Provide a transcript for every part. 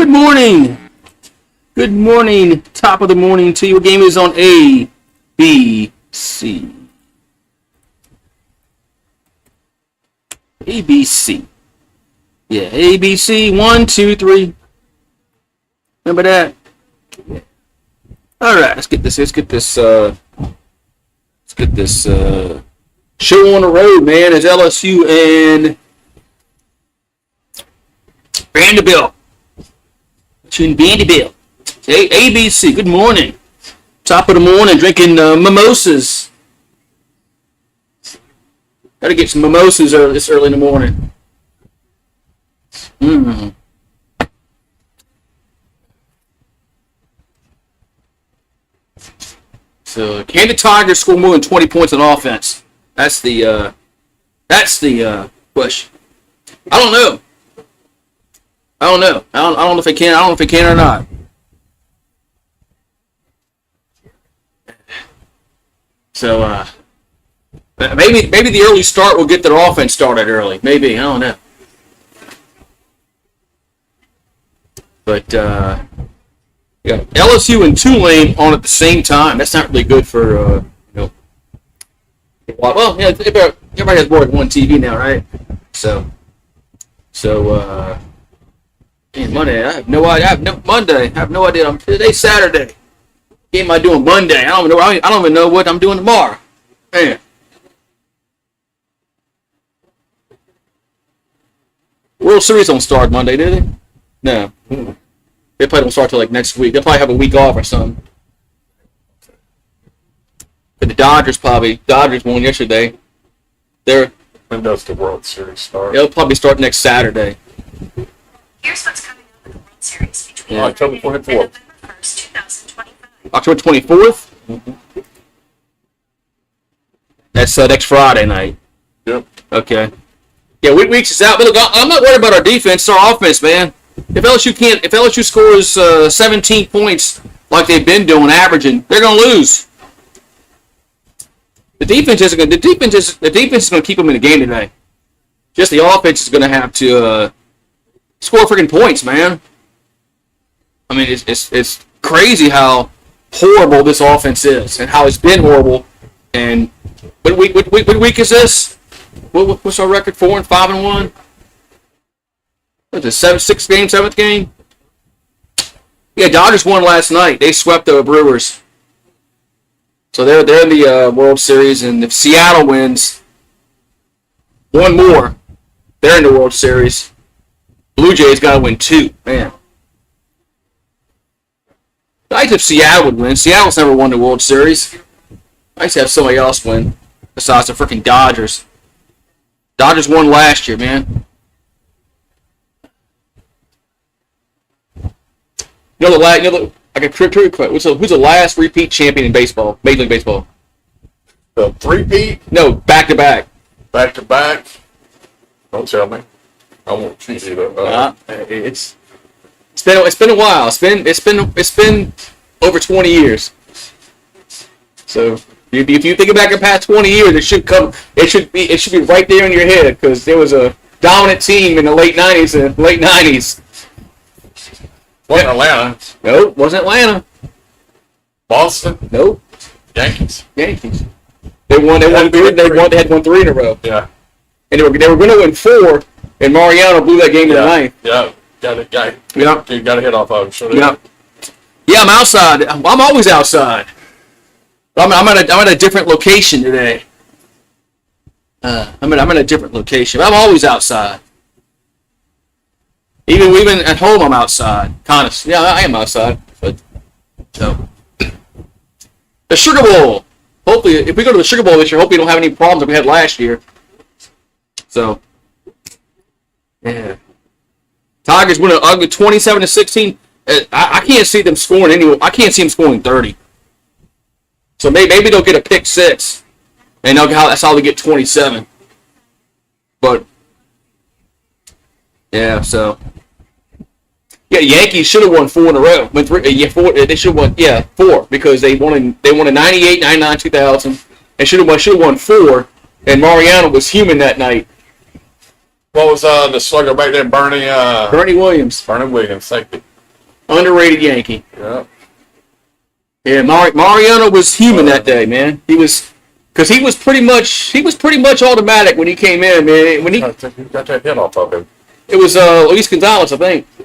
Good morning. Good morning. Top of the morning to you. Your game is on A, B, C. A, B, C. Yeah, A, B, C. 1, 2, 3. Remember that? Yeah. All right, let's get this show on the road, man. It's LSU and Vanderbilt. Between Vanderbilt. ABC. Good morning. Top of the morning, drinking mimosas. Gotta get some mimosas this early in the morning. So, can the Tigers score more than 20 points on offense? That's the question. I don't know. I don't know if they can. I don't know if they can or not. So maybe the early start will get their offense started early. Maybe, I don't know. But yeah, LSU and Tulane on at the same time. That's not really good for Well, yeah, everybody has more than one TV now, right? So. Monday. I have no idea. Monday. I have no idea. Today's Saturday. What game am I doing Monday? I don't even know what I'm doing tomorrow. Man. World Series don't start Monday, do they? No. They probably don't start till like next week. They'll probably have a week off or something. But the Dodgers won yesterday. When does the World Series start? They'll probably start next Saturday. Here's what's coming up in the World Series between October 24th. November 1st, 2025. October 24th? Mm-hmm. That's next Friday night. Yep. Okay. Yeah, weeks is out. But look, I'm not worried about our defense. It's our offense, man. If LSU scores 17 points like they've been doing, averaging, they're going to lose. The defense is going to keep them in the game today. Just the offense is going to have to score freaking points, man. I mean, it's crazy how horrible this offense is, and how it's been horrible. And what week is this? What's our record? 4-5-1. What's it? Seventh game? Yeah, Dodgers won last night. They swept the Brewers. So they're in the World Series, and if Seattle wins one more, they're in the World Series. Blue Jays got to win 2. Man. I think if Seattle would win. Seattle's never won the World Series. I used to have somebody else win besides the freaking Dodgers. Dodgers won last year, man. Who's the last repeat champion in baseball, Major League Baseball? The three-peat? No, back-to-back. Back-to-back? Don't tell me. I won't cheat either. It's been a while. It's been over 20 years. So if you think back in the past 20 years, it should be right there in your head, because there was a dominant team in the late 90s. Wasn't Atlanta? Nope, wasn't Atlanta. Boston? Nope. Yankees. They had won 3 in a row. Yeah. And they were going to win 4, and Mariano blew that game in the ninth. Yeah. Got it. Yeah. You got to hit off of him. Sure. Yeah. Yeah, I'm outside. I'm always outside. I'm at a different location today. I'm at a different location. I'm always outside. Even at home, I'm outside. Kind of. Yeah, I am outside. But so the Sugar Bowl. Hopefully, if we go to the Sugar Bowl this year, hopefully we don't have any problems that we had last year. So, yeah. Tigers win an ugly 27-16. I can't see them scoring anyway. I can't see them scoring 30. So maybe they'll get a pick 6, and that's how they get 27. But yeah, so yeah, Yankees should have won 4 in a row. They should have won 4, because they won in 98, 99, 2000. They should have won 4, and Mariano was human that night. What was the slugger back there? Bernie Williams. Bernie Williams, thank you. Underrated Yankee. Yeah. Yeah, Mariano was human that day, man. He was pretty much automatic when he came in, man. When he I think you got that hit off of him. it was Luis Gonzalez, I think. I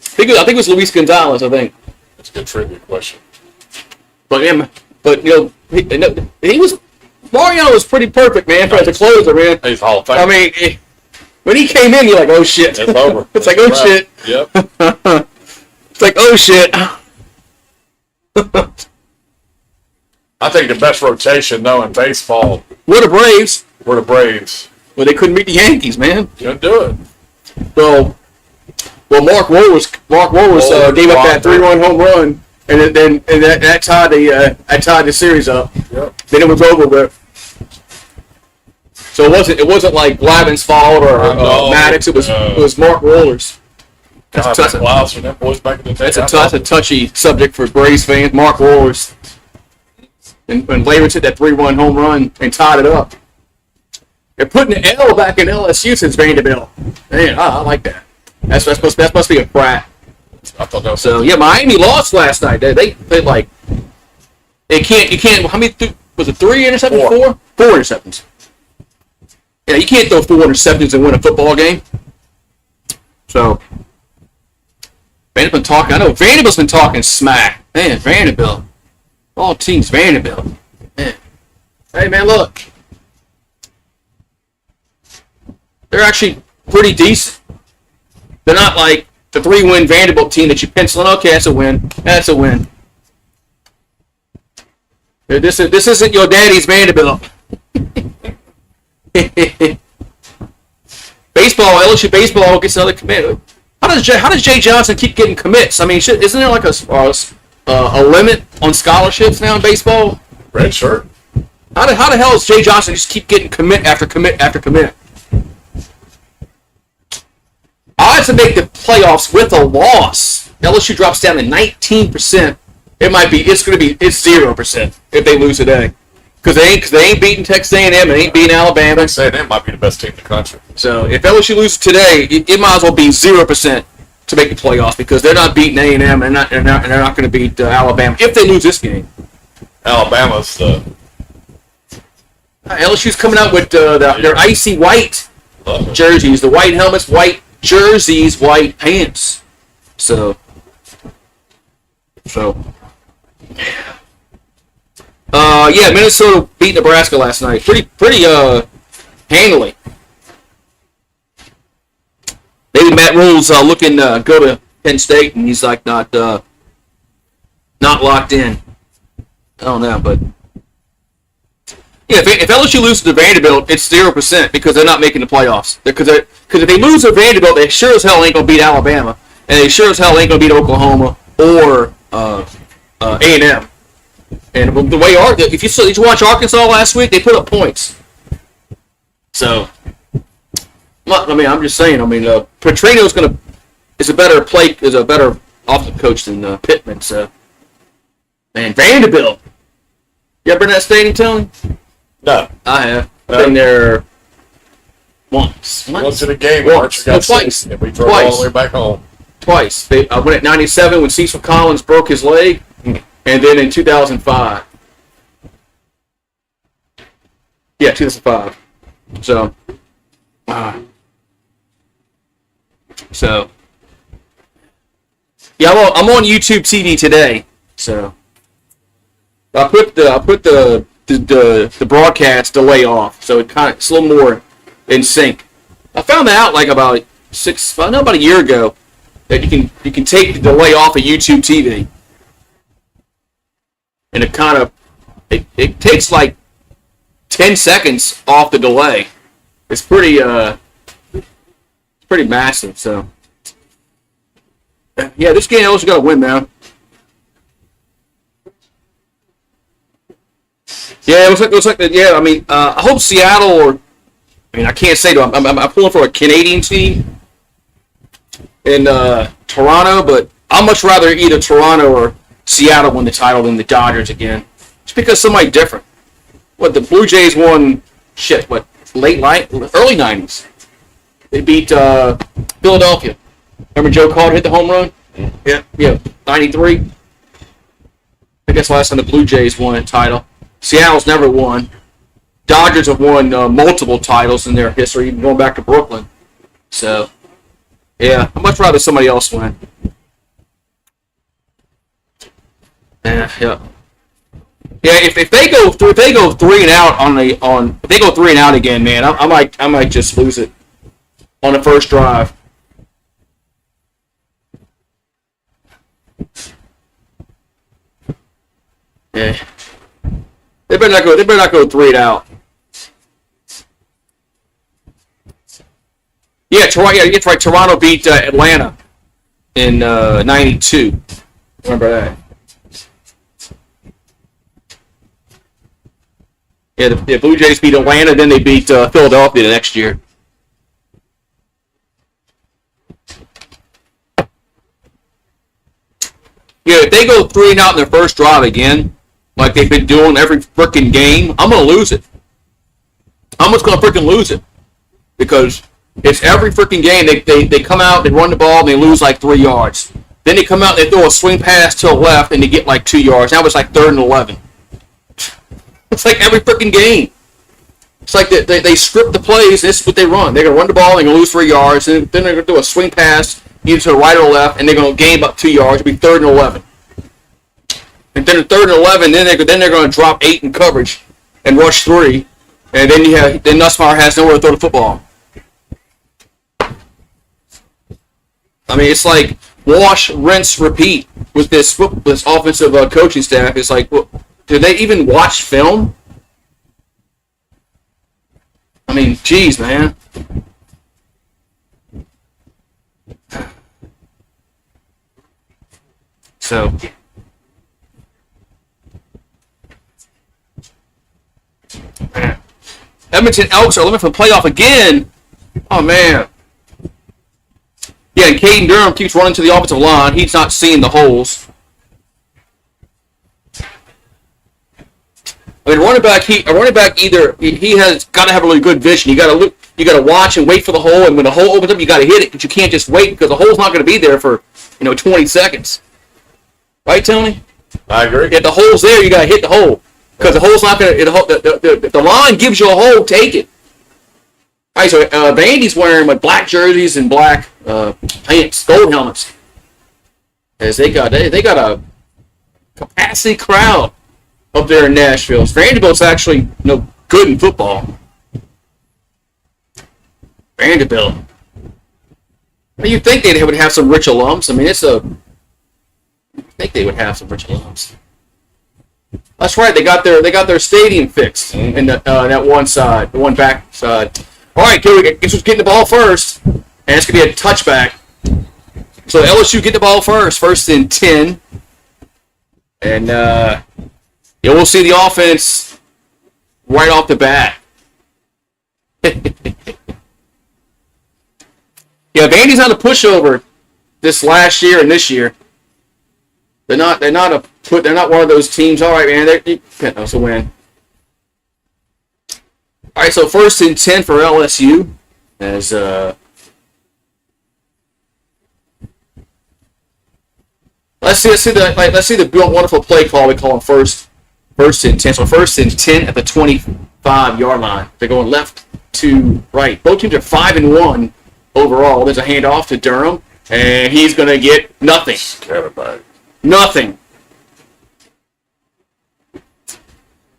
think it was Luis Gonzalez, I think. That's a good trivia question. But he was Mariano was pretty perfect, man, as a closer, man. He's Hall of Fame. I mean, when he came in, you're like, oh shit. It's over. It's like, oh shit. Yep. It's like, oh shit. I think the best rotation, though, in baseball We're the Braves. were the Braves. Well, they couldn't beat the Yankees, man. Couldn't do it. Well, Mark Wohlers gave up that 3-run home run, and then that tied the series up. Yep. Then it was over with. So it wasn't like Glavin's fault or No, Maddox. It was Mark Wohlers. God, That's that Klaus and them boys back in the day. that's a touchy subject for Braves fans. Mark Wohlers. And Lavers hit that 3-1 home run and tied it up. They're putting the L back in LSU since Vanderbilt. Man, I like that. That must be a frat. I thought that was So yeah, Miami lost last night. They like you can't. How many was it? 3 interceptions? 4 interceptions. Yeah, you can't throw 4 interceptions and win a football game. So Vanderbilt's talking. I know Vanderbilt's been talking smack. Man, Vanderbilt. All teams Vanderbilt. Man. Hey man, look. They're actually pretty decent. They're not like the 3-win Vanderbilt team that you pencil in. Okay, that's a win. That's a win. This isn't your daddy's Vanderbilt. Baseball, LSU baseball gets another commit. How does Jay Johnson keep getting commits? I mean, isn't there like a limit on scholarships now in baseball? red shirt. How the hell does Jay Johnson just keep getting commit after commit after commit? Odds to make the playoffs with a loss. LSU drops down to 19%. It's 0% if they lose today. Because they ain't beating Texas A&M and ain't beating Alabama. Texas A&M might be the best team in the country. So if LSU loses today, it might as well be 0% to make the playoffs because they're not beating A&M and they're not going to beat Alabama if they lose this game. Alabama's LSU's coming out with their icy white jerseys, the white helmets, white jerseys, white pants. So yeah, Minnesota beat Nebraska last night. Pretty handily. Maybe Matt Rule's looking to go to Penn State, and he's like not locked in. I don't know, but yeah, if LSU loses to Vanderbilt, it's 0% because they're not making the playoffs. Because if they lose to Vanderbilt, they sure as hell ain't gonna beat Alabama, and they sure as hell ain't gonna beat Oklahoma or A&M. And the way if you watch Arkansas last week, they put up points. So, I mean, I'm just saying. I mean, Petrino's is a better offensive coach than Pittman. So, man, Vanderbilt. You ever been to that stadium, Tony? no. I have. I've been there once. Once in a game, Once. Archer got Twice. sick, and we drove all the way back home. Twice. I went at 97 when Cecil Collins broke his leg, and then in 2005. Yeah, 2005. So, yeah, I'm on YouTube TV today. So, I put the broadcast delay off, so it's a little more in sync. I found that out like about a year ago that you can take the delay off of YouTube TV, and it takes like 10 seconds off the delay. It's pretty massive. So yeah, this game also got to win, man. Yeah, it looks like that. Yeah, I mean, I hope Seattle or I can't say though. I'm pulling for a Canadian team in Toronto, but I'd much rather either Toronto or Seattle win the title than the Dodgers again. Just because somebody different. What the Blue Jays won? Early 90s. They beat Philadelphia. Remember Joe Carter hit the home run? Yeah, 93. I think that's the last time the Blue Jays won a title. Seattle's never won. Dodgers have won multiple titles in their history, even going back to Brooklyn. So, yeah, I'd much rather somebody else win. Yeah. Yeah, if they go 3 and out if they go 3 and out again, man, I might just lose it on the first drive. Yeah, they better not go 3 and out. Yeah, it's right. Toronto beat Atlanta in '92. Remember that? Yeah, the Blue Jays beat Atlanta, then they beat Philadelphia the next year. Yeah, if they go 3 and out in their first drive again, like they've been doing every freaking game, I'm gonna lose it. I'm just gonna freaking lose it because it's every freaking game. They come out, they run the ball, and they lose like 3 yards. Then they come out, they throw a swing pass to the left, and they get like 2 yards. Now it's like 3rd and 11. It's like every freaking game. It's like they script the plays. This is what they run. They're going to run the ball. They're going to lose 3 yards. And then they're going to do a swing pass either to the right or left, and they're going to gain up 2 yards. It'll be 3rd and 11. And then 3rd and 11, then they're going to drop 8 in coverage and rush 3. And then Nussmeier has nowhere to throw the football. I mean, it's like wash, rinse, repeat with this offensive coaching staff. It's like, well, do they even watch film? I mean, geez, man. So, man. Edmonton Elks are looking for the playoff again. Oh, man. Yeah, and Caden Durham keeps running to the offensive line. He's not seeing the holes. I mean, a running back either he has got to have really good vision. You got to look, you got to watch and wait for the hole, and when the hole opens up, you got to hit it. But you can't just wait because the hole's not going to be there for 20 seconds. Right, Tony? I agree. If the hole's there, you got to hit the hole because the hole's not going to. If the line gives you a hole, take it. All right, so Vandy's wearing black jerseys and black pants, gold helmets, as they got a capacity crowd up there in Nashville. Vanderbilt's actually good in football. Vanderbilt. You'd think they would have some rich alums. I mean, I think they would have some rich alums. That's right. They got their stadium fixed in that one side, the one back side. All right, guess who's getting the ball first? And it's gonna be a touchback. So LSU get the ball first, 1st and 10, and we'll see the offense right off the bat. Yeah, Vandy's not a pushover this last year and this year. They're not one of those teams. All right, man, they can't also win. All right, so 1st and 10 for LSU as let's see the wonderful play call we call them first and 10. So 1st and 10 at the 25-yard line. They're going left to right. Both teams are 5-1 overall. There's a handoff to Durham, and he's going to get nothing. Nothing.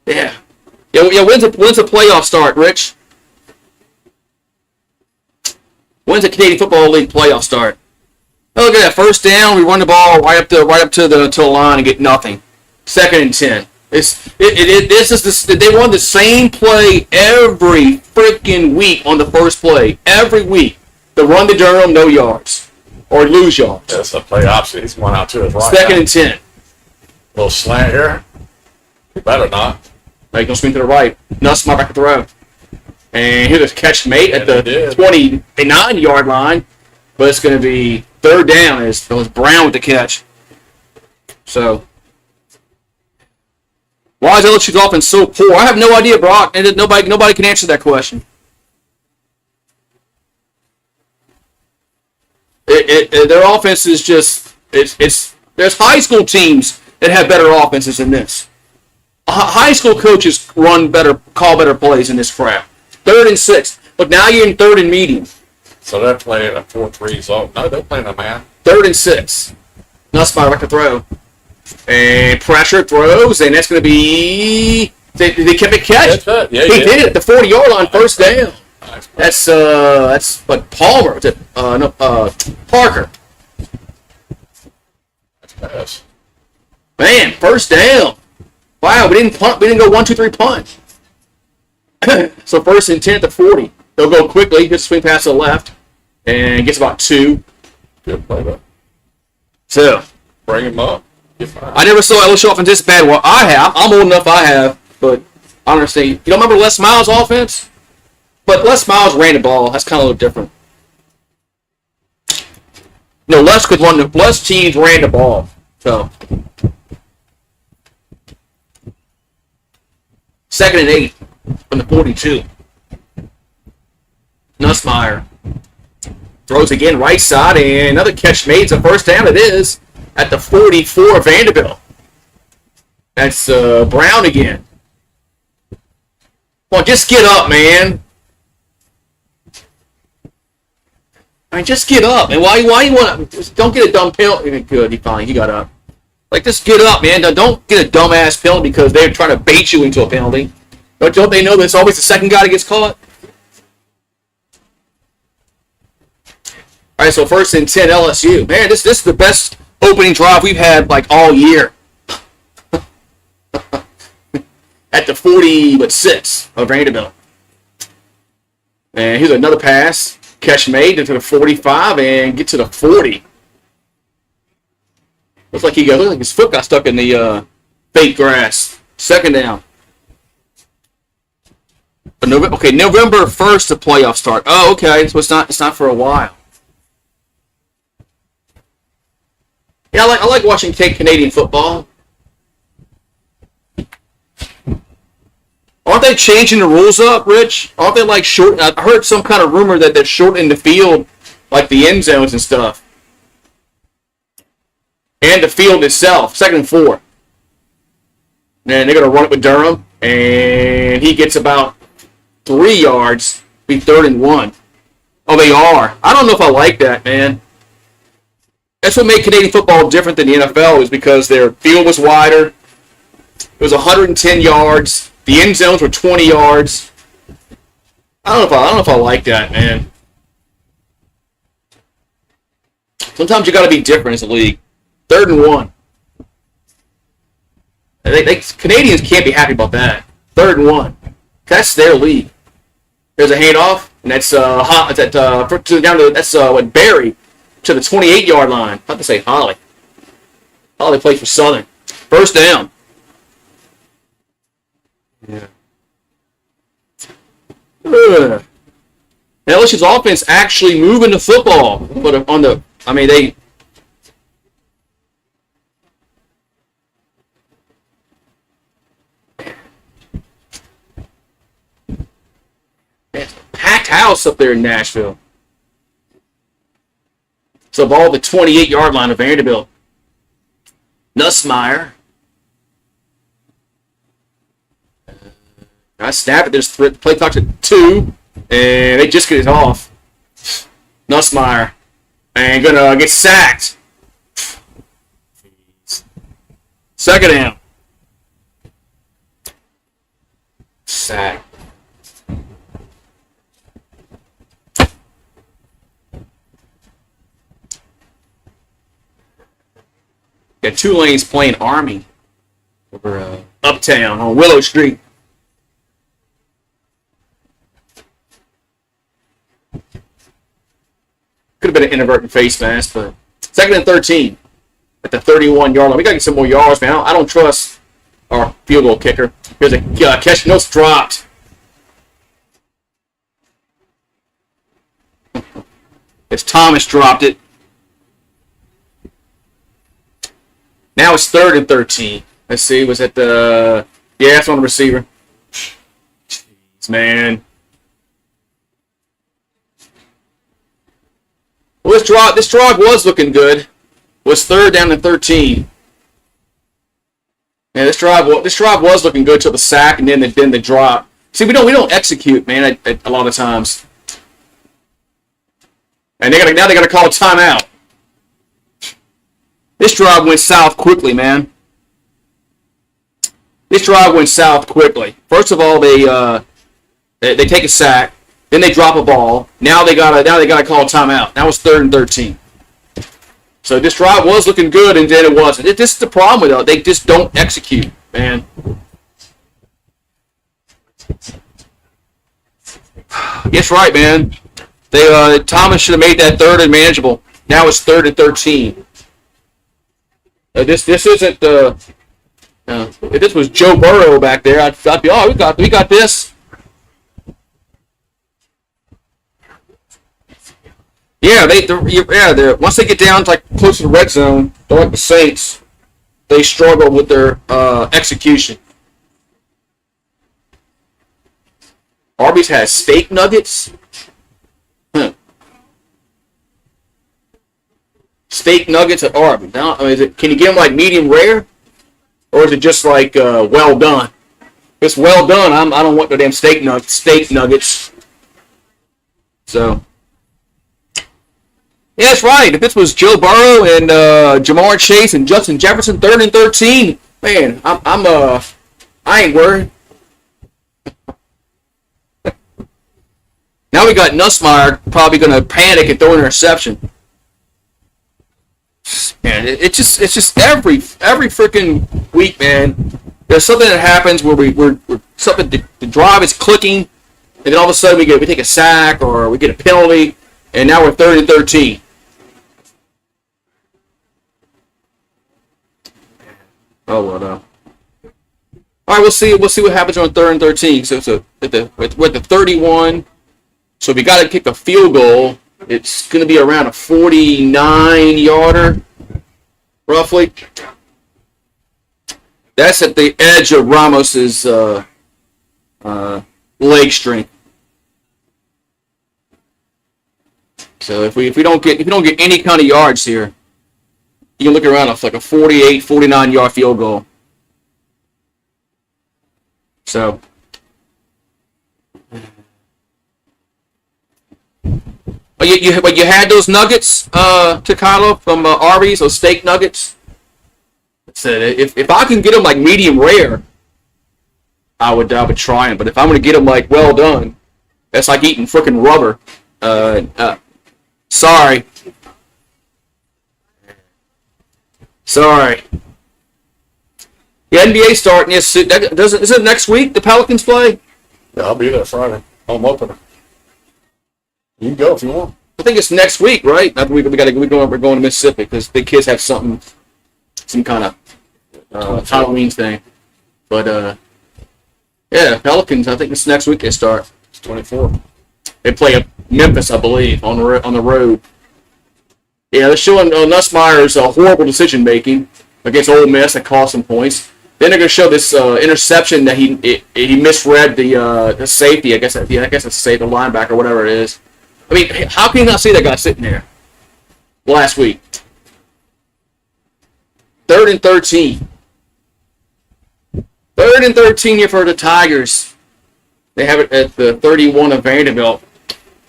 Yeah. Yeah. When's the playoff start, Rich? When's the Canadian Football League playoff start? Oh, look at that! 1st down, we run the ball right up to the line and get nothing. 2nd and 10. They run the same play every freaking week on the first play. Every week, the run to Durham, no yards or lose yards. That's the play option. He's going out to his right. 2nd and 10. Little slant here. Better not. Make no swing to the right. Nussmeier back to throw. And here's a catch mate at the 29-yard line. But it's going to be 3rd down as it was Brown with the catch. So, why is LSU's offense so poor? I have no idea, Brock. And nobody can answer that question. Their offense is just There's high school teams that have better offenses than this. High school coaches call better plays in this crap. 3rd and 6. Look, now you're in 3rd and medium. So they're playing a 4-3 zone. No, they're playing a man. 3rd and 6. Nussmeyer like to throw. And pressure throws, and that's going to be... They kept it catch. Yeah, he did it at the 40-yard line, first down. Nice. That's what Palmer. Parker. That's pass. Man, first down. Wow, we didn't punt. We didn't go 1-2-3 punt. So 1st and 10 at the 40. They'll go quickly. Just swing pass to the left, and gets about 2. Good play, though. So Bring him up. I never saw LSU offense this bad. Well, I have. I'm old enough. I have, but I don't understand. You don't remember Les Miles' offense? But Les Miles ran the ball. That's kind of a little different. No, Les teams ran the ball. So 2nd and 8 from the 42. Nussmeyer throws again right side, and another catch made. It's a first down. It is at the 44 Vanderbilt. That's Brown again. Come on, just get up, man. I mean, just get up. And why you want to? Don't get a dumb penalty. Good, he got up. Like, just get up, man. Don't get a dumbass penalty because they're trying to bait you into a penalty. Don't they know that it's always the second guy that gets caught? All right, so 1st and 10 LSU. Man, this is the best opening drive we've had like all year. At the 46 of Vanderbilt. And here's another pass. Catch made into the 45 and get to the 40. Looks like his foot got stuck in the fake grass. 2nd down. But November 1st the playoffs start. Oh, okay. So it's not for a while. Yeah, I like watching Canadian football. Aren't they changing the rules up, Rich? Aren't they like short? I heard some kind of rumor that they're shortening the field, like the end zones and stuff, and the field itself. 2nd and 4. And they're gonna run it with Durham, and he gets about 3 yards. Be 3rd and 1. Oh, they are. I don't know if I like that, man. That's what made Canadian football different than the NFL, is because their field was wider. It was 110 yards. The end zones were 20 yards. I don't know if I like that, man. Sometimes you got to be different as a league. 3rd and 1. Canadians can't be happy about that. 3rd and 1. That's their league. There's a handoff, and that's Barry to the 28-yard line. I have to say Holly. Holly plays for Southern. 1st down. Yeah. LSU's offense actually moving the football, but they. It's a packed house up there in Nashville. So ball the 28-yard line of Vanderbilt. Nussmeyer. I snap it. There's play clock to 2, and they just get it off. Nussmeyer. And gonna get sacked. 2nd down. Sack. Got Tulane's playing Army over Uptown on Willow Street. Could have been an inadvertent face mask, but 2nd and 13 at the 31-yard line. We got to get some more yards, man. I don't trust our field goal kicker. Here's a catch. No, it's dropped. As Thomas dropped it. Now it's 3rd and 13. Let's see. Was it the... Yeah, it's on the receiver. Jeez, man. Well, this drive was looking good. was 3rd down and 13. Man, this drive was looking good till the sack and then the drop. See, we don't execute, man, a lot of times. And now they gotta call a timeout. This drive went south quickly, man. This drive went south quickly. First of all, they take a sack, then they drop a ball. Now they gotta call a timeout. That was 3rd and 13. So this drive was looking good, and then it wasn't. This is the problem with it. They just don't execute, man. That's right, man. Thomas should have made that 3rd and manageable. Now it's 3rd and 13. This isn't if this was Joe Burrow back there, I'd be we got this. Yeah, once they get down to like close to the red zone, they're like the Saints. They struggle with their execution. Arby's has steak nuggets. Steak nuggets at Arby's. Now, can you get them like medium rare, or is it just like well done? If it's well done, I don't want the damn steak nuggets. So. Yeah, that's right. If this was Joe Burrow and Jamar Chase and Justin Jefferson, 3rd and 13, man, I ain't worried. Now we got Nussmeier probably going to panic and throw an interception. Man, it's just every freaking week, man. There's something that happens where we're something the drive is clicking, and then all of a sudden we take a sack or we get a penalty, and now we're 3rd and 13. Oh well, no. All right, we'll see what happens on 3rd and 13. So we're at the 31. So if we got to kick a field goal, it's going to be around a 49-yarder, roughly. That's at the edge of Ramos's leg strength. So if we don't get any kind of yards here, you can look around off like a 48, 49-yard field goal. So. You had those nuggets, Takalo, from Arby's, those steak nuggets. If I can get them like medium rare, I would try them. But if I'm going to get them like well done, that's like eating freaking rubber. Sorry. The NBA starting. Yes, is it next week? The Pelicans play. Yeah, I'll be there Friday. Home opener. You can go if you want. I think it's next week, right? We're going to Mississippi because the kids have some kind of Halloween thing. But yeah, Pelicans. I think it's next week they start. It's 24. They play at Memphis, I believe, on the road. Yeah, they're showing Nussmeier's horrible decision making against Ole Miss that cost him points. Then they're going to show this interception that he misread the safety. I guess it's safety, the linebacker, whatever it is. I mean, how can you not see that guy sitting there last week? 3rd and 13. 3rd and 13 here for the Tigers. They have it at the 31 of Vanderbilt.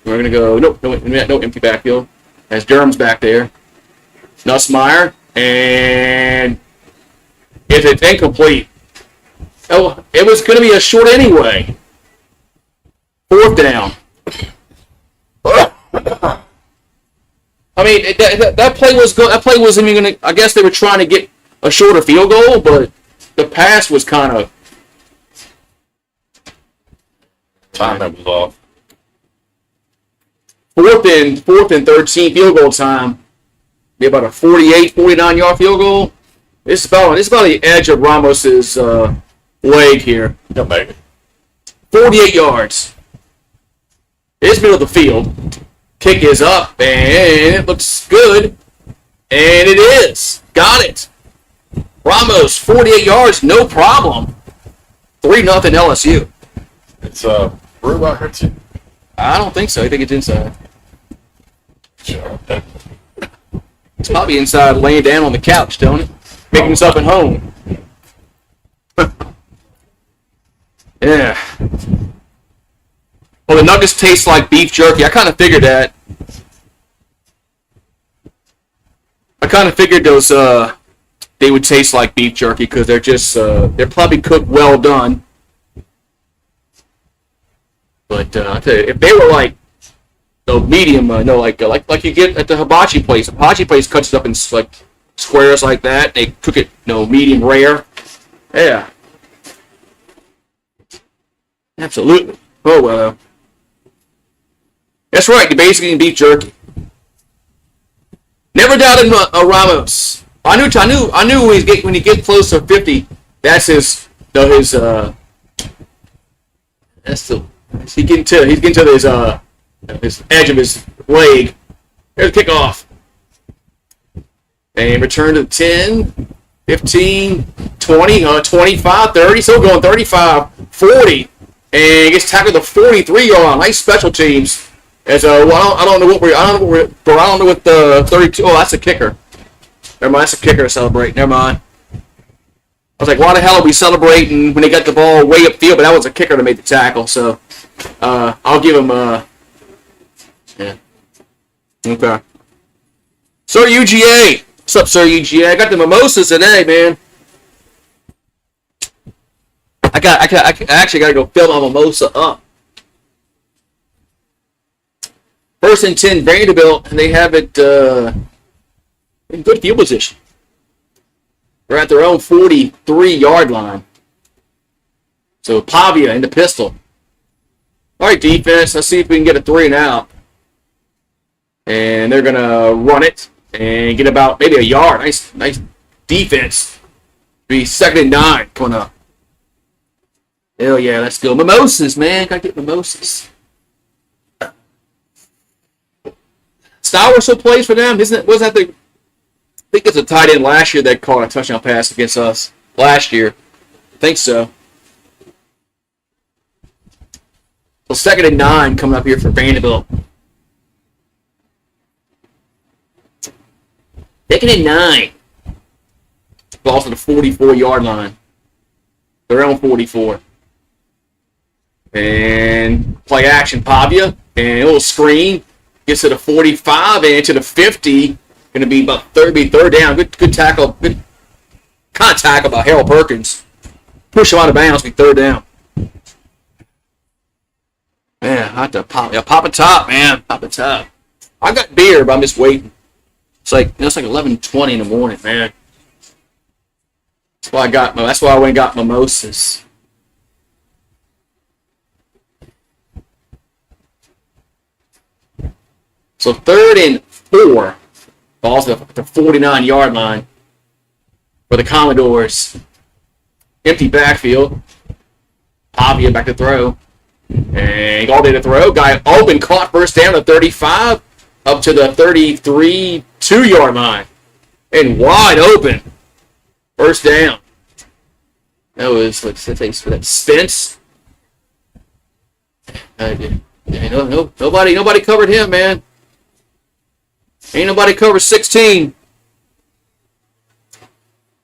We're going to go, no empty backfield. As Durham's back there. Nussmeier. And it's incomplete. Oh, it was going to be a short anyway. 4th down. I mean, that play was good. That play wasn't even going to. I guess they were trying to get a shorter field goal, but the pass was kind of. Time that was off. 4th and 13 field goal time. Be about a 48, 49-yard field goal. It's about the edge of Ramos's leg here. He'll make it. 48 yards. It's middle of the field. Kick is up, and it looks good. And it is. Got it. Ramos, 48 yards, no problem. 3-0 LSU. It's Brew out here too. I don't think so. I think it's inside. Sure. He's probably inside laying down on the couch, Tony, making himself at home. Yeah. Well, the nuggets taste like beef jerky. I kind of figured that. I kind of figured those they would taste like beef jerky because they're just they're probably cooked well done. But I tell you, if they were like medium, like you get at the hibachi place. The hibachi place cuts it up in like squares like that. They cook it medium rare. Yeah. Absolutely. Oh well. That's right. You're basically eating beef jerky. Never doubted Ramos. I knew when he get close to 50, that's his. That's the. He's getting to his edge of his leg. There's a kickoff. And return to 10, 15, 20, 25, 30. Still going 35, 40. And gets tackled the 43-yard line. Nice special teams. As I don't know what the 32. Oh, that's a kicker. Never mind, that's a kicker to celebrate. Never mind. I was like, why the hell are we celebrating when they got the ball way upfield? But that was a kicker that made the tackle. So I'll give him. Yeah. Okay. Sir UGA, what's up, Sir UGA? I got the mimosas today, man. I actually got to go fill my mimosa up. First and 10, Vanderbilt, and they have it in good field position. They're at their own 43-yard line. So Pavia in the pistol. All right, defense. Let's see if we can get a 3 and out. And they're gonna run it and get about maybe a yard. Nice defense. Be 2nd and 9 coming up. Hell yeah, let's go. Mimosas, man. Gotta get mimosas. Stowers still plays for them, isn't it? Was that the? I think it's a tight end last year that caught a touchdown pass against us last year. I think so. So 2nd and 9 coming up here for Vanderbilt. 2nd and 9. Ball's to the 44-yard line. Their own 44. And play action, Pavia. And a little screen. Gets to the 45 and to the 50. Going to be about third down. Good tackle. Good kind of tackle by Harold Perkins. Push him out of bounds. Be 3rd down. Man, I have to pop a top, man. Pop a top. I got beer, but I'm just waiting. It's like 11:20 in the morning, man. That's why I went and got mimosas. So 3rd and 4. Ball's at the 49-yard line for the Commodores. Empty backfield. Pavia back to throw. And all day to throw. Guy open, caught first down at 35. Up to the 33, 2-yard line. And wide open. First down. That was, Spence. Nobody covered him, man. Ain't nobody covered 16.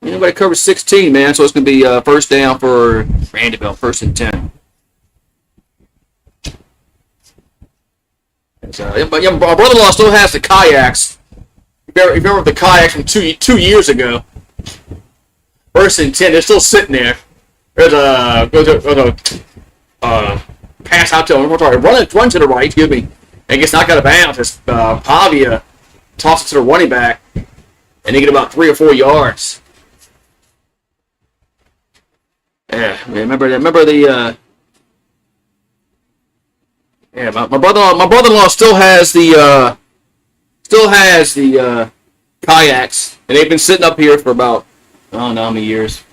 Ain't nobody covered 16, man. So it's going to be first down for Vanderbilt, 1st and 10. But my brother-in-law still has the kayaks. You remember the kayaks from two years ago? 1st and 10. They're still sitting there. There's a pass out to him. Run to the right, excuse me. And gets knocked out of bounds as Pavia tosses to the running back. And they get about 3 or 4 yards. Yeah, remember the. Yeah, my brother-in-law still has the kayaks, and they've been sitting up here for about I don't know how many years.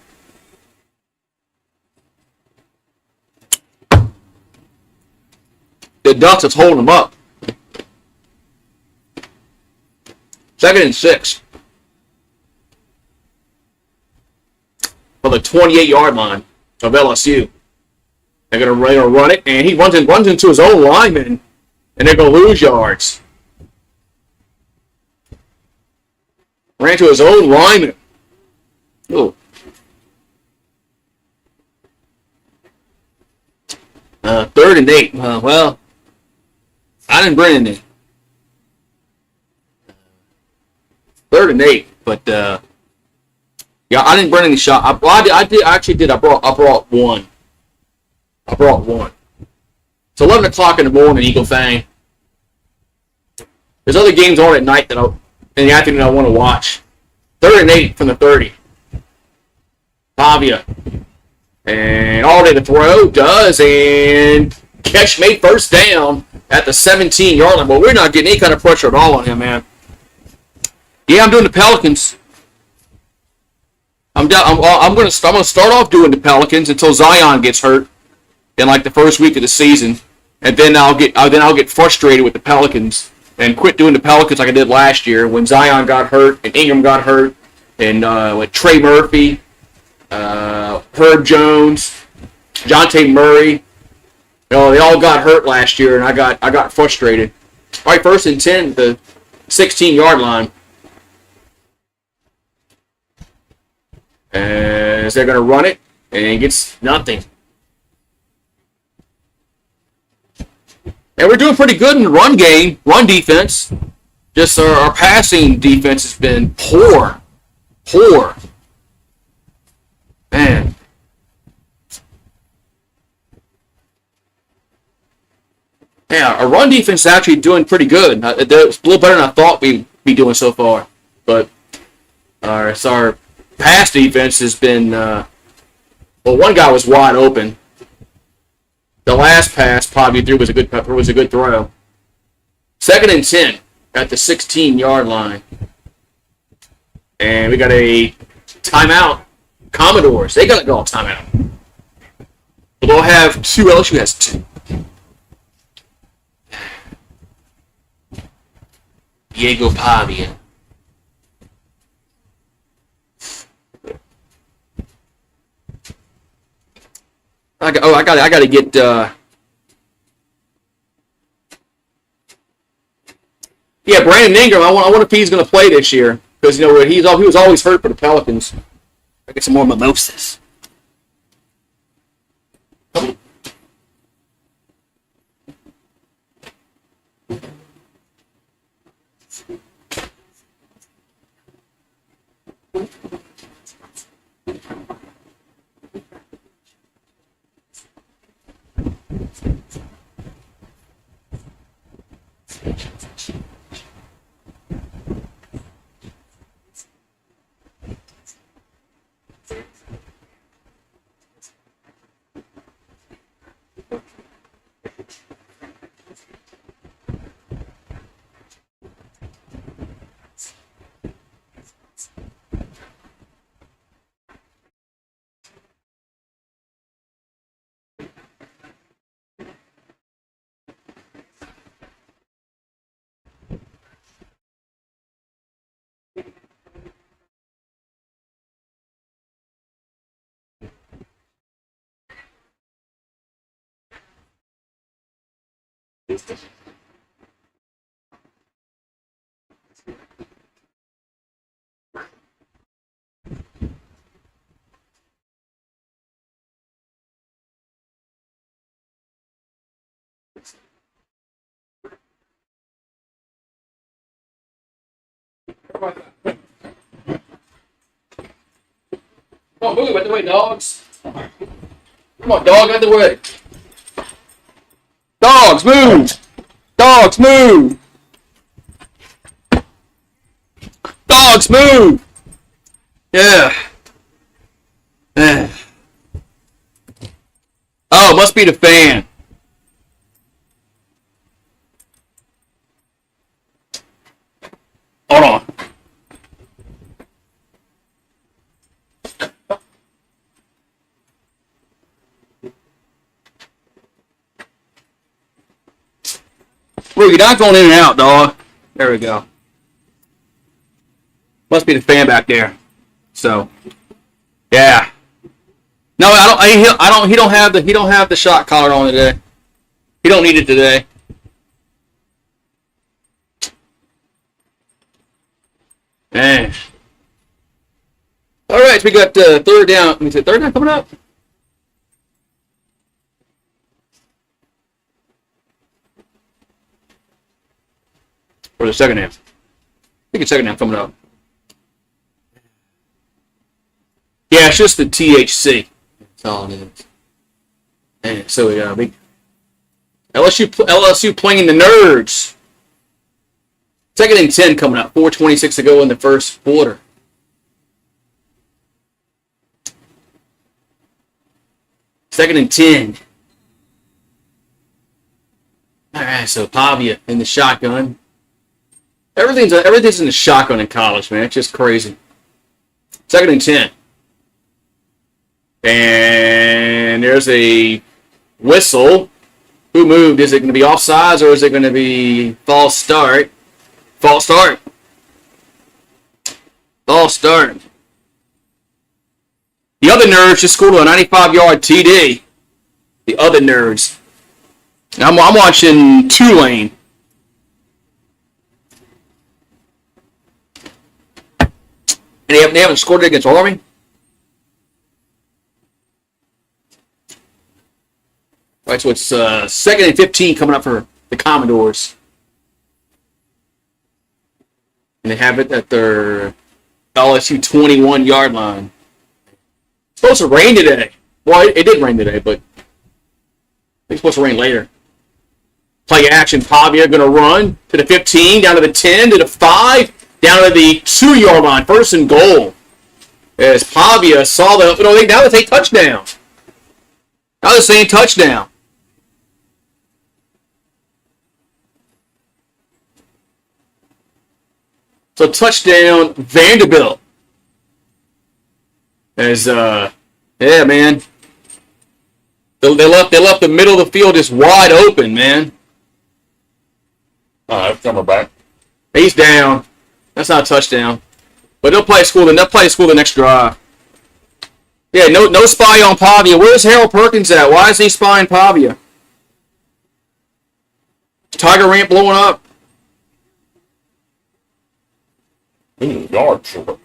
The Ducks is holding them up. 2nd and 6 for the 28-yard line of LSU. They're gonna run it, and he runs into his own lineman, and they're gonna lose yards. Ran to his own lineman. Oh. 3rd and 8. Well, I didn't bring anything. 3rd and 8, but yeah, I didn't bring any shot. I actually did. I brought one. It's 11 o'clock in the morning, Eagle Fang. There's other games on at night in the afternoon I want to watch. 3rd and 8 from the 30. Pavia. And all day to throw does, and catch made, first down at the 17-yard line. But we're not getting any kind of pressure at all on him, man. Yeah, I'm doing the Pelicans. I'm going to start off doing the Pelicans until Zion gets hurt in like the first week of the season, and then I'll get frustrated with the Pelicans and quit doing the Pelicans like I did last year when Zion got hurt and Ingram got hurt and with Trey Murphy, Herb Jones, Jonte Murray. You know, they all got hurt last year, and I got frustrated. All right, 1st and 10, the 16-yard line. As they're going to run it, and it gets nothing. And we're doing pretty good in the run defense. Just our passing defense has been poor. Man. Yeah, our run defense is actually doing pretty good. It's a little better than I thought we'd be doing so far. But our pass defense has been, one guy was wide open. The last pass probably threw was a good throw. 2nd and 10 at the 16-yard line. And we got a timeout. Commodores, they got to go on timeout. They'll have 2. LSU has 2. Diego Pavia. I got to get. Yeah, Brandon Ingram. I wonder if he's going to play this year because he was always hurt for the Pelicans. I get some more mimosas. Come on, move out the way, dogs. Come on, dog, out the way. Dogs, move! Dogs, move! Dogs, move! Yeah. Oh, must be the fan. Hold on. Look, you're not going in and out, dog. There we go. Must be the fan back there. So, yeah. No, He don't have the shot collar on today. He don't need it today. Man, right, so we got third down. Let me see, third down coming up. Or the second half. I think it's second half coming up. Yeah, it's just the THC. That's all it is. And so LSU playing the Nerds. Second and 10 coming up. 4:26 to go in the first quarter. Second and 10. All right, so Pavia in the shotgun. Everything's in the shotgun in college, man. It's just crazy. Second and 10. And there's a whistle. Who moved? Is it going to be offsides or is it going to be false start? False start. False start. The other Nerds just scored a 95-yard TD. The other Nerds. I'm watching Tulane. And they haven't scored against Army? All right, so it's second and 15 coming up for the Commodores. And they have it at their LSU 21-yard line. It's supposed to rain today. Well, it did rain today, but it's supposed to rain later. Play action. Pavia going to run to the 15, down to the 10, to the 5. Down to the 2-yard line, first and goal. As Pavia saw the, now they take touchdown. Now they're saying touchdown. So touchdown, Vanderbilt. As yeah, man. They left the middle of the field just wide open, man. All right, coming back. He's down. That's not a touchdown. But they'll play school the next drive. Yeah, no spy on Pavia. Where's Harold Perkins at? Why is he spying Pavia? Tiger Ramp blowing up. Yard short.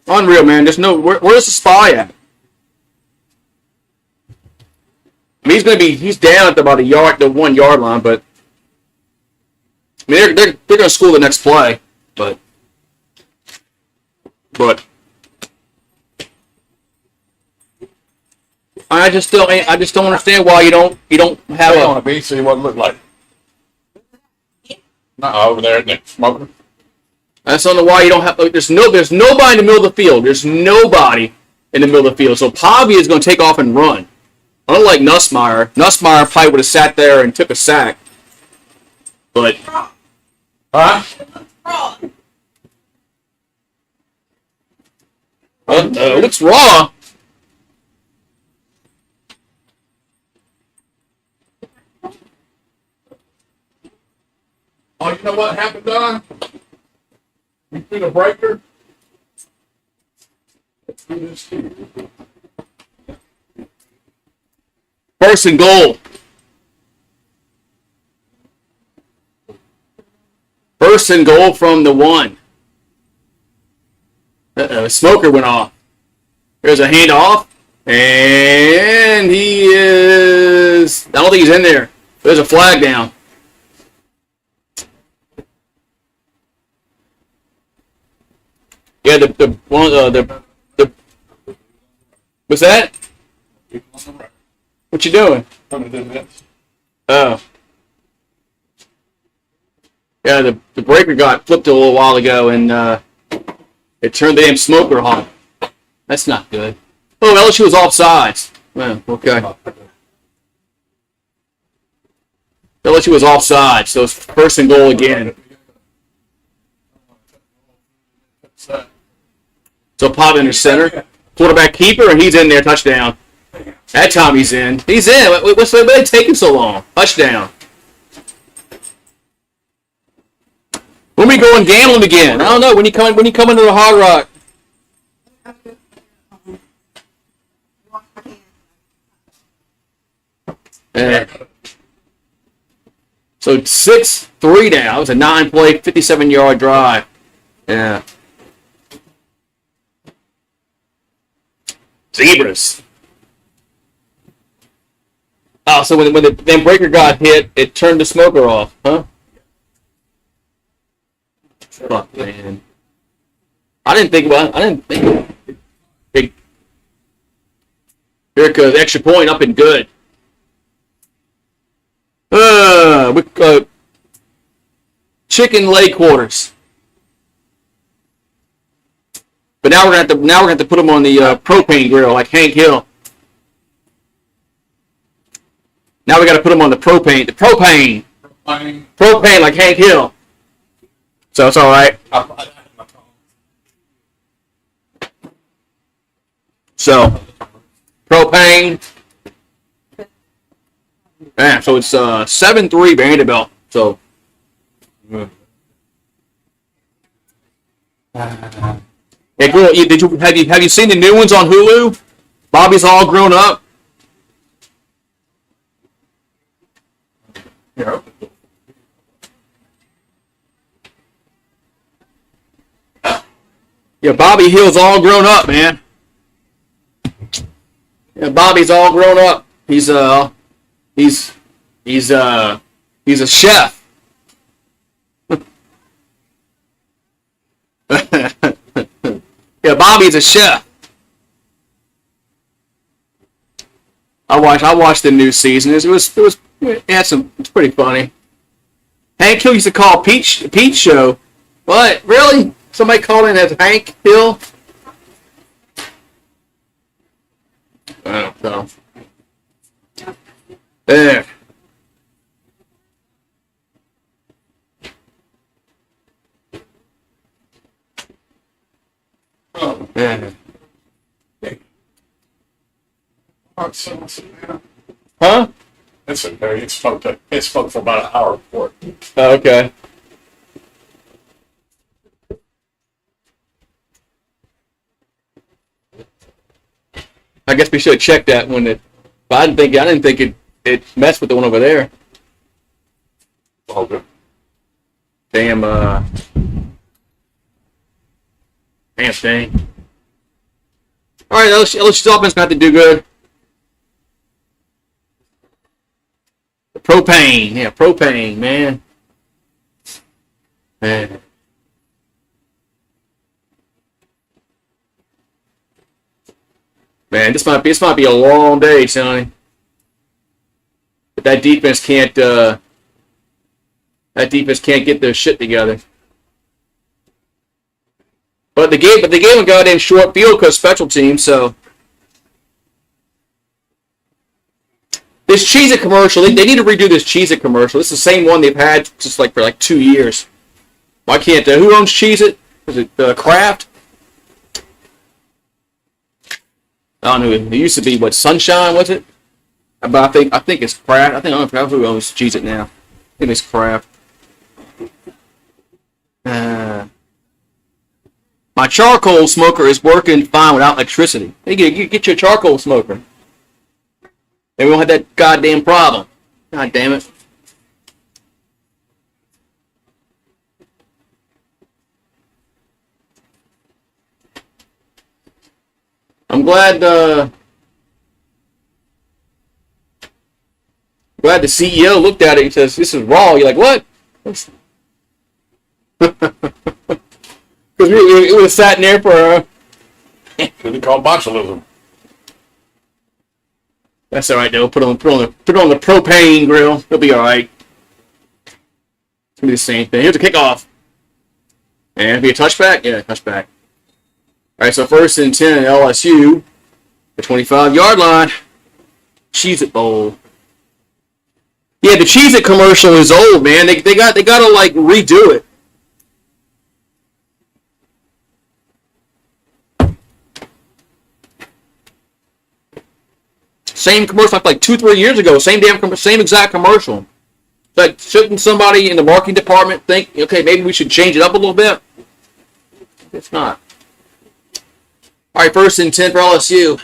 Unreal, man. There's no where's the spy at? I mean, he's down at about the 1 yard line, but I mean they're gonna score the next play, but I just don't understand why you don't have on a beat, see what it looked like. Not over there, Nick smoking. I just don't know why you don't have. There's nobody in the middle of the field. There's nobody in the middle of the field. So Pavia is going to take off and run. Unlike Nussmeier probably would have sat there and took a sack. But it looks raw. Oh, you know what happened, Don? You threw the breaker. Let's do this too. First and goal. First and goal from the 1. Smoker went off. There's a handoff. And he is... I don't think he's in there. There's a flag down. Yeah, the what's that? What you doing? Oh. Yeah, the breaker got flipped a little while ago, and it turned the damn smoker on. That's not good. Oh, LSU was offsides. Well, okay. LSU was offside, so it's first and goal again. So Pop in the center. Quarterback keeper, and he's in there. Touchdown. That time he's in. He's in. What's they taking so long? Touchdown. When we going gambling again? I don't know. When you come into the Hard Rock. So 6-3 now. It was a 9-play, 57-yard drive. Yeah. Zebras. Oh, so when the then breaker got hit, it turned the smoker off, huh? Fuck, man. I didn't think big. Here goes extra point up and good. Chicken leg quarters. But now we're gonna have to put them on the propane grill like Hank Hill. Now we got to put them on the propane. The propane like Hank Hill. So it's all right. So propane. Yeah, so it's 7-3 Vanderbilt. So. Hey, girl, have you seen the new ones on Hulu? Bobby's All Grown Up. Yeah. Yeah, Bobby Hill's all grown up, man. Yeah, Bobby's all grown up. He's a chef. Yeah, Bobby's a chef. I watched the new season. It's pretty funny. Hank Hill used to call Pete show. What? Really? Somebody called in as Hank Hill? I don't know. There. Oh, Yeah. Huh? It's okay. It spoke for about an hour before. Oh, okay. I guess we should have checked that when it. But I didn't think it messed with the one over there. Okay. Damn thing. All right, LSU's offense got to do good. The propane, man. Man, this might be a long day, Sonny. But that defense can't get their shit together. But the game got in short field because special teams. So this Cheez-It commercial, they need to redo this Cheez-It commercial. It's the same one they've had just for 2 years. Why can't who owns Cheez-It? Is it Kraft? I don't know. It used to be Sunshine, was it? But I think it's Kraft. I don't know who owns Cheez-It now. I think it's Kraft. My charcoal smoker is working fine without electricity. Hey, get your charcoal smoker. Then we won't have that goddamn problem. God damn it. I'm glad the CEO looked at it and says, "This is raw." You're like, "What?" Because it would have sat in there for. Could be called botulism. That's all right. Though. Put it on the propane grill. It'll be all right. It's gonna be the same thing. Here's a kickoff. And it'll be a touchback. Yeah, touchback. All right. So 1st and 10 at LSU, the 25-yard line. Cheez-It Bowl. Yeah, the Cheez-It commercial is old, man. They gotta redo it. Same commercial like 2-3 years ago. Same exact commercial. Shouldn't somebody in the marketing department think, okay, maybe we should change it up a little bit? It's not. All right, 1st and 10 for LSU.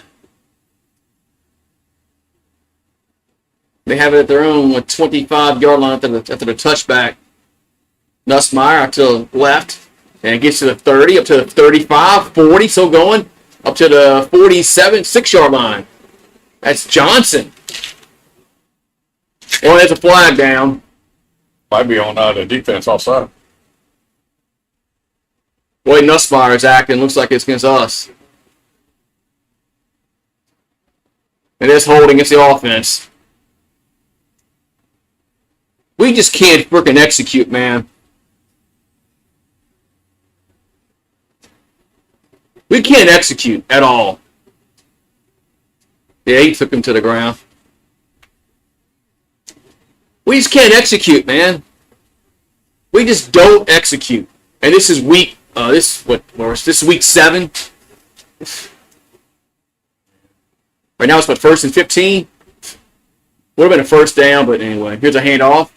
They have it at their own 25-yard line after the touchback. Nussmeier out to the left. And gets to the 30, up to the 35, 40, still going. Up to the 47, 6-yard line. That's Johnson. Oh, there's a flag down. Might be on the defense offside. Boy, Nussmeier is acting. Looks like it's against us. It is holding against the offense. We just can't freaking execute, man. We can't execute at all. Yeah, he took him to the ground. We just can't execute, man. We just don't execute. And this is week. This is week 7. Right now it's what, 1st and 15. Would have been a first down, but anyway, here's a handoff,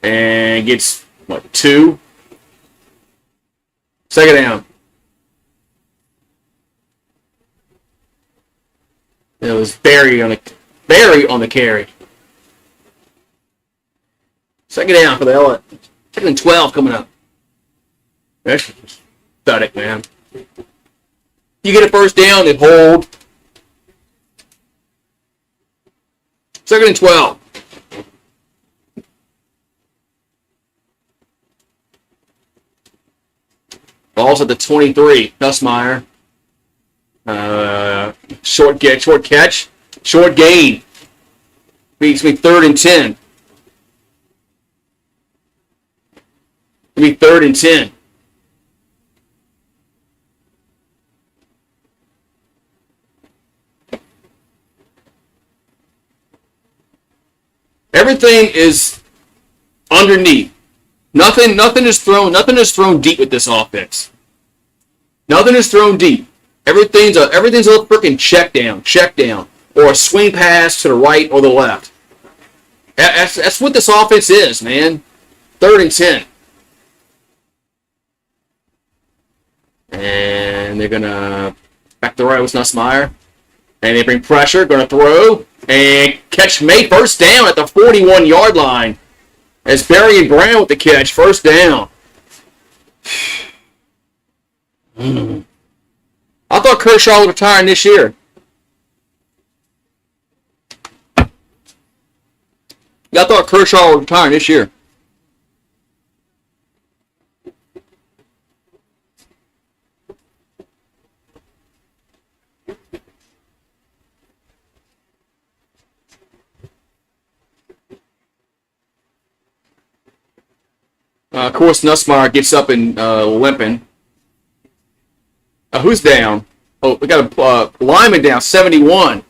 and gets what, 2. Second down. It was Barry on the carry. Second down for the L. Second and 12 coming up. That's pathetic, man. You get a first down, they hold. Second and 12. Ball's at the 23. Nussmeier. Short catch, short gain. Beats me 3rd and 10. Be 3rd and 10. Everything is underneath. Nothing is thrown deep with this offense. Nothing is thrown deep. Everything's a little freaking check down, or a swing pass to the right or the left. That's what this offense is, man. 3rd and 10. And they're gonna back the right with Nussmeier. And they bring pressure, gonna throw, and catch made, first down at the 41-yard line. As Barry and Brown with the catch, first down. I thought Kershaw was retiring this year. I thought Kershaw was retiring this year. Of course, Nussmeier gets up and limping. Who's down? Oh, we got a lineman down, 71.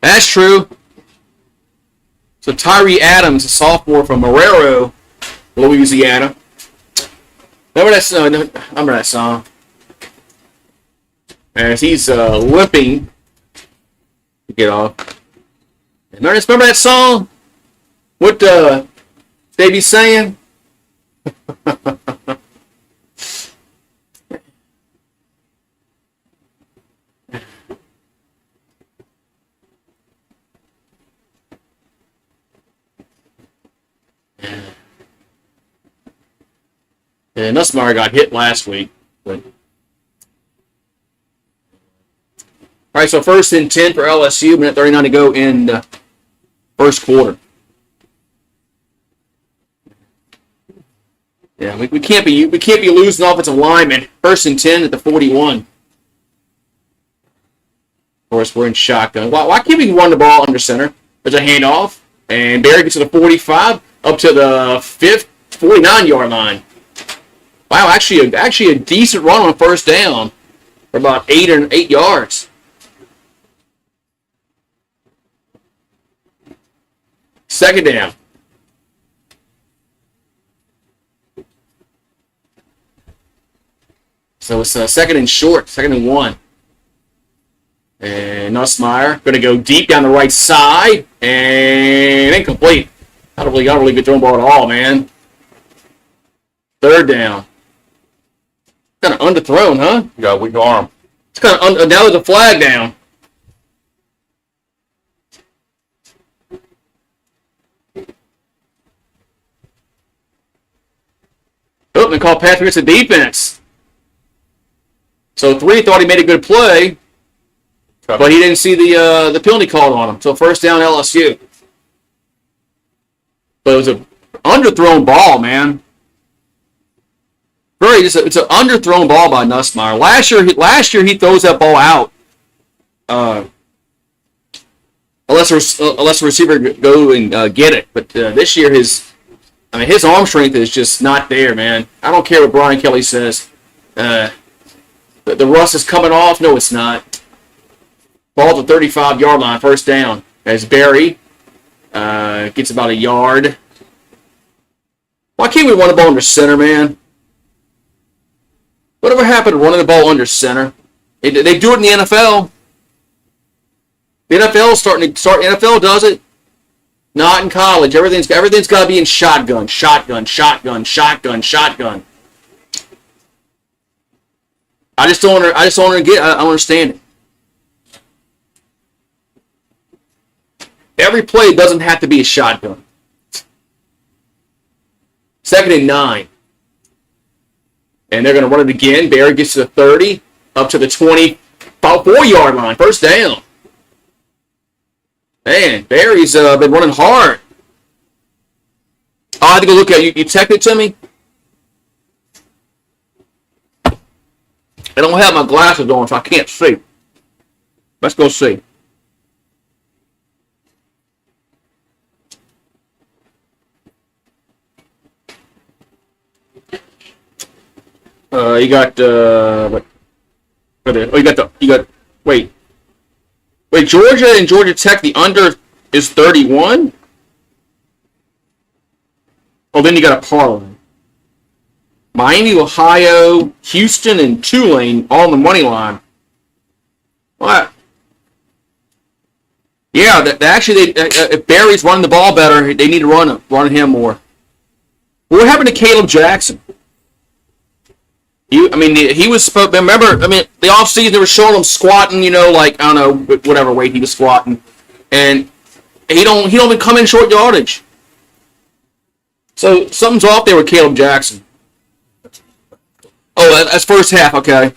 That's true. So Tyree Adams, a sophomore from Marrero, Louisiana. Remember that song? Remember that song? As he's limping to get off. Remember that song? What they be saying? Yeah, Nussmeier got hit last week. But... All right, so 1st and 10 for LSU. Minute 39 to go in the first quarter. Yeah, we can't be losing offensive linemen. 1st and 10 at the 41. Of course, we're in shotgun. Why can't we run the ball under center? There's a handoff, and Barry gets to the 45, up to the 49-yard line. Wow, actually a decent run on first down for about 8 yards. Second down. So it's second and short, 2nd and 1. And Nussmeier going to go deep down the right side and incomplete. I don't really get throwing ball at all, man. 3rd down. Kind of underthrown, huh? You got a weak arm. It's kind of now there's a flag down. nope, they called pass against the defense. So 3 thought he made a good play, but he didn't see the penalty called on him. So first down LSU. But it was an underthrown ball, man. It's an underthrown ball by Nussmeier. Last year he throws that ball out. Unless a receiver go and get it. But this year his arm strength is just not there, man. I don't care what Brian Kelly says. The rust is coming off. No, it's not. Ball to the 35-yard line, first down. As Barry gets about a yard. Why can't we run the ball under center, man? Whatever happened to running the ball under center? They do it in the NFL. The NFL does it. Not in college. Everything's got to be in shotgun. I just don't understand it. Every play doesn't have to be a shotgun. 2nd and 9. And they're going to run it again. Barry gets to the 30, up to the 24-yard line. First down. Man, Barry's been running hard. I had to go look at it. You texted it to me? I don't have my glasses on, so I can't see. Let's go see. You got wait, Georgia and Georgia Tech, the under is 31? Oh, then you got a parlay. Miami, Ohio, Houston, and Tulane all on the money line. What? Yeah, if Barry's running the ball better, they need to run him more. What happened to Caleb Jackson? He was supposed. Remember, the offseason they were showing him squatting. I don't know whatever weight he was squatting, and he don't even come in short yardage. So something's off there with Caleb Jackson. Oh, that's first half. Okay.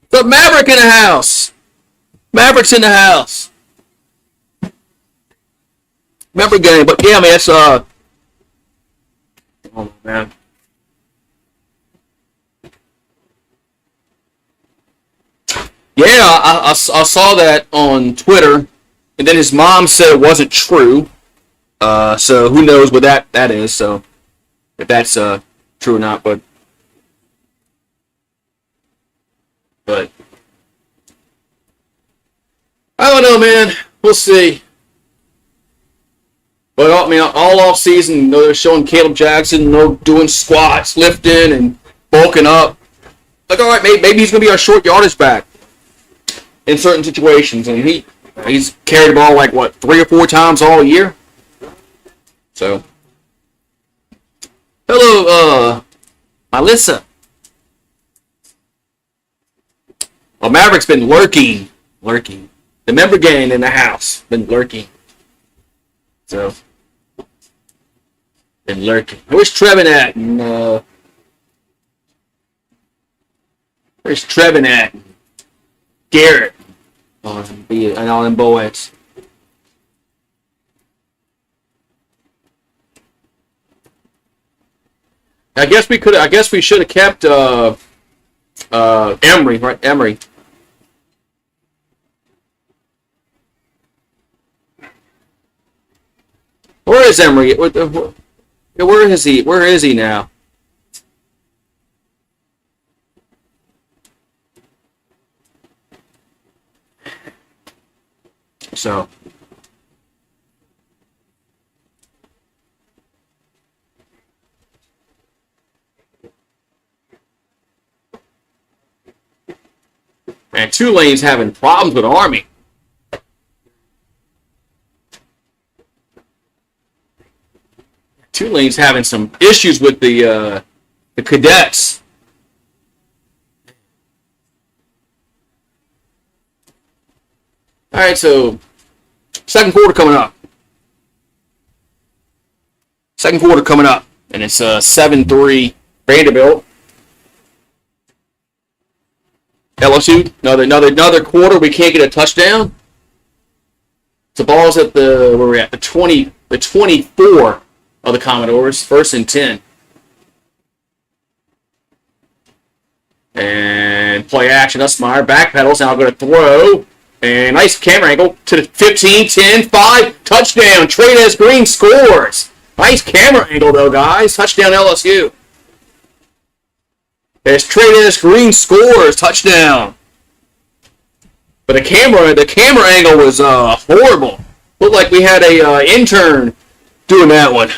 The Maverick in the house. Mavericks in the house. Remember game, but yeah, man, it's oh man. Yeah, I saw that on Twitter, and then his mom said it wasn't true. So who knows what that is? So if that's true or not, but I don't know, man. We'll see. But all off season, they're showing Caleb Jackson, doing squats, lifting, and bulking up. Like, all right, maybe he's gonna be our short yardage back in certain situations, and he's carried the ball 3 or 4 times all year. So, hello, Melissa. Well, Maverick's been lurking. The member gang in the house been lurking. So, been lurking. Where's Trevin at? Where's Trevin at? Garrett. And all them boys. I guess we should have kept Emery, right? Emery. Where is Emery? Where is he? Where is he now? So. And Tulane's having problems with Army. Tulane's having some issues with the cadets. All right, so second quarter coming up. And it's 7-3 Vanderbilt. LSU, another quarter. We can't get a touchdown. The ball's at where we're at, the 24 of the Commodores, 1st and 10. And play action. Usmeyer backpedals. Now going to throw. And nice camera angle to the 15, 10, 5. Touchdown. Trades Green scores. Nice camera angle, though, guys. Touchdown LSU. As Trades Green scores. Touchdown. But the camera angle was horrible. Looked like we had a intern doing that one.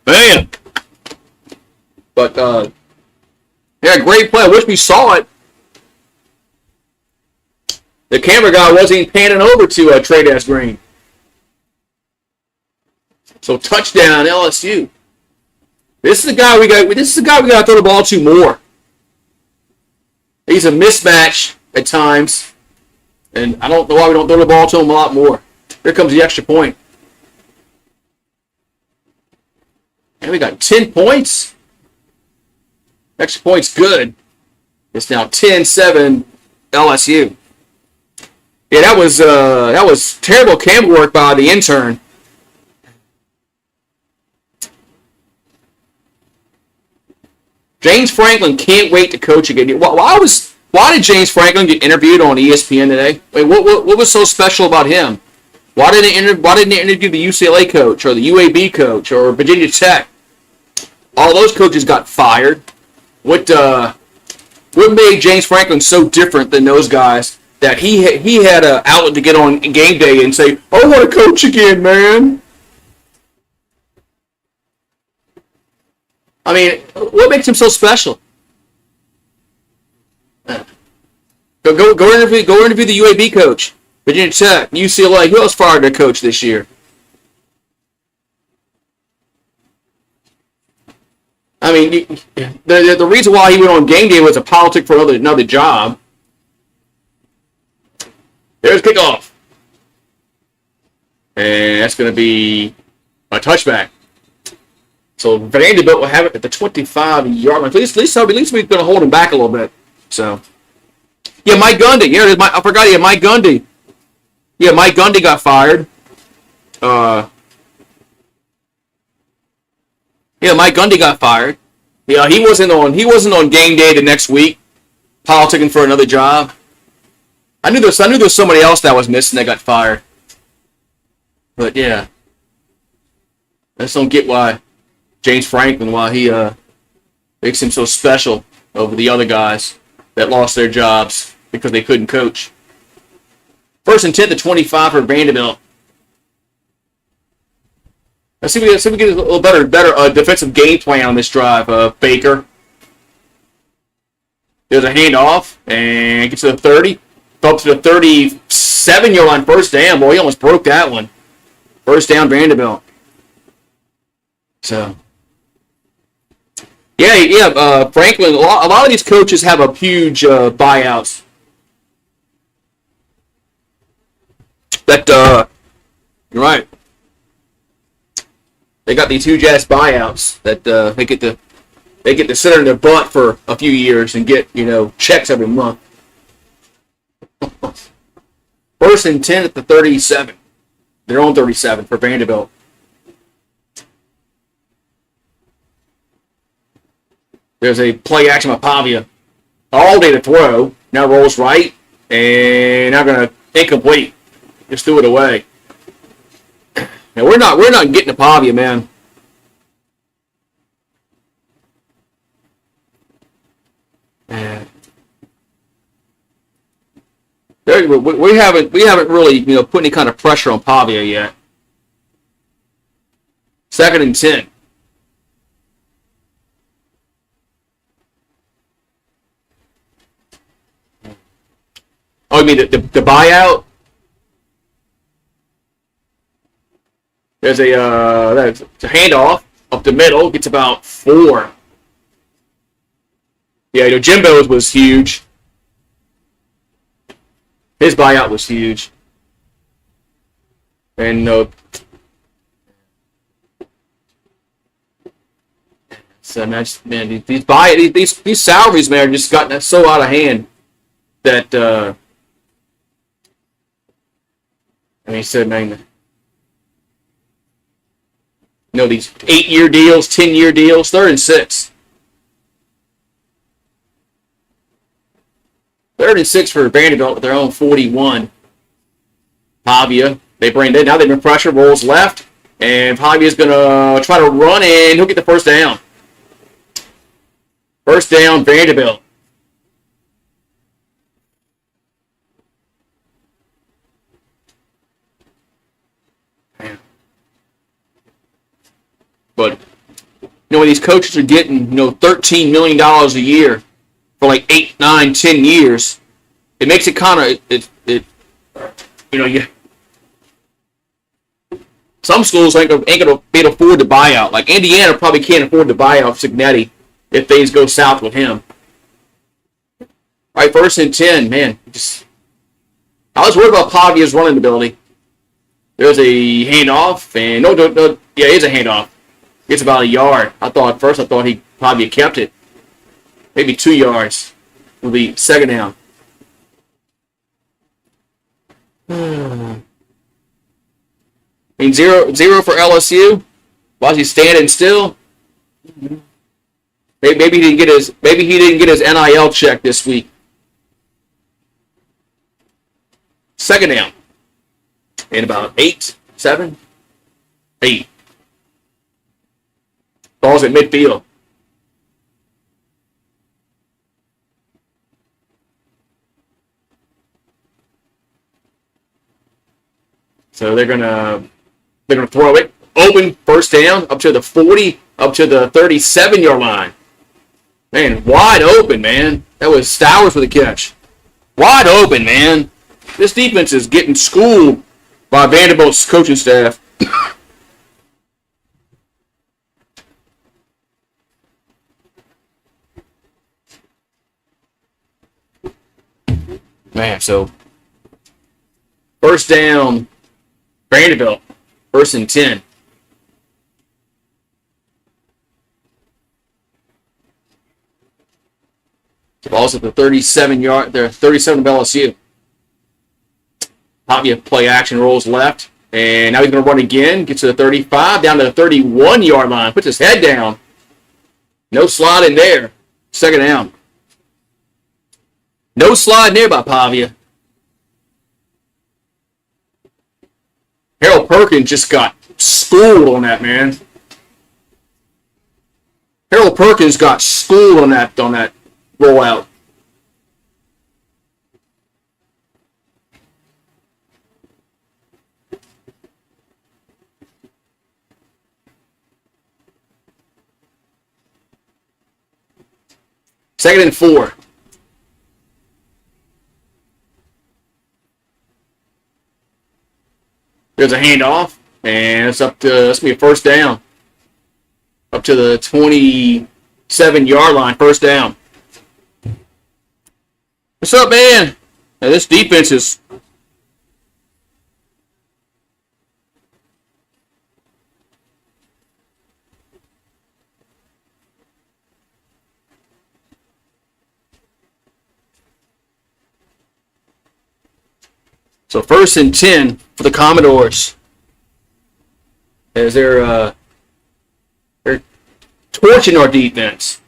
Man. But, yeah, great play. I wish we saw it. The camera guy wasn't even panning over to Trades Green. So touchdown LSU. This is the guy we got. This is the guy we got to throw the ball to more. He's a mismatch at times, and I don't know why we don't throw the ball to him a lot more. Here comes the extra point. And we got 10 points. Extra point's good. It's now 10-7 LSU. Yeah, that was terrible camera work by the intern. James Franklin can't wait to coach again. Why did James Franklin get interviewed on ESPN today? Wait, what was so special about him? Why didn't they interview the UCLA coach or the UAB coach or Virginia Tech? All those coaches got fired. What made James Franklin so different than those guys that he had an outlet to get on game day and say, "I want to coach again, man." I mean, what makes him so special? Go interview the UAB coach, Virginia Tech, UCLA. Who else fired their coach this year? I mean, the reason why he went on game day was a politic for another job. There's kickoff, and that's going to be a touchback. So Vanderbilt will have it at the 25-yard line. At least we're going to hold him back a little bit. So, yeah, Mike Gundy. Yeah, I forgot. Yeah, Mike Gundy. Yeah, Mike Gundy got fired. Yeah, Mike Gundy got fired. Yeah, he wasn't on game day the next week, politicking for another job. I knew there was somebody else that was missing that got fired. But yeah, I just don't get why James Franklin, why he makes him so special over the other guys that lost their jobs because they couldn't coach. 1st and 10 to 25 for Vanderbilt. Let's see if we get a little better defensive game plan on this drive. Baker. There's a handoff and gets to the 30. Up to the 37-yard line. 1st down. Boy, he almost broke that one. 1st down, Vanderbilt. So, yeah. Franklin. A lot of these coaches have a huge buyouts. You're right. They got these huge ass buyouts that they get to sit on their butt for a few years and get checks every month. 1st and 10 at the 37. Their own 37 for Vanderbilt. There's a play action by Pavia. All day to throw. Now rolls right. And now going to incomplete. Just threw it away. Now we're not getting to Pavia, man. We haven't really put any kind of pressure on Pavia yet. 2nd and 10. Oh, you mean the buyout? There's a handoff up the middle. Gets about 4. Yeah, Jimbo's was huge. His buyout was huge. And so man, these salaries, man, are just gotten so out of hand that I mean, so man, these 8-year deals, 10-year deals, 3rd and 6. 3rd and 6 for Vanderbilt with their own 41. Pavia, now they've been pressure, rolls left, and Pavia's gonna try to run and he'll get the first down. First down, Vanderbilt. Man. But when these coaches are getting $13 million a year for like 8, 9, 10 years, it makes it kind of some schools ain't gonna be able to afford to buy out. Like Indiana probably can't afford to buy out Signetti if things go south with him. All right, 1st and 10, man. I was worried about Pavia's running ability. There's a handoff, and it's a handoff. It's about a yard. I thought he probably kept it. Maybe 2 yards will be 2nd down. I mean, zero for LSU. Why is he standing still? Maybe he didn't get his NIL check this week. 2nd down. In about 8, 7, 8. Ball's at midfield. So they're gonna throw it open, 1st down, up to the 40, up to the 37-yard line. Man, wide open, man. That was Stowers with a catch. Wide open, man. This defense is getting schooled by Vanderbilt's coaching staff. Man, so 1st down, Vanderbilt, 1st and 10. The ball's at the 37-yard, the 37 of LSU. Pavia play action, rolls left, and now he's going to run again, gets to the 35, down to the 31-yard line, puts his head down. No slide in there. 2nd down. No slide there by Pavia. Harold Perkins just got schooled on that, man. Harold Perkins got schooled on that rollout. Second and 4. There's a handoff, and it's going to be a 1st down. Up to the 27-yard line, 1st down. What's up, man? Now, this defense is... So 1st and 10 for the Commodores. As they're torching our defense.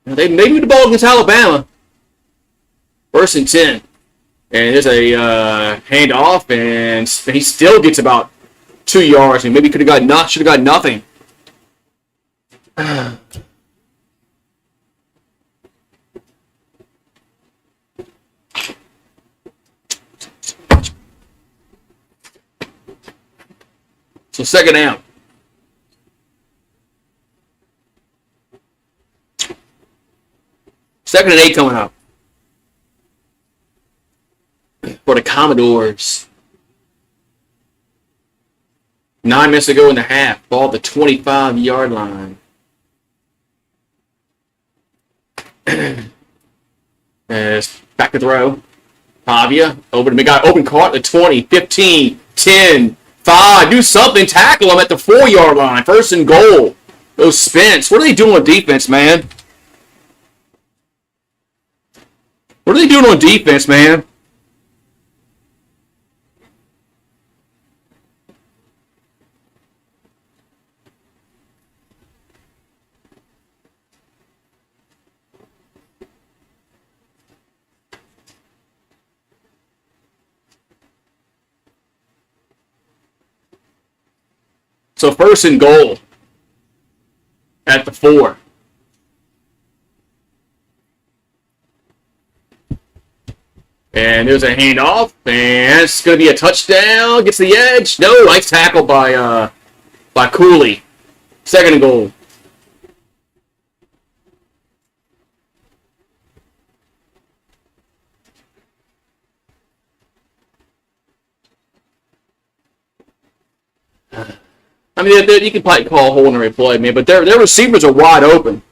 They moved the ball against Alabama. 1st and 10. And there's a handoff, and he still gets about 2 yards. And maybe should have got nothing. So 2nd down. Second and 8 coming up for the Commodores. 9 minutes to go in the half. Ball at the 25-yard line. As back to throw. Pavia, open caught at the 20, 15, 10, 5. Do something. Tackle him at the 4-yard line. First and goal. Those Spence. What are they doing on defense, man? What are they doing on defense, man? So first and goal at the 4. And there's a handoff, and it's going to be a touchdown. Gets the edge. No, nice tackle by Cooley. Second and goal. I mean, you can probably call a hole in the replay, man, but their receivers are wide open.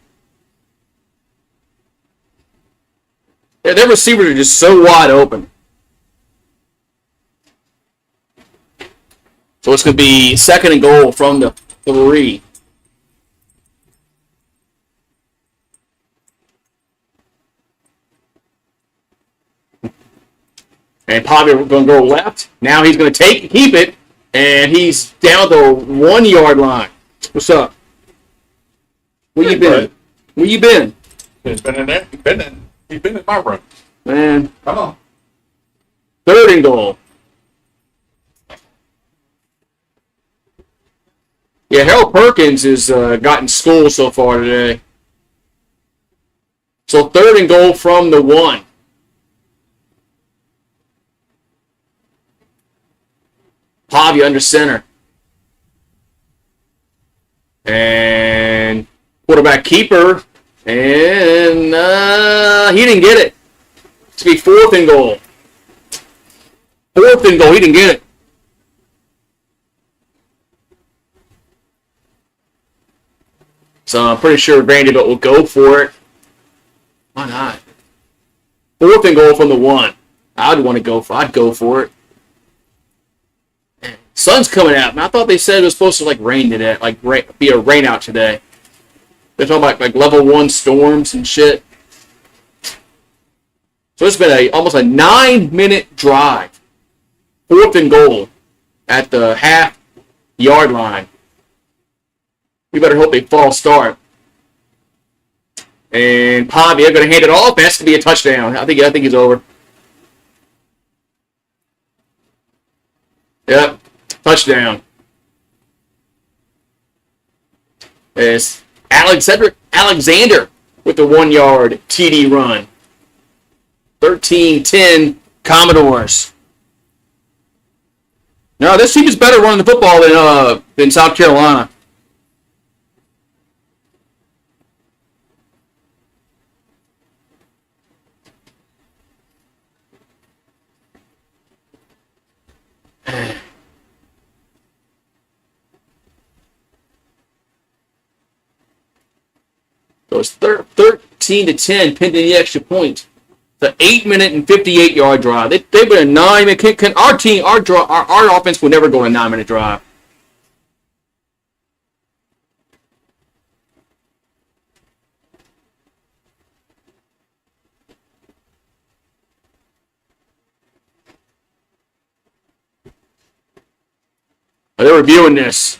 Their receivers are just so wide open. So it's going to be second and goal from the 3. And Pavia going to go left. Now he's going to keep it. And he's down the 1-yard line. What's up? Where you been? Where you been? He's been in there. He's been in my room. Man. Come on. Third and goal. Yeah, Harold Perkins has gotten schooled so far today. So third and goal from the 1. Pavia under center. And quarterback keeper. And he didn't get it. It's going to be fourth and goal. Fourth and goal. He didn't get it. So I'm pretty sure Vanderbilt will go for it. Why not? Fourth and goal from the 1. I'd go for it. Sun's coming out. I thought they said it was supposed to rain today, be a rain out today. They're talking about level 1 storms and shit. So it's been almost a 9-minute drive. Fourth and goal at the half-yard line. We better hope they false start. And Pavia going to hand it off. That's to be a touchdown. I think he's over. Yep. Touchdown. It's Alexander with the 1-yard TD run. 13-10 Commodores. No, this team is better running the football than South Carolina. So it's 13-10, pending the extra point. The 8-minute and 58-yard drive. They've been a 9-minute. Our offense will never go on a 9-minute drive. They're reviewing this.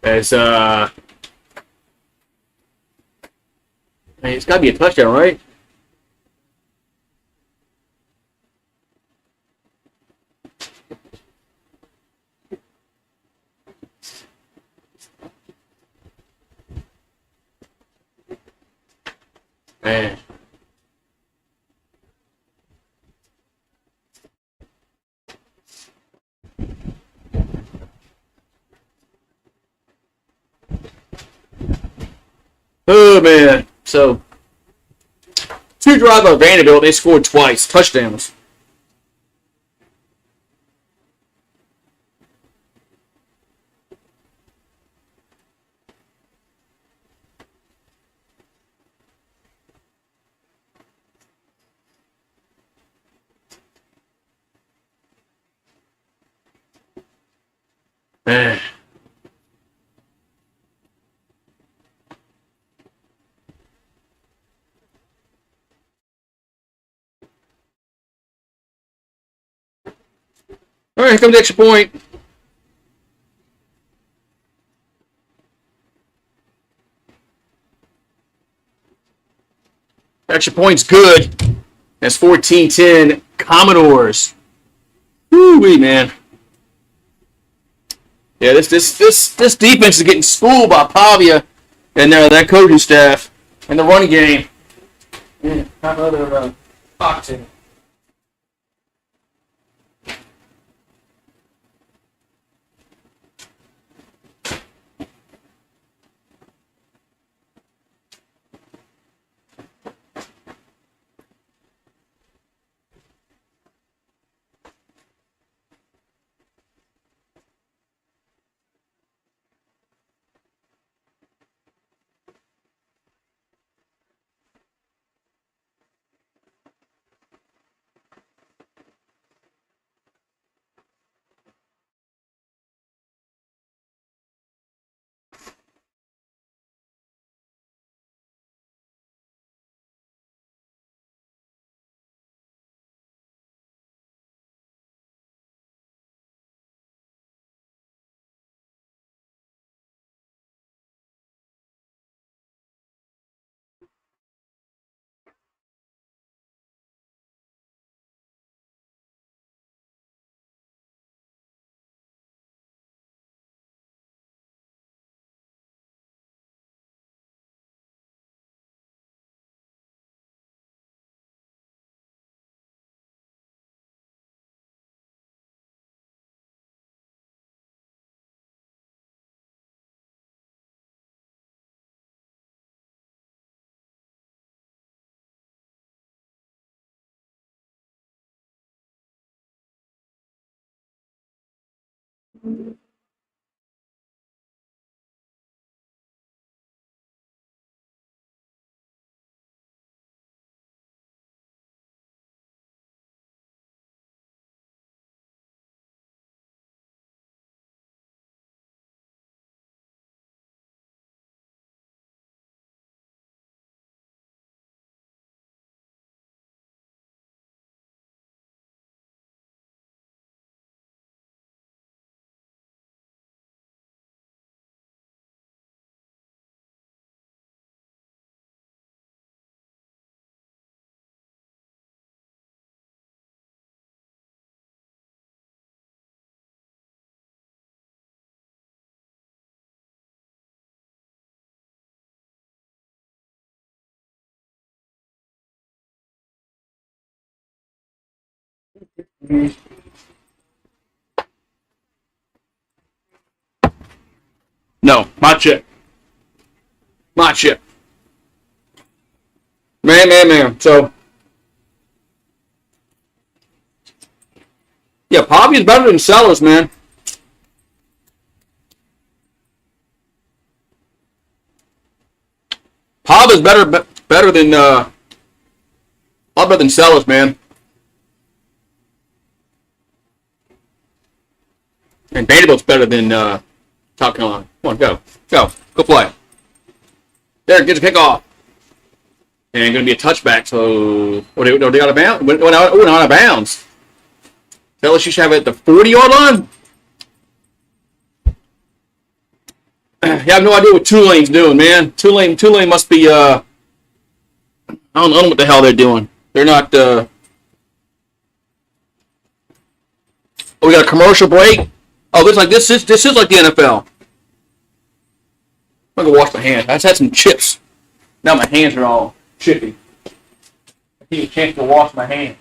As it's got to be a touchdown, right? Man. Oh, man. So, 2 drive by Vanderbilt. They scored twice. Touchdowns. Man. All right, here comes the extra point. Extra point's good. That's 14-10 Commodores. Woo-wee, man. Yeah, this defense is getting schooled by Pavia and that coaching staff and the running game. Yeah, another boxing. No, my chip. My chip. Man. So, yeah, Pavia's better than Sellers, man. Pavia's better than a lot better than Sellers, man. And Vanderbilt's better than Top Carolina. Come on, go play. There, get the kickoff. And going to be a touchback. So, they out of bounds? Went out of bounds. LSU should have it at the 40-yard line. You have no idea what Tulane's doing, man. Tulane must be I don't know what the hell they're doing. They're not. Oh, we got a commercial break. Oh, this is like the NFL. I'm gonna wash my hands. I just had some chips. Now my hands are all chippy. I need a chance to wash my hands.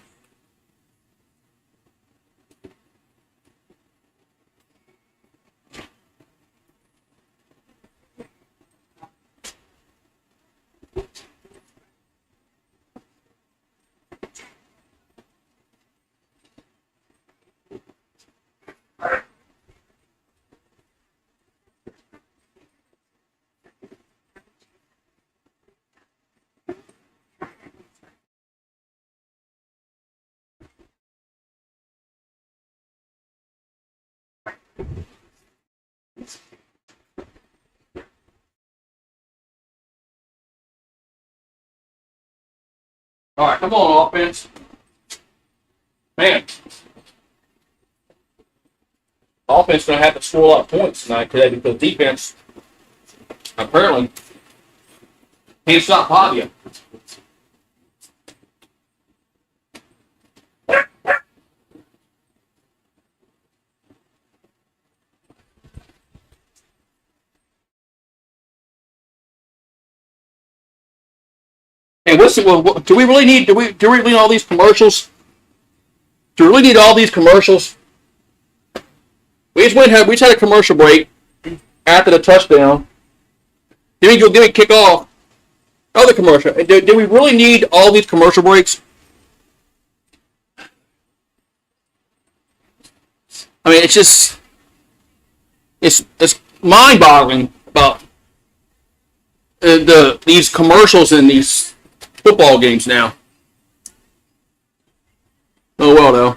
All right, come on, offense. Man. Offense going to have to score a lot of points tonight today because defense apparently can't stop Pavia. And do we really need all these commercials? Do we really need all these commercials? We just had a commercial break after the touchdown. Then we kick off. Other commercial. Do we really need all these commercial breaks? I mean, it's mind-boggling about these commercials in these football games now. Oh well, though.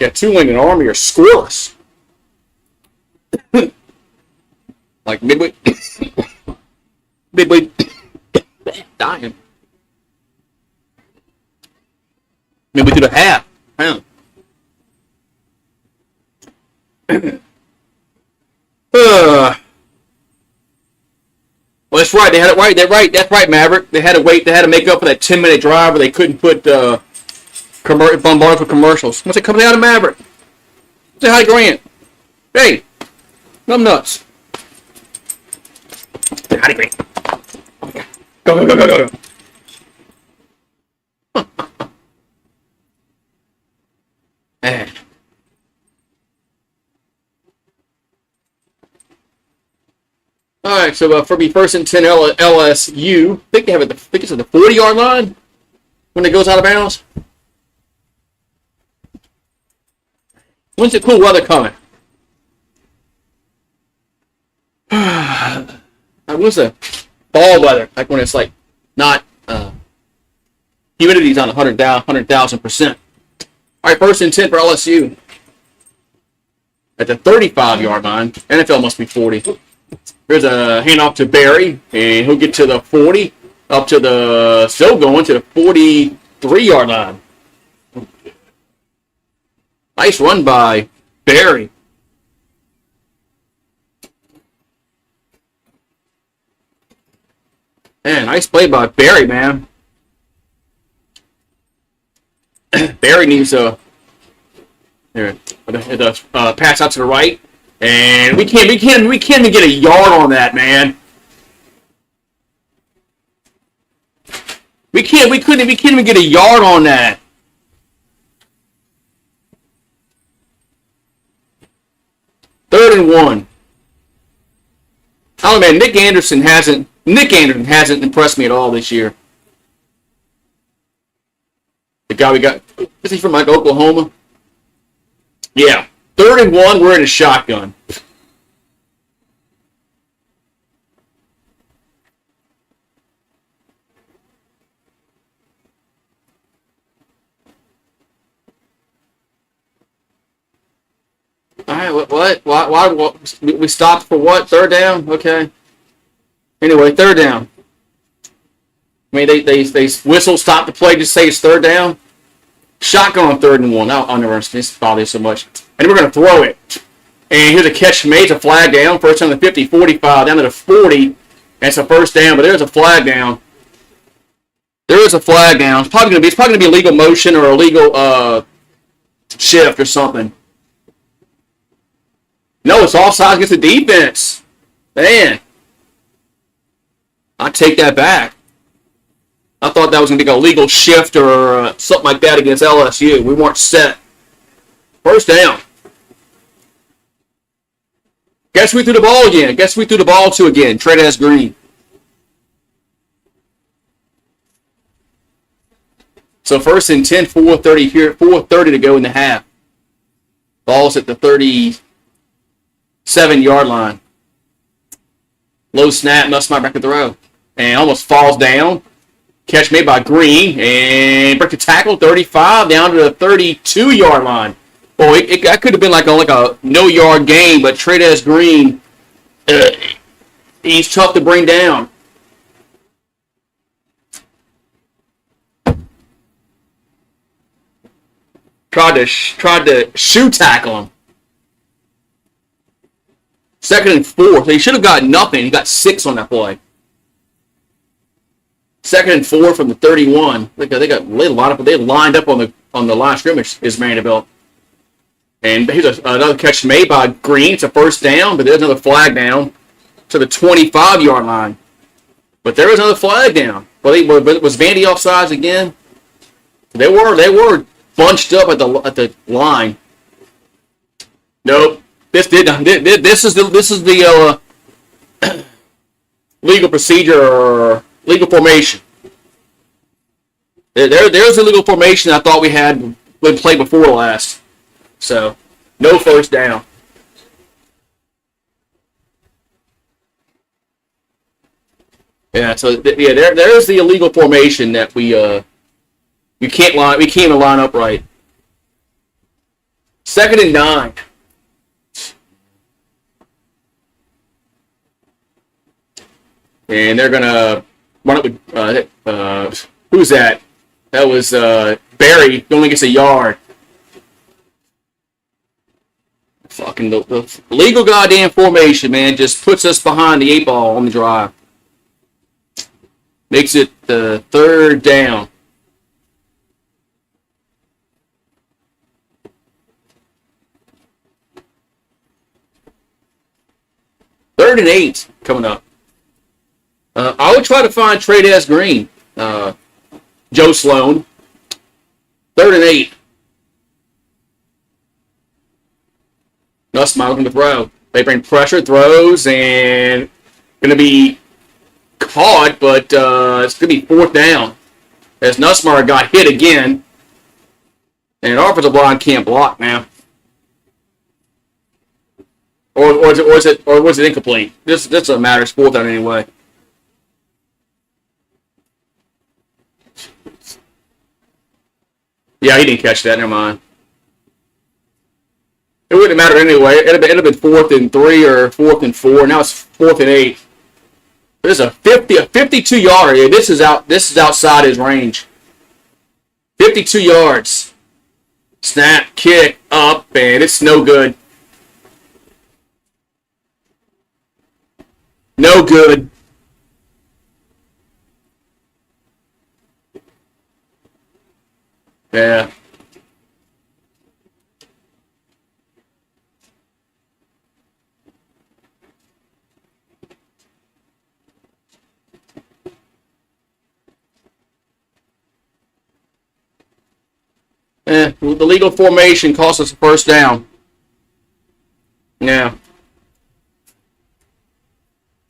Yeah, Tulane and Army are scoreless. Like midway, dying. Midway through the half. Well, that's right. They had it right. That's right, Maverick. They had to wait. They had to make up for that 10-minute drive where they couldn't put bombarded with commercials. Once it comes out of Maverick, say hi, Grant. Hey, I'm nuts. Say hi, Grant. Go. Man. All right, so for me, 1st and 10 LSU. I think they have it. I think it's at the 40-yard line when it goes out of bounds. When's the cool weather coming? When's the fall weather? Like when it's like not humidity's on 100,000%. All right, 1st and 10 for LSU at the 35-yard line. NFL must be 40. There's a handoff to Barry, and he'll get to the 40, up to the still going to the 43-yard line. Nice run by Barry. Man, nice play by Barry, man. Barry needs to pass out to the right, and we can't even get a yard on that, man. We can't even get a yard on that. Third and 1. Oh man, Nick Anderson hasn't impressed me at all this year. The guy we got, is he from like Oklahoma? Yeah. 3rd and 1, we're in a shotgun. All right, what? Why? We stopped for what? 3rd down? Okay. Anyway, 3rd down. I mean, they whistle, stop the play, just say it's 3rd down. Shotgun on 3rd and 1. I'll never understand. This bothers so much. And we're going to throw it. And here's a catch made. It's a flag down. First on the 50, 45, down to the 40. And it's a 1st down, but there's a flag down. There is a flag down. It's probably going to be a legal motion or a legal shift or something. No, it's offside against the defense. Man. I take that back. I thought that was going to be a legal shift or something like that against LSU. We weren't set. 1st down. Guess we threw the ball again. Guess we threw the ball to again. Trey Green. So 1st and 10, 4:30 here. 4:30 to go in the half. Ball's at the 37-yard line. Low snap, must my back at the row. And almost falls down. Catch made by Green. And break the tackle, 35 down to the 32-yard line. Well, that could have been like a no yard game, but Trades Green, uh, he's tough to bring down. Tried to shoe tackle him. 2nd and 4. So he should have got nothing. He got 6 on that play. 2nd and 4 from the 31. They lined up on the line of scrimmage is Vanderbilt. And here's another catch made by Green. It's a first down, but there's another flag down to the 25-yard line. But there was another flag down. But was Vandy offsides again? They were bunched up at the line. Nope. This is the legal procedure or legal formation. There's a legal formation I thought we had when played before last. So, no first down. Yeah, so there's the illegal formation that we can't line up right. 2nd and 9. And they're gonna run up with who's that? That was Barry. Only gets a yard. Fucking the legal goddamn formation, man, just puts us behind the 8 ball on the drive. Makes it the 3rd down. Third and 8 coming up. I would try to find Trades Green. Joe Sloan. 3rd and 8. Nussmeyer looking to throw. They bring pressure, throws, and going to be caught, but it's going to be 4th down. As Nussmeyer got hit again. And offensive line can't block now. Or was it incomplete? This doesn't matter. It's 4th down anyway. Yeah, he didn't catch that. Never mind. It wouldn't matter anyway. It'd have been 4th and 3 or 4th and 4. Now it's 4th and 8. This is a 52-yarder. This is outside his range. 52 yards. Snap, kick, up, and it's no good. No good. Yeah. The legal formation cost us a first down. Yeah.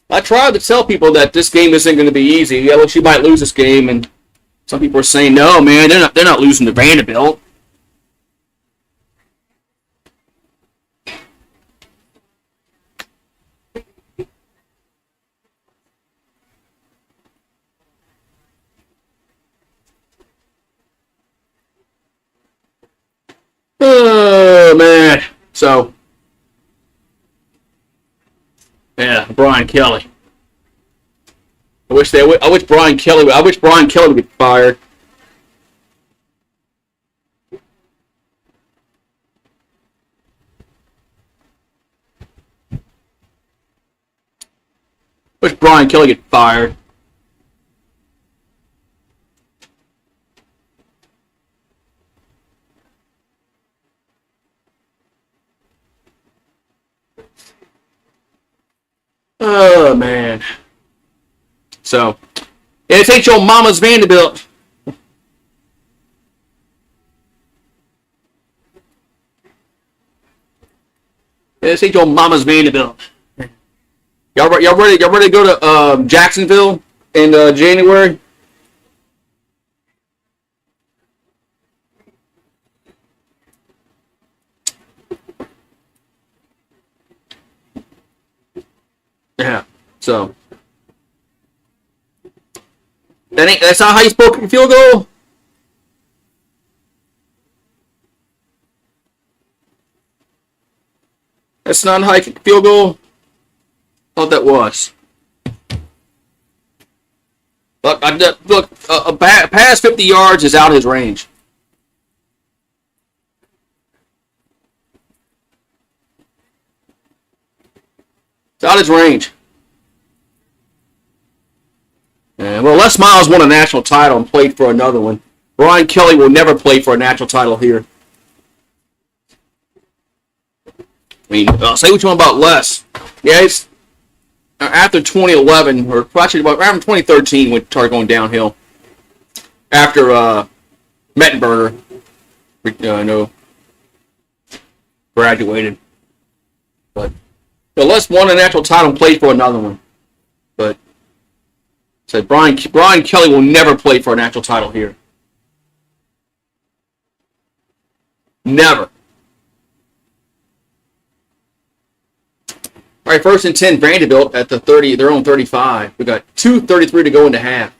I tried to tell people that this game isn't going to be easy. LSU might lose this game, and some people are saying, no, man, they're not losing to Vanderbilt. Oh, man. So, yeah, Brian Kelly. I wish Brian Kelly would get fired. Wish Brian Kelly get fired. Oh, man. So, it ain't your mama's Vanderbilt. This ain't your mama's Vanderbilt. Y'all ready to go to Jacksonville in January? Yeah. So that's not how you spoke a field goal. That's not a high kick field goal. Thought that was. Look, past 50 yards is out of his range. It's out of his range. And, well, Les Miles won a national title and played for another one. Brian Kelly will never play for a national title here. I mean, say what you want about Les. Yeah, it's after 2011, or actually around 2013, when it started going downhill. After Mettenberger, graduated. But Les won a national title and played for another one. But said Brian Kelly will never play for a national title here. Never. All right, 1st and 10, Vanderbilt at the 30, their own 35. We got 2:33 to go into half.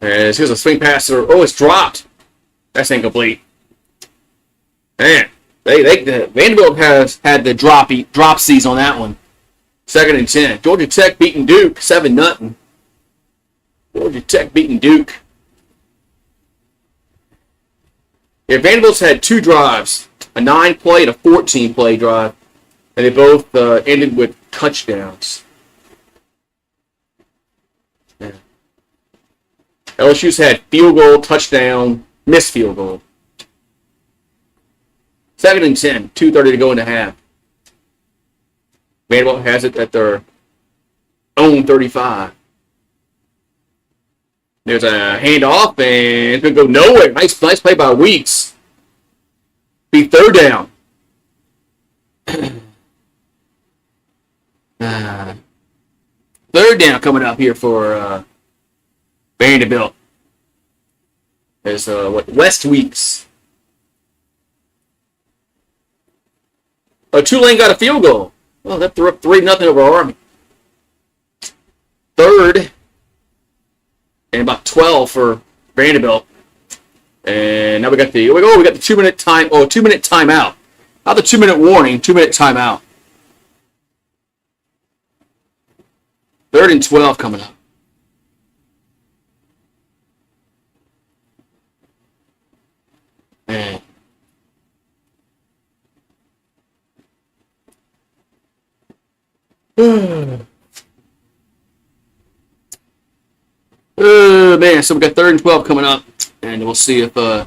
As here's a swing pass. Oh, it's dropped. That's incomplete. Man, Vanderbilt has had the dropsies on that one. 2nd and 10. Georgia Tech beating Duke 7-0. Georgia Tech beating Duke. Yeah, Vanderbilt's had 2 drives, a 9-play and a 14-play drive, and they both ended with touchdowns. Yeah. LSU's had field goal, touchdown, missed field goal. 2nd and 10, 2:30 to go into half. Vanderbilt has it at their own 35. There's a handoff, and it's going to go nowhere. Nice play by Weeks. Be 3rd down. 3rd down coming up here for Vanderbilt. There's West Weeks. Tulane got a field goal. Well, that threw up 3-0 over Army. 3rd. And about 12 for Vanderbilt. And now we got the 2-minute time. Oh, 2-minute timeout. Not the 2-minute warning. 2-minute timeout. 3rd and 12 coming up. Man. Man, so we got 3rd and 12 coming up, and we'll see if our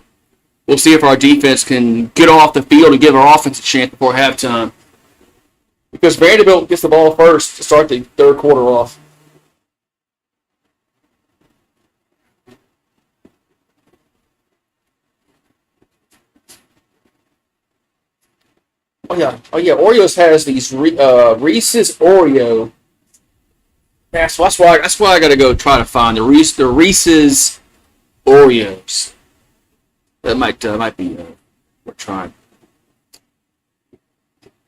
defense can get off the field and give our offense a chance before halftime. Because Vanderbilt gets the ball first to start the 3rd quarter off. Oh yeah. Oreos has these Reese's Oreo. That's why I gotta go try to find the Reese's Oreos. That might be we're trying.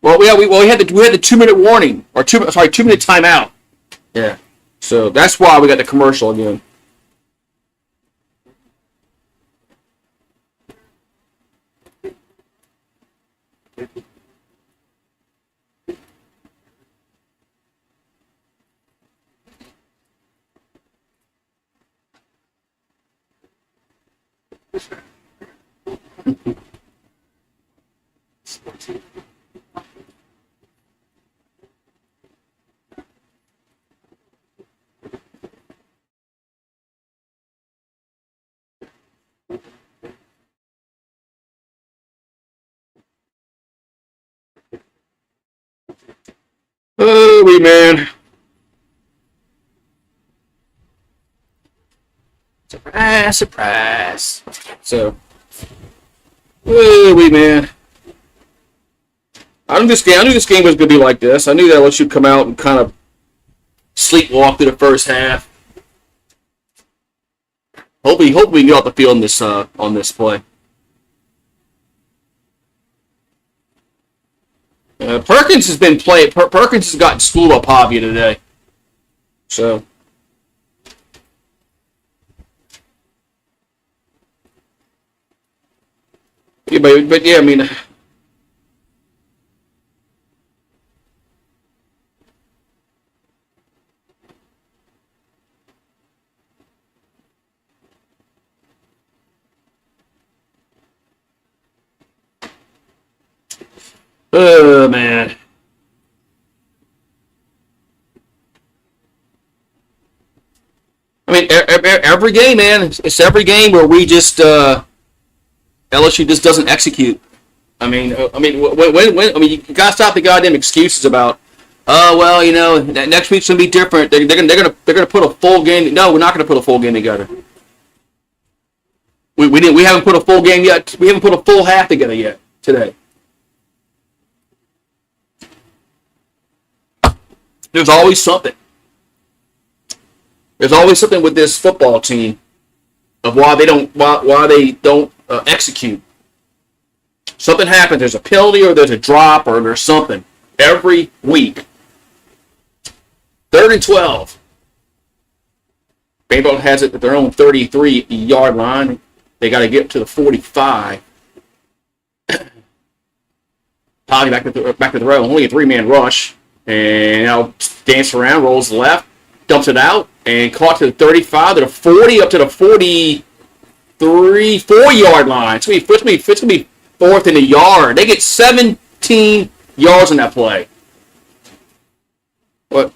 Well, we had the 2-minute warning or 2-minute timeout. Yeah. So that's why we got the commercial again. Oh, wee man. Surprise. So, oh, wee man. I knew this game was going to be like this. I knew that LSU would come out and kind of sleepwalk through the first half. Hopefully we can get off the field on this play. Perkins has been playing. Perkins has gotten schooled by Pavia today. So. Yeah, but yeah, I mean, oh man. I mean, every game, man. It's every game where we just LSU just doesn't execute. I mean, you gotta stop the goddamn excuses about, oh well, that next week's gonna be different. They're gonna put a full game. No, we're not gonna put a full game together. We haven't put a full game yet. We haven't put a full half together yet today. There's always something. There's always something with this football team of why they don't execute. Something happens. There's a penalty or there's a drop or there's something every week. 3rd and 12. Vanderbilt has it at their own 33-yard line. They got to get to the 45. Polly back to the row. Only a 3-man rush. And now dance around, rolls left, dumps it out, and caught to the 35, to the 40, up to the 4-yard line. It's going to be 4th in the yard. They get 17 yards on that play. What?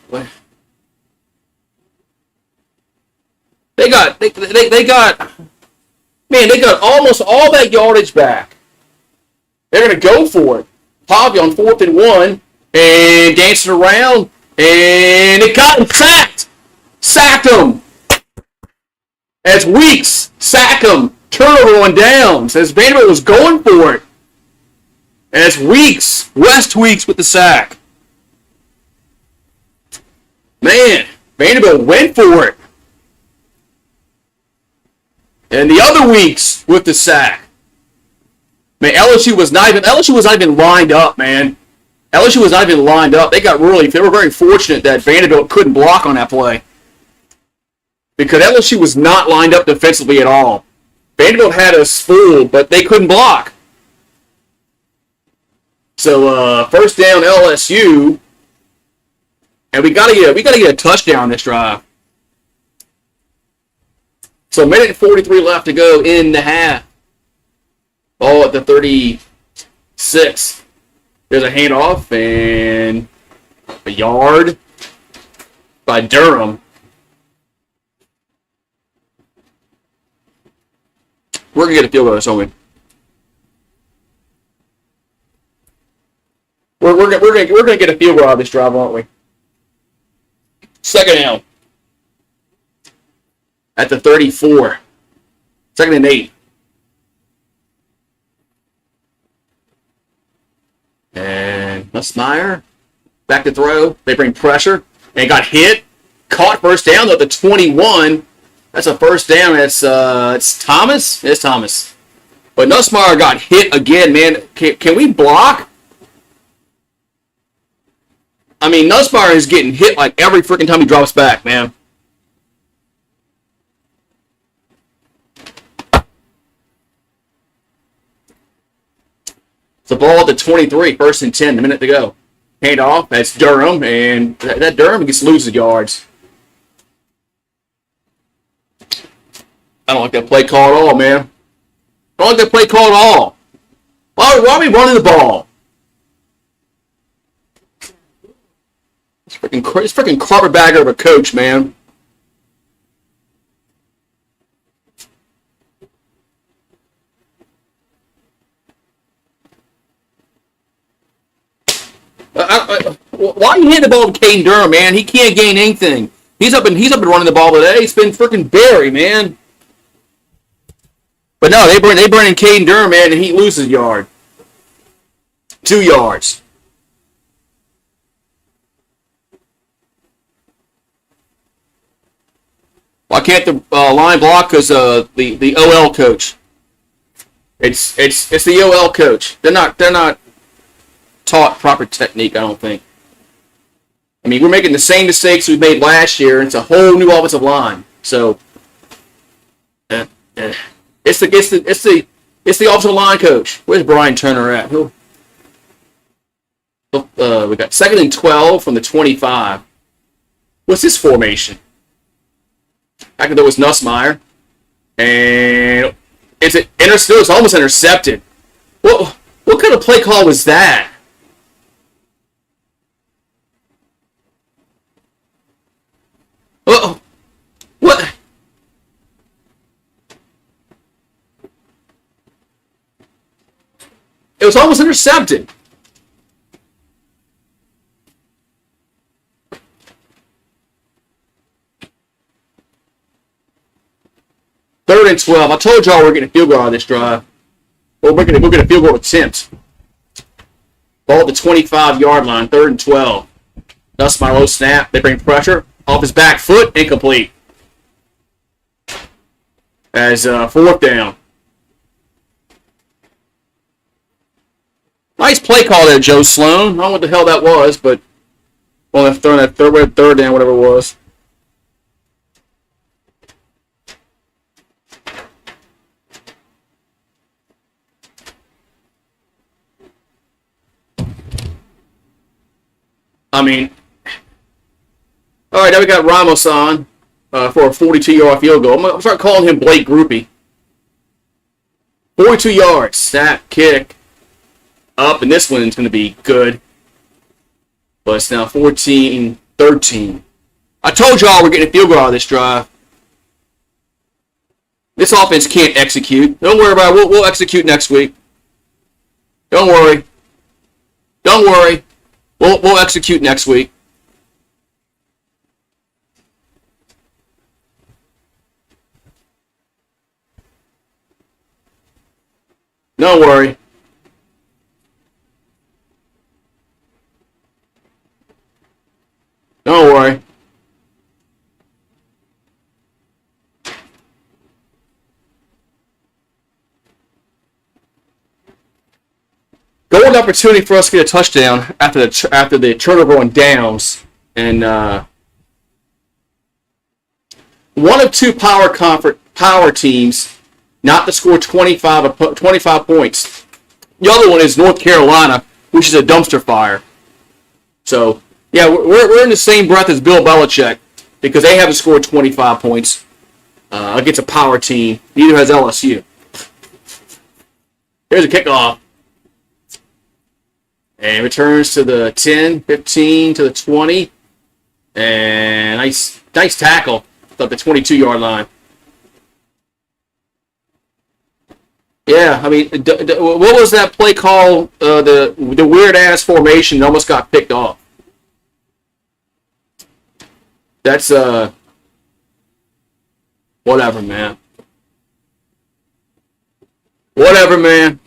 They got almost all that yardage back. They're going to go for it. Pavia on 4th and 1 and dancing around, and it got him sacked. Sacked him. As Weeks sack him. Turnover on downs as Vanderbilt was going for it. As West Weeks with the sack. Man, Vanderbilt went for it. And the other Weeks with the sack. Man, LSU was not even lined up, man. LSU was not even lined up. They were very fortunate that Vanderbilt couldn't block on that play. Because LSU was not lined up defensively at all. Vanderbilt had us fooled, but they couldn't block. So first down LSU, and we gotta get a touchdown this drive. So a minute and 43 left to go in the half. Ball at the 36. There's a handoff and a yard by Durham. We're gonna get a field goal, so we're gonna get a field goal out of this drive, aren't we? Second down at the 34. 2nd and 8. And Nussmeier back to throw. They bring pressure and got hit. Caught first down at the 21. That's a first down. It's Thomas. It's Thomas. But Nussmeier got hit again, man. Can we block? I mean, Nussmeier is getting hit like every freaking time he drops back, man. It's the ball at the 23, 1st and 10, a minute to go. Hand off. That's Durham, and that Durham gets loses yards. I don't like that play call at all, man. I don't like that play call at all. Why are we running the ball? It's freaking carpetbagger of a coach, man. Why are you hitting the ball to Caden Durham, man? He can't gain anything. He's up and running the ball today. He's been freaking buried, man. But no, they bring in Caden Durham, man, and he loses a yard. 2 yards. Why can't the line block? Because the OL coach. It's the OL coach. They're not taught proper technique, I don't think. I mean, we're making the same mistakes we made last year, and it's a whole new offensive line. So, it's the It's the offensive line coach. Where's Brian Turner at? We got 2nd and 12 from the 25. What's this formation? Back there was Nussmeier. And it's almost intercepted. What kind of play call was that? Uh-oh. What? It was almost intercepted. Third and 12. I told y'all we're getting a field goal out of this drive. Well, we're getting a field goal attempt. Ball at the 25-yard line. 3rd and 12. Nussmeier low snap. They bring pressure. Off his back foot. Incomplete. As 4th down. Nice play call there, Joe Sloan. I don't know what the hell that was, but well, throwing that third down, whatever it was. I mean, all right, now we got Ramos on for a 42-yard field goal. I'm going to start calling him Blake Groupie. 42 yards, snap, kick, up, and this one's going to be good. But it's now 14-13. I told y'all we're getting a field goal out of this drive. This offense can't execute. Don't worry about it. We'll execute next week. Don't worry. Don't worry. We'll execute next week. Don't worry. Don't worry. Golden opportunity for us to get a touchdown after the turnover on downs, and one of two power teams not to score 25 points. The other one is North Carolina, which is a dumpster fire. So yeah, we're in the same breath as Bill Belichick because they haven't scored 25 points against a power team. Neither has LSU. Here's a kickoff. And returns to the 10, 15, to the 20. And nice tackle at the 22-yard line. Yeah, I mean, what was that play call? The weird-ass formation almost got picked off. That's, whatever, man. Whatever, man.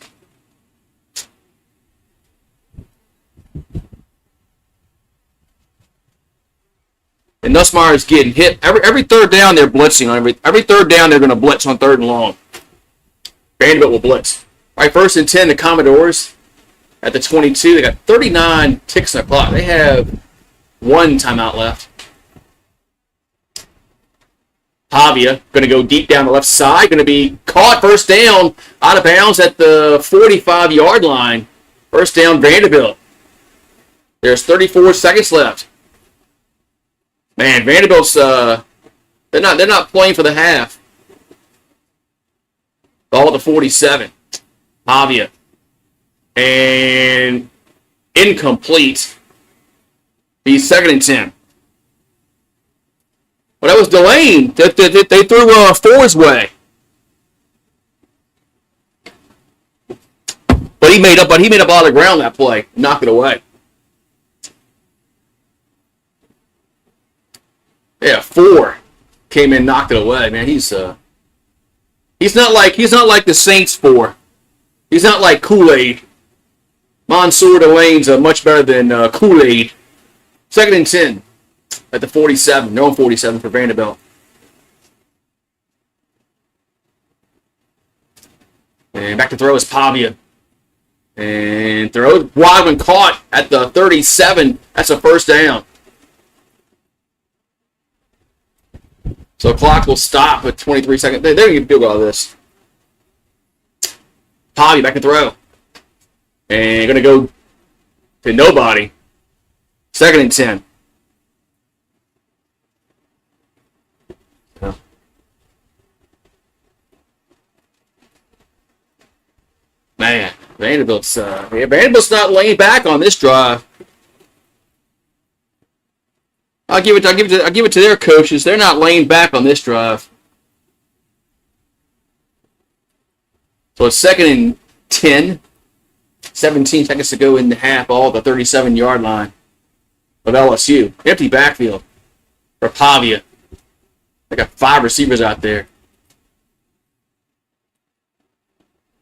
And Nussmeier is getting hit. Every third down, they're blitzing. Every third down, they're going to blitz on 3rd and long. Vanderbilt will blitz. All right, 1st and 10, the Commodores at the 22. They got 39 ticks on the clock. They have 1 timeout left. Pavia going to go deep down the left side. Going to be caught 1st down out of bounds at the 45-yard line. 1st down, Vanderbilt. There's 34 seconds left. Man, Vanderbilt's they're not playing for the half. Ball at the 47. Pavia. And incomplete. He's 2nd and 10. Well, that was Delane. They threw Ford's way. But he made up a lot of ground that play. Knocked it away. Yeah, 4 came in, knocked it away. Man, he's not like the Saints 4. He's not like Kool-Aid. Mansour Delane's much better than Kool-Aid. 2nd and 10 at the 47. No 47 for Vanderbilt. And back to throw is Pavia. And throw. Wadman caught at the 37. That's a 1st down. So the clock will stop with 23 seconds. They're going to get a field goal out of this. Pavia back to throw. And going to go to nobody. 2nd and 10. Man, Vanderbilt's not laying back on this drive. I'll give it to their coaches. They're not laying back on this drive. So it's 2nd and 10. 17 seconds to go in the half, all the 37-yard line of LSU. Empty backfield for Pavia. They got 5 receivers out there.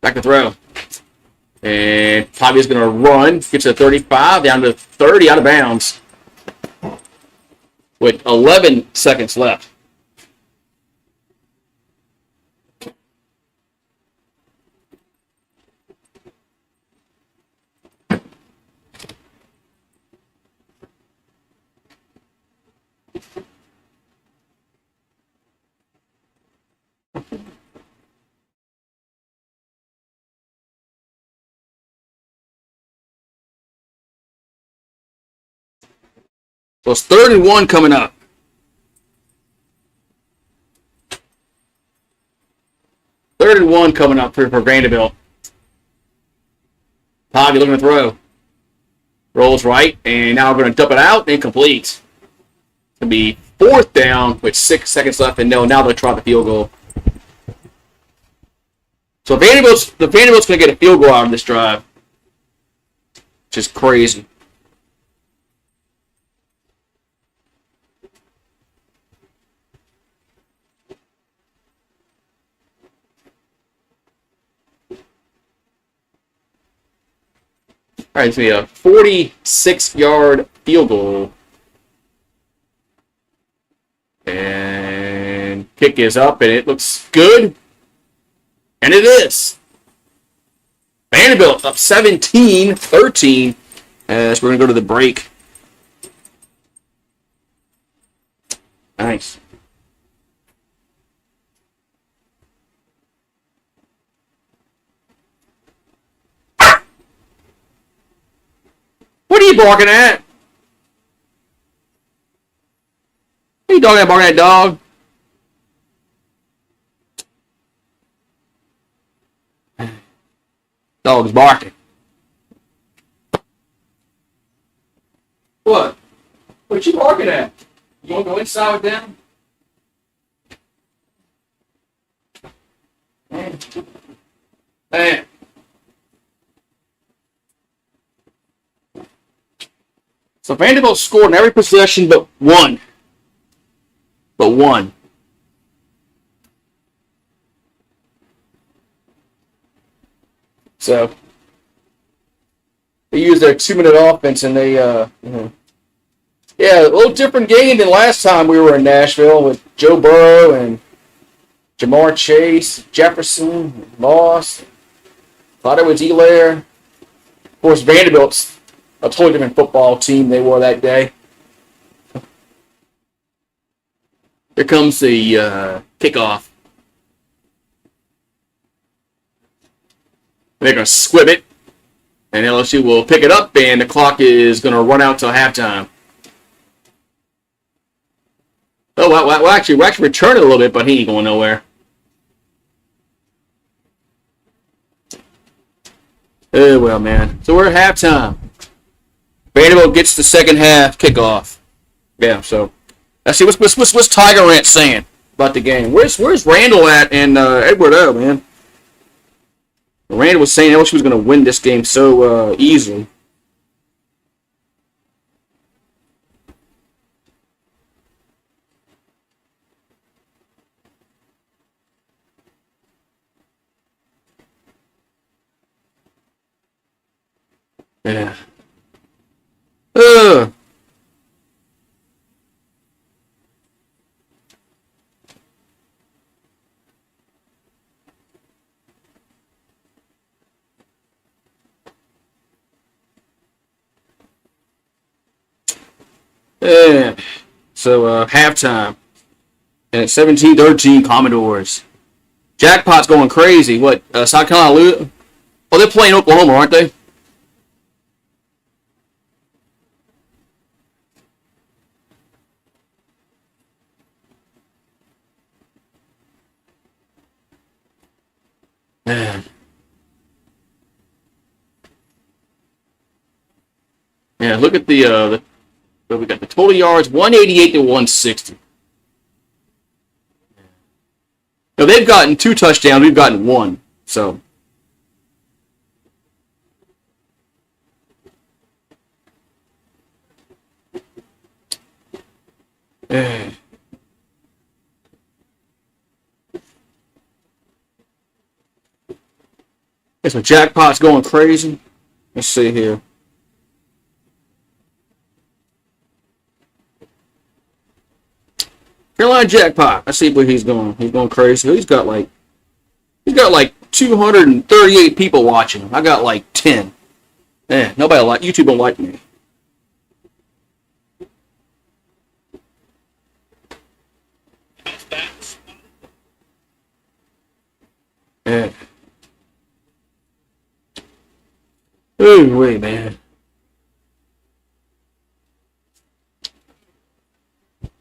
Back to throw. And Pavia's going to run. Gets to 35, down to 30, out of bounds. With 11 seconds left. So it's 3rd and 1 coming up. Third and 1 coming up for Vanderbilt. Pavia looking to throw. Rolls right, and now we're going to dump it out and complete. It's going to be 4th down with 6 seconds left, and now they'll try the field goal. So Vanderbilt's going to get a field goal out of this drive, which is crazy. All right, it's going to be a 46-yard field goal. And kick is up, and it looks good. And it is. Vanderbilt up 17-13 as we're going to go to the break. Nice. What are you barking at? What are you barking at, dog? Dog's barking. What? What you barking at? You want to go inside with them? Man. So Vanderbilt scored in every possession but one. So they used their 2-minute offense, and they, yeah, a little different game than last time we were in Nashville with Joe Burrow and Jamar Chase, Jefferson, Moss. Thought it was Elaire. Of course, Vanderbilt's a totally different football team they were that day. Here comes the kickoff. They're going to squib it, and LSU will pick it up, and the clock is going to run out till halftime. Oh, we'll actually return it a little bit, but he ain't going nowhere. Oh, well, man. So we're at halftime. Vanderbilt gets the second half kickoff. Yeah, so let's see what's Tiger Rant saying about the game. Where's Randall at and Edward O, man? Randall was saying LSU was going to win this game so easily. Yeah. So halftime, and it's 17-13 Commodores. Jackpot's going crazy. What? South Carolina Oh, they're playing Oklahoma, aren't they? Man. Yeah, look at we got the total yards, 188 to 160. Now they've gotten 2 touchdowns, we've gotten 1. So eh. Guess my jackpot's going crazy. Let's see here. Carolina jackpot. Let's see where he's going. He's going crazy. He's got like 238 people watching him. I got like 10. Man, nobody like YouTube don't like me. Yeah. Ooh, wait, man.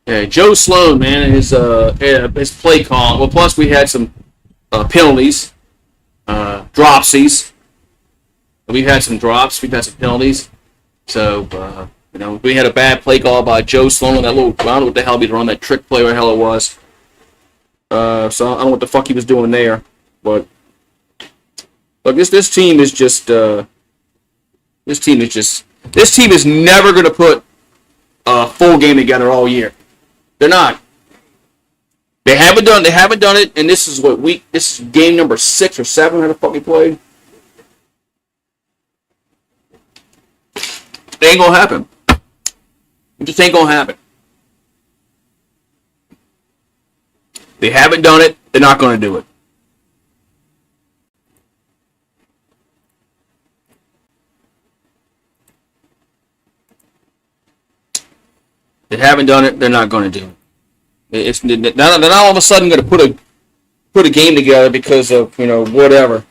Yeah, Joe Sloan, man, his play call. Well, plus we had some penalties, dropsies. We've had some drops. We've had some penalties. So, we had a bad play call by Joe Sloan. That little, I don't know what the hell he run, that trick play, what the hell it was. So I don't know what the fuck he was doing there. But look, this team is just this team is never going to put a full game together all year. They're not. They haven't done it, and this is this is game number 6 or 7 how the fuck we played. It ain't gonna happen. It just ain't gonna happen. They haven't done it, they're not gonna do it. They haven't done it, they're not gonna do it. They're not all of a sudden gonna put a game together because of, whatever.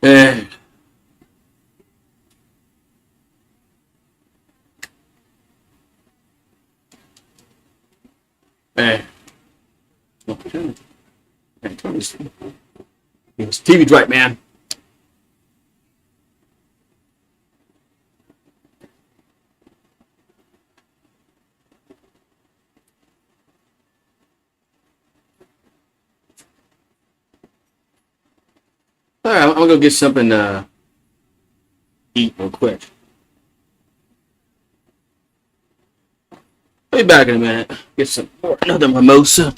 Man. Man. TV's right, man. All right, I'm gonna go get something to eat real quick. I'll be back in a minute. Get another mimosa.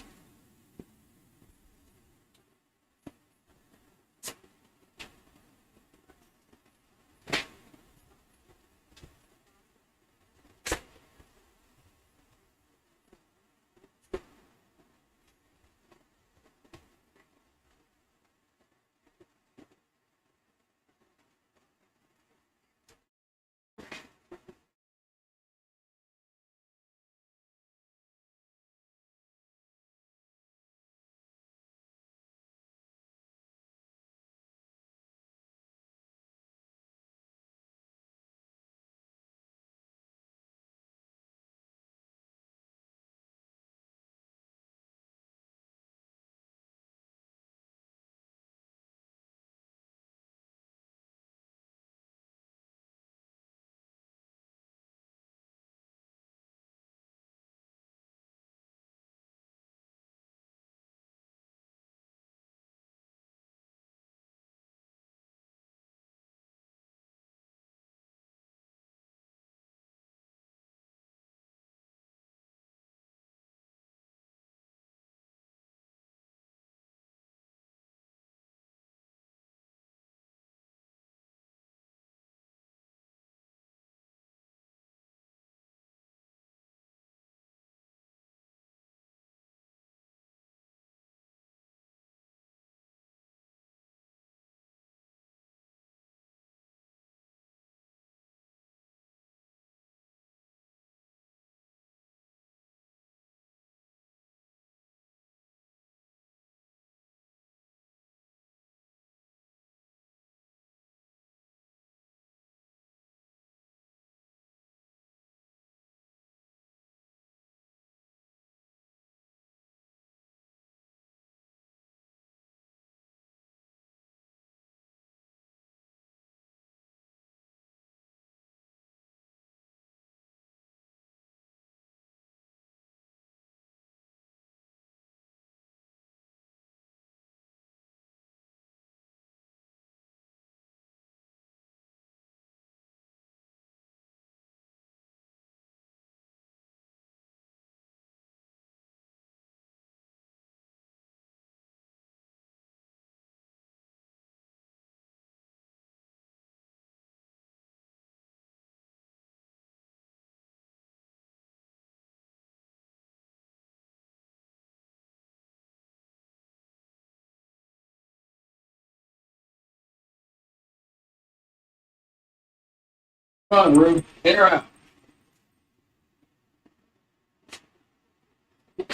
Come on, Rube. In or out?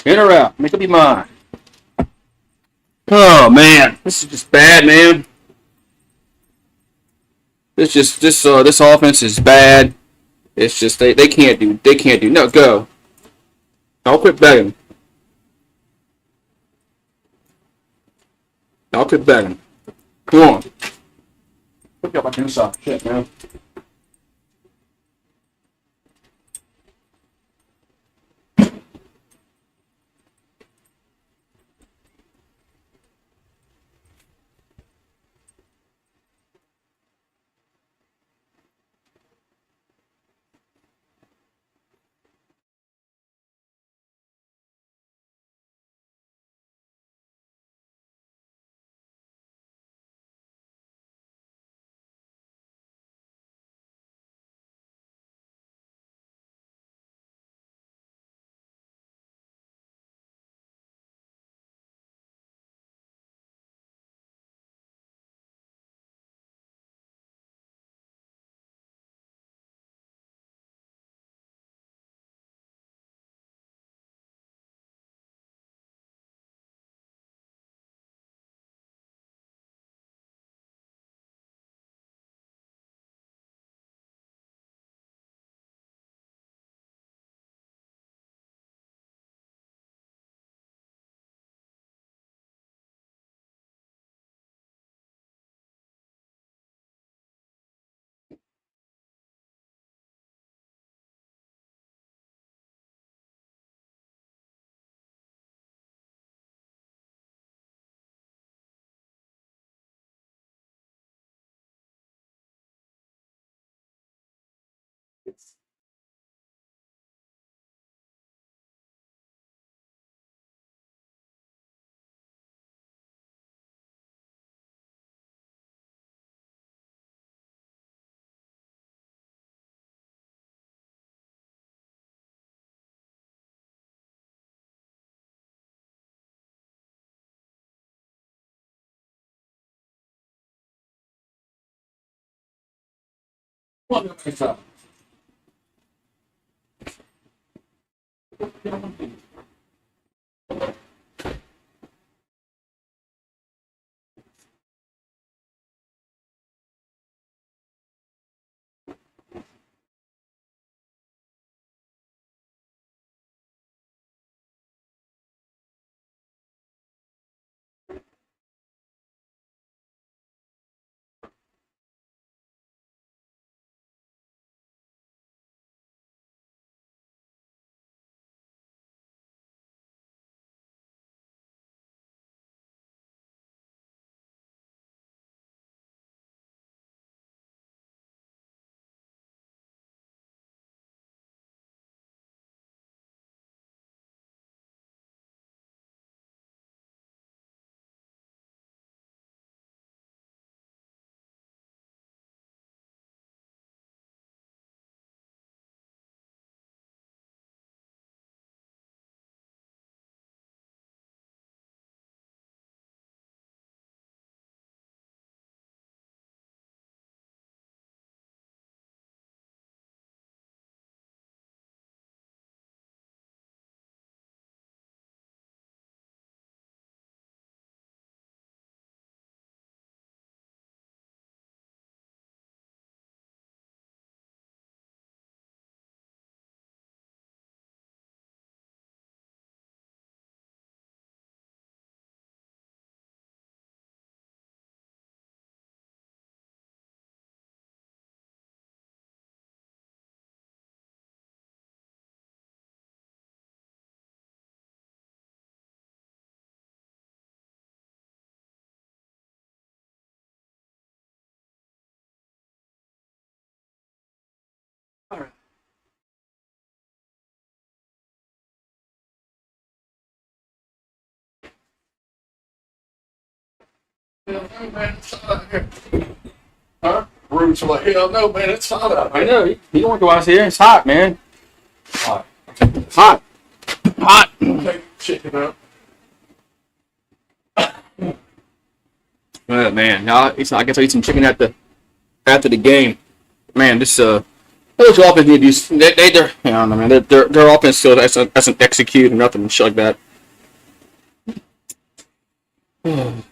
In or out? Make up your mind. Oh man, this is just bad, man. This offense is bad. It's just they can't do. No, go. I'll quit begging. I'll quit begging. Come on. Look up my inside. Shit, man. Come on, inside. All right. Hell no, man, it's hot out here. Huh? Rude's like, hell no, man, it's hot out I here. know. You don't want to go out here. It's hot, man. Hot. Hot. Hot. Take chicken up. Oh, man. Now, I guess I'll eat some chicken after the game. Man, this LSU offense need to do. They're I don't know, man. Their offense still doesn't execute or nothing and shit like that. Man.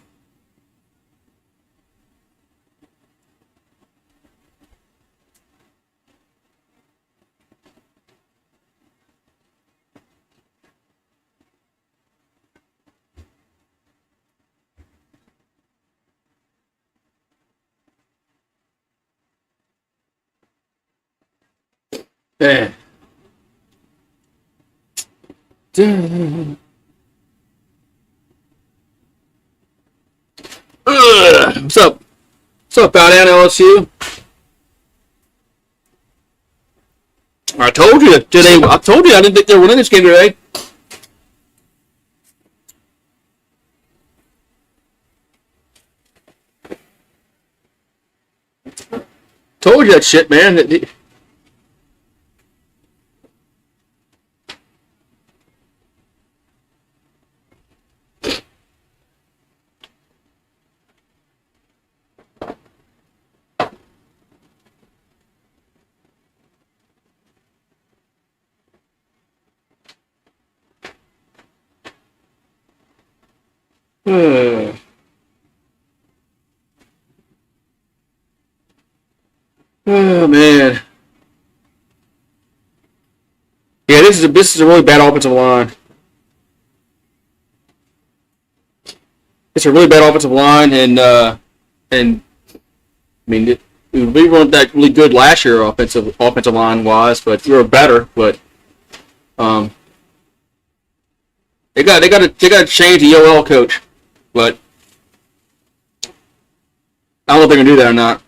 What's up? What's up, out down LSU? I told you today. I told you I didn't think they were winning this game today. Told you that shit, man. Oh man. Yeah, this is a really bad offensive line. It's a really bad offensive line, and I mean we weren't that really good last year offensive line wise, but we were better. But they got to change the OL coach, but I don't know if they're gonna do that or not.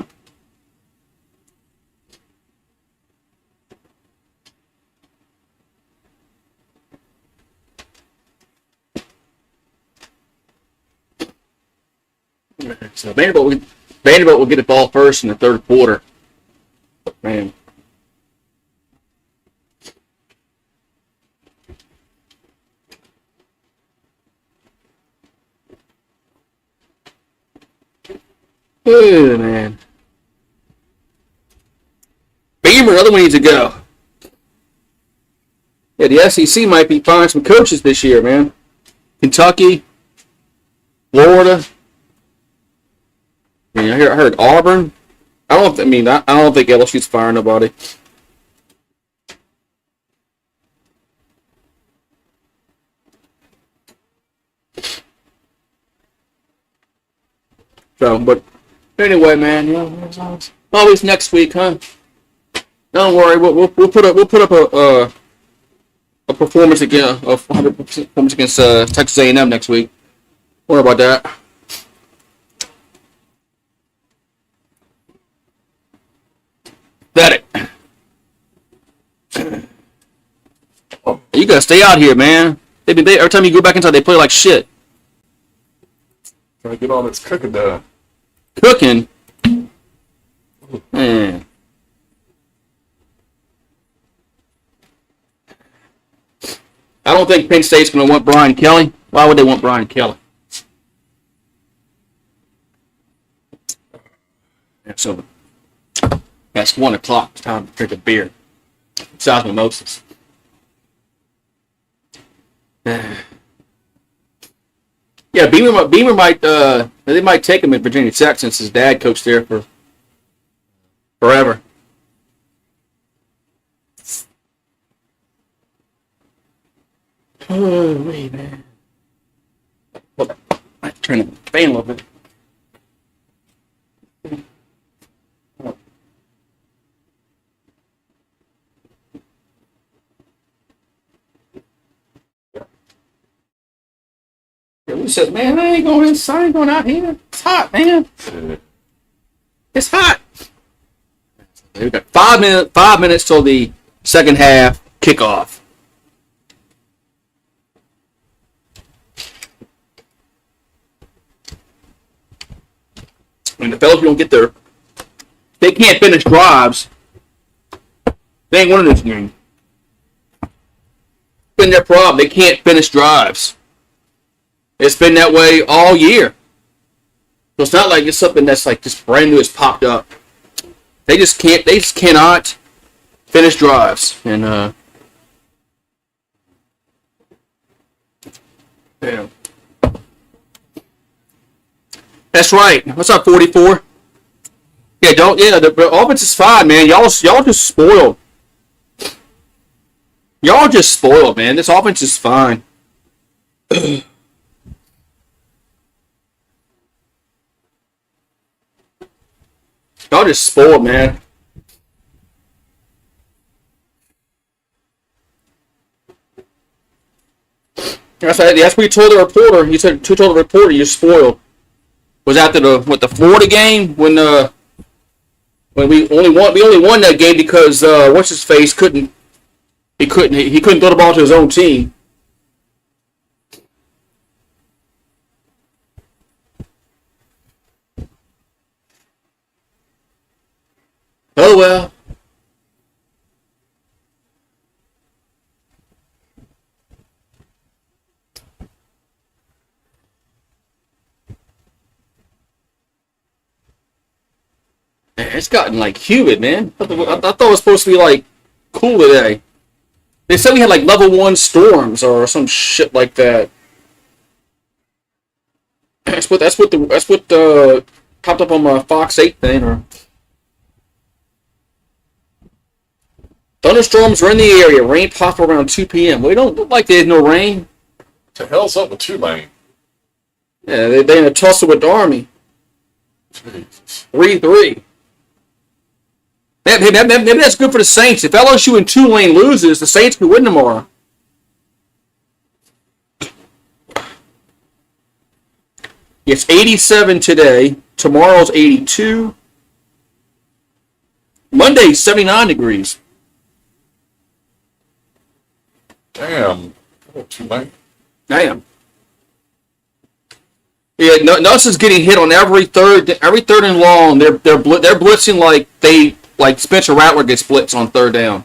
So Vanderbilt will get the ball first in the third quarter. Man. Oh, man. Beamer, another one needs to go. Yeah, the SEC might be finding some coaches this year, man. Kentucky, Florida. I heard Auburn. I don't think LSU's firing nobody. So, but anyway, man, always next week, huh? Don't worry, we'll put up a performance again, a 100% performance against Texas A&M next week. Don't worry about that. That it. Oh, you gotta stay out here, man. Every time you go back inside, they play like shit. Trying to get all this cooking done. Cooking? Man. I don't think Penn State's gonna want Brian Kelly. Why would they want Brian Kelly? So that's 1 o'clock. It's time to drink a beer. Besides mimosas. Yeah, Beamer might. They might take him at Virginia Tech since his dad coached there for forever. Oh, wait, man. Well, I have to turn the fan a little bit. We said, man, I ain't going inside, I ain't going out here. It's hot, man. It's hot. We got 5 minutes till the second half kickoff. When the fellas don't get there, they can't finish drives. They ain't winning this game. It's been their problem. They can't finish drives. It's been that way all year. So it's not like it's something that's like just brand new has popped up. They just cannot finish drives. And yeah. That's right. What's up, 44? Yeah, the offense is fine, man. Y'all just spoiled. Y'all just spoiled, man. This offense is fine. Y'all just spoiled, man. That's what you told the reporter. You told the reporter you're spoiled. Was after the Florida game when we only won that game because what's his face couldn't throw the ball to his own team. Oh well. Man, it's gotten like humid, man. I thought it was supposed to be like cool today. They said we had like level 1 storms or some shit like that. That's what popped up on my Fox 8 thing. Or thunderstorms are in the area. Rain popped around 2 p.m. We don't look like there's no rain. What the hell's up with Tulane? Yeah, they in a tussle with the Army. Jesus. 3-3. Maybe that's good for the Saints. If LSU and Tulane loses, the Saints could win tomorrow. It's 87 today. Tomorrow's 82. Monday's 79 degrees. Damn. Tulane. Damn. Yeah, Nelson's getting hit on every third and long. They're blitzing like Spencer Rattler gets blitzed on third down.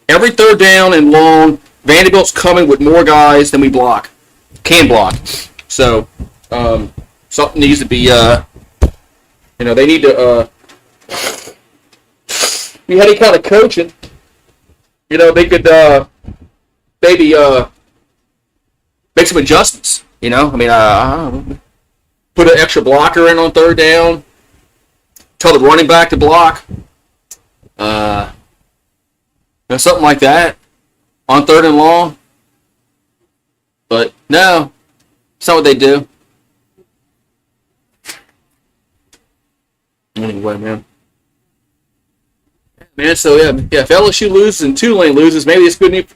Every third down and long, Vanderbilt's coming with more guys than we can block. So something needs to be they need to be any kind of coaching. They could maybe make some adjustments. Put an extra blocker in on third down. Tell the running back to block. Something like that on third and long. But no, it's not what they do. Anyway, man. So if LSU loses and Tulane loses, maybe it's good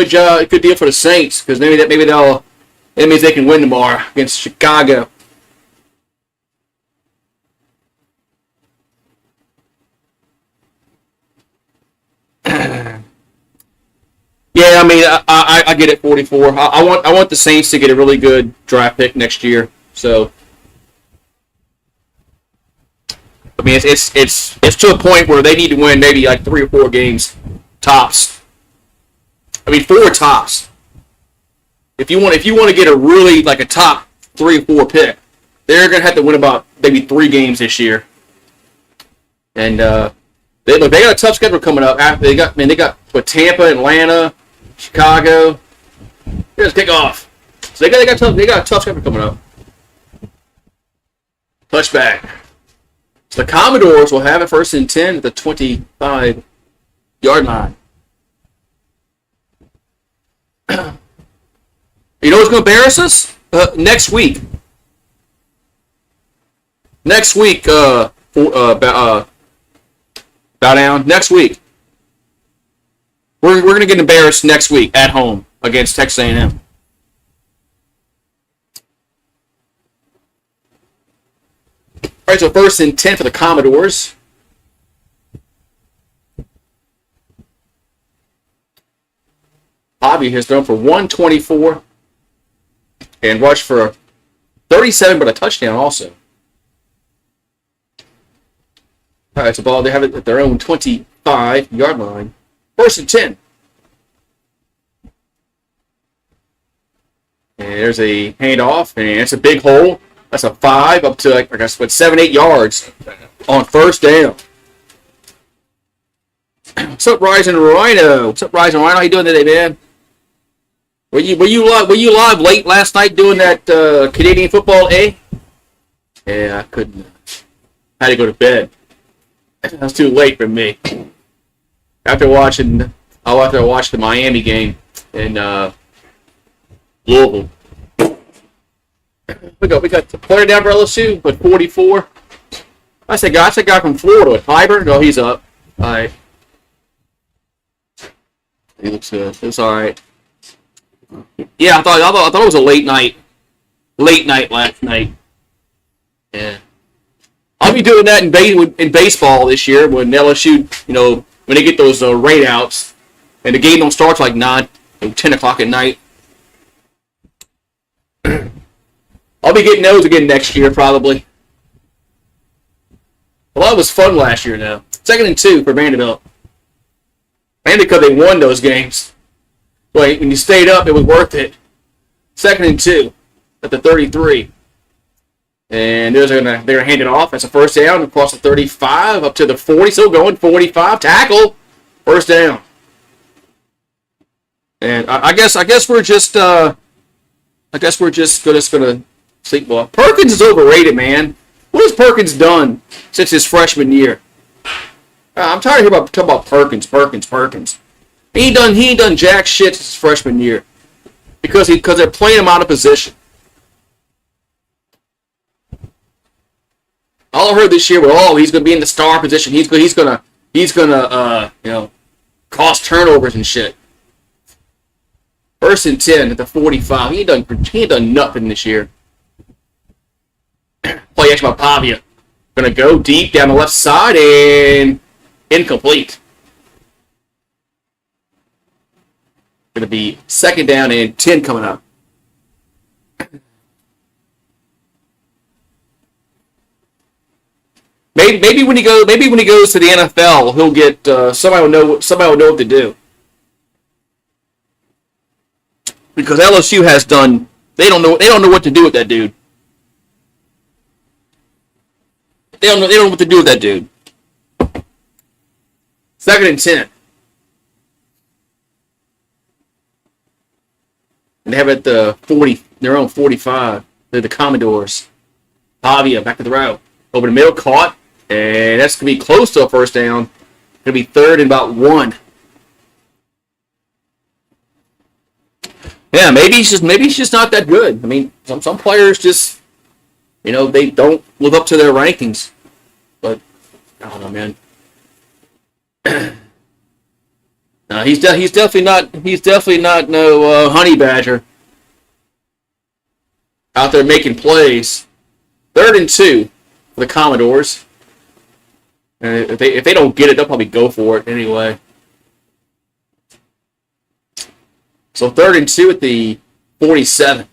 deal for the Saints because maybe that means they can win tomorrow against Chicago. Yeah, I get it. 44. I want the Saints to get a really good draft pick next year. So, it's to a point where they need to win maybe like 3 or 4 games tops. 4 tops. If you want to get a really like a top 3 or 4 pick, they're gonna have to win about maybe 3 games this year. And they got a tough schedule coming up. After they got with Tampa, Atlanta, Chicago. Here's kickoff. So they got a tough schedule coming up. Touchback. So the Commodores will have it first and 10 at the 25-yard line. You know what's going to embarrass us? Next week. Next week, bow down. Next week. We're going to get embarrassed next week at home against Texas A&M. All right, so first and 10 for the Commodores. Bobby has thrown for 124 and rushed for 37, but a touchdown also. All right, so ball they have it at their own 25-yard line. First and 10. And there's a handoff, and it's a big hole. That's a 5 up to, 7-8 yards on first down. What's up, Rising Rhino? What's up, Rising Rhino? How you doing today, man? Were you live late last night doing that Canadian football A? Yeah, I couldn't. I had to go to bed. That was too late for me. After watching the Miami game in Louisville. We got the player down for LSU, but 44. I said guy from Florida. Hyber? No, he's up. All right. He looks good. It's all right. Yeah, I thought it was a late night last night. Yeah. I'll be doing that in baseball this year when LSU, when they get those rain outs and the game don't start till like 9, 10 o'clock at night. I'll be getting those again next year, probably. Well, that was fun last year, though. 2nd and 2 for Vanderbilt. And because they won those games. Like, when you stayed up, it was worth it. 2nd and 2 at the 33. And they're gonna hand it off. That's a first down across the 35 up to the 40. Still going, 45. Tackle. First down. And I guess we're just gonna sleepwalk. Perkins is overrated, man. What has Perkins done since his freshman year? I'm tired of talking about Perkins. He ain't done jack shit since his freshman year because they're playing him out of position. All I heard this year was, he's going to be in the star position. He's gonna cause turnovers and shit. 1st and 10 at the 45. He ain't done nothing this year. Play action by Pavia. Gonna go deep down the left side and incomplete. Gonna be 2nd down and 10 coming up. Maybe when he goes to the NFL, he'll get somebody will know what to do. Because LSU has done they don't know what to do with that dude. They don't know what to do with that dude. 2nd and 10. And they have it at their own 45. They're the Commodores. Pavia back to the row. Over the middle, caught. And that's going to be close to a first down. Going to be 3rd and about 1. Yeah, maybe he's just not that good. I mean, some players just, they don't live up to their rankings. But I don't know, man. No, he's definitely not no honey badger out there making plays. 3rd and 2 for the Commodores. And if they don't get it, they'll probably go for it anyway. So 3rd and 2 at the 47.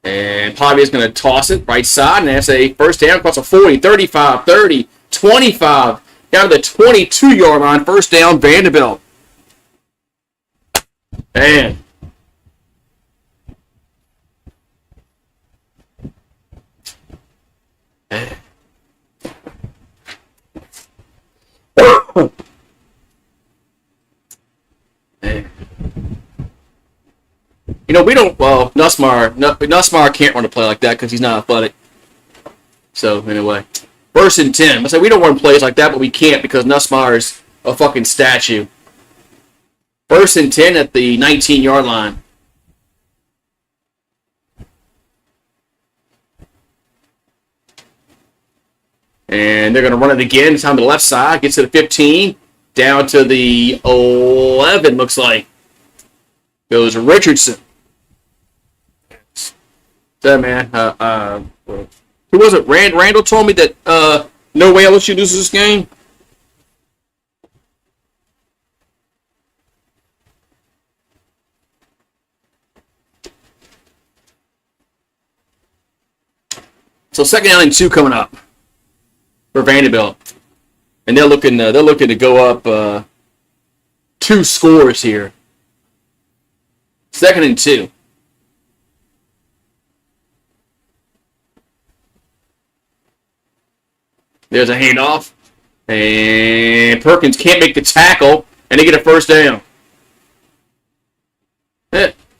And Pavia's going to toss it right side, and that's a first down across a 40, 35, 30, 25, down to the 22-yard line. First down, Vanderbilt. Man. We don't. Well, Nussmeier can't run a play like that because he's not athletic. So anyway, 1st and 10. I say we don't run plays like that, but we can't because Nussmeier's a fucking statue. 1st and 10 at the 19-yard line. And they're going to run it again. It's on the left side. Gets to the 15. Down to the 11, looks like. Goes Richardson. That man. Who was it? Randall told me that no way LSU loses this game. So 2nd down and 2 coming up for Vanderbilt, and they're looking to go up 2 scores here. 2nd and 2. There's a handoff. And Perkins can't make the tackle, and they get a first down.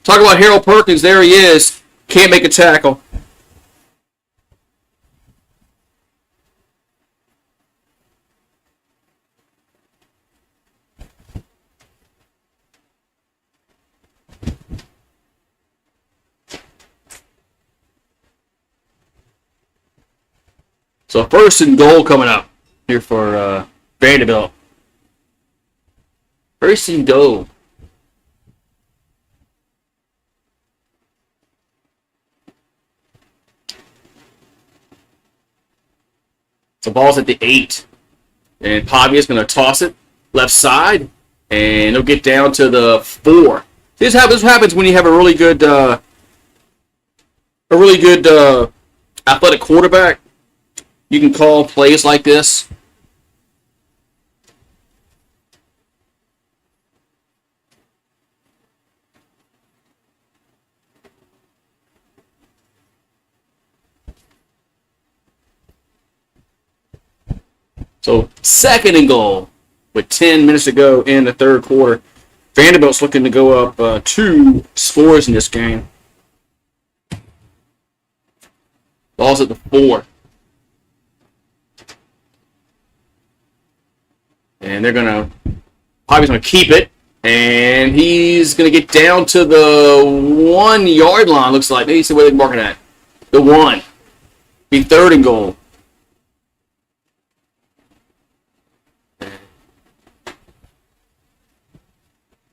Talk about Harold Perkins. There he is. Can't make a tackle. So first and goal coming up here for Vanderbilt. First and goal. The ball's at the 8. And Pavia's going to toss it left side. And it'll get down to the 4. This happens when you have a really good athletic quarterback. You can call plays like this. So second and goal with 10 minutes to go in the third quarter. Vanderbilt's looking to go up 2 scores in this game. Ball's at the 4. And they're probably going to keep it. And he's going to get down to the 1 yard line, looks like. Maybe see where they're marking at. The 1. Be third and goal.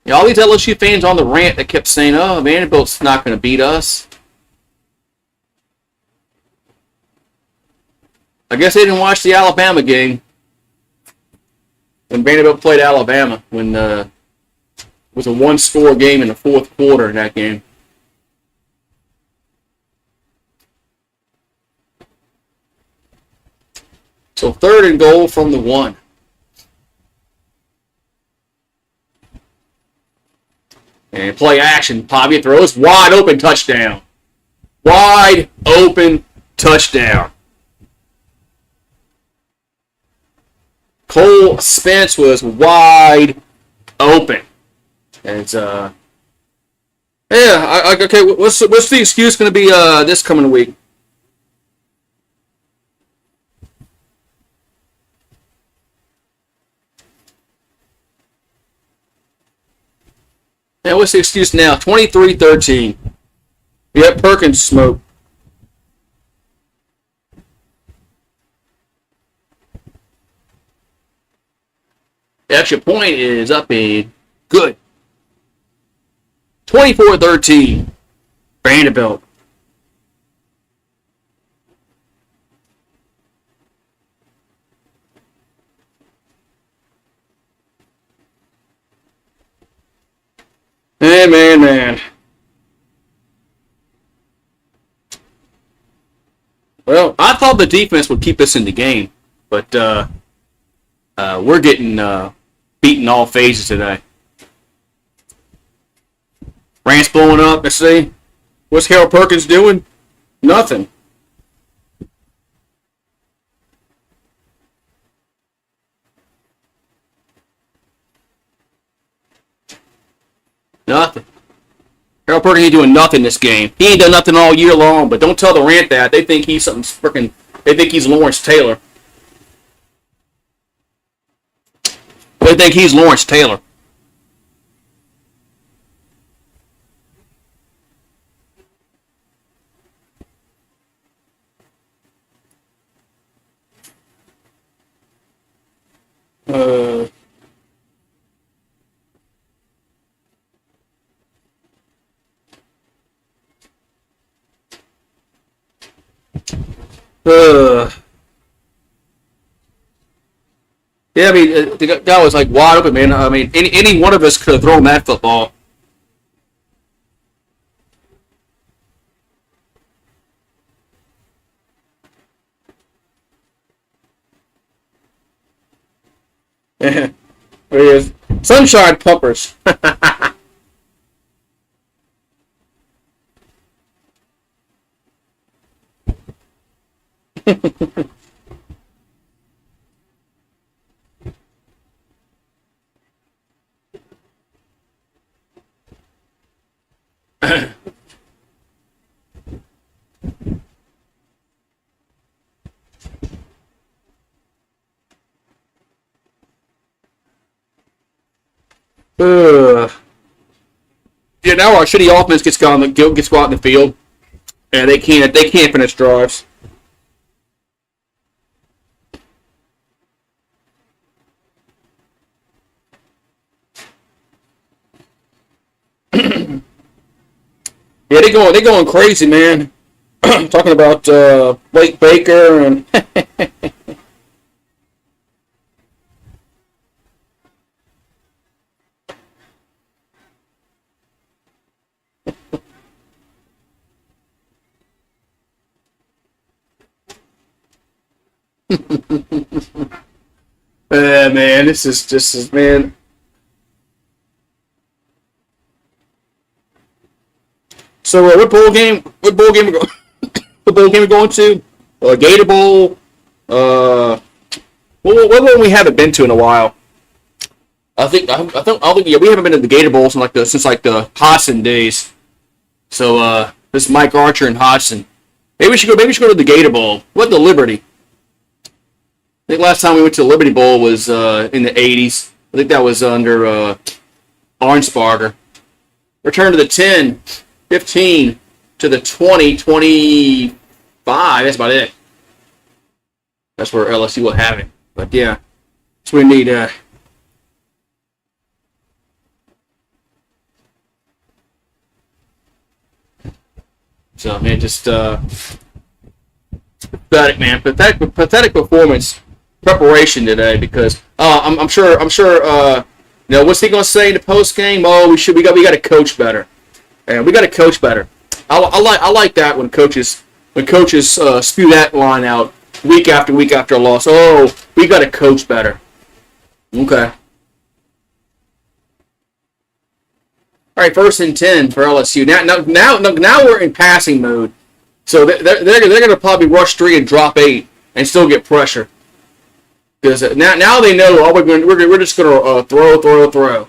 Yeah, all these LSU fans on the rant that kept saying, oh, Vanderbilt's not going to beat us. I guess they didn't watch the Alabama game. When Vanderbilt played Alabama, when it was a 1-score game in the fourth quarter in that game. So third and goal from the 1. And play action. Pavia throws. Wide open touchdown. Wide open touchdown. Cole Spence was wide open. And it's okay. What's the excuse going to be this coming week? Yeah, what's the excuse now? 23-13. Yep, Perkins smoke. The extra point is up and good. 24-13. Vanderbilt. Man. Well, I thought the defense would keep us in the game, but we're getting beaten all phases today. Rant's blowing up. Let's see. What's Harold Perkins doing? Nothing. Nothing. Harold Perkins ain't doing nothing this game. He ain't done nothing all year long, but don't tell the Rant that. They think he's something freaking. They think he's Lawrence Taylor. They think he's Lawrence Taylor. Yeah, I mean, the guy was like wide open, man. I mean, any one of us could have thrown that football. There he is. Sunshine Pumpers. Yeah, now our shitty offense gets out in the field, and they can't finish drives. Yeah, they going crazy, man. Talking about Blake Baker and man, this is man. So what bowl game? What bowl game? What bowl game we going to? Gator Bowl. What one we haven't been to in a while? I think yeah, we haven't been to the Gator Bowl since the Hodgson days. So this is Mike Archer and Hodgson. Maybe we should go to the Gator Bowl. What the Liberty? I think last time we went to the Liberty Bowl was in the 80s. I think that was under Arnsparger. Return to the 10, 15, to the 20, 25. That's about it. That's where LSU will have it. But yeah, so we need so man, just pathetic, man. Pathetic performance preparation today because I'm sure what's he gonna say in the post game? Oh, we got to coach better, and we got to coach better. I like that when coaches spew that line out week after week after a loss. Oh, we got to coach better. Okay. All right, 1st and 10 for LSU. Now we're in passing mode, so they're going to probably rush 3 and drop 8 and still get pressure. Because now they know we're just going to throw.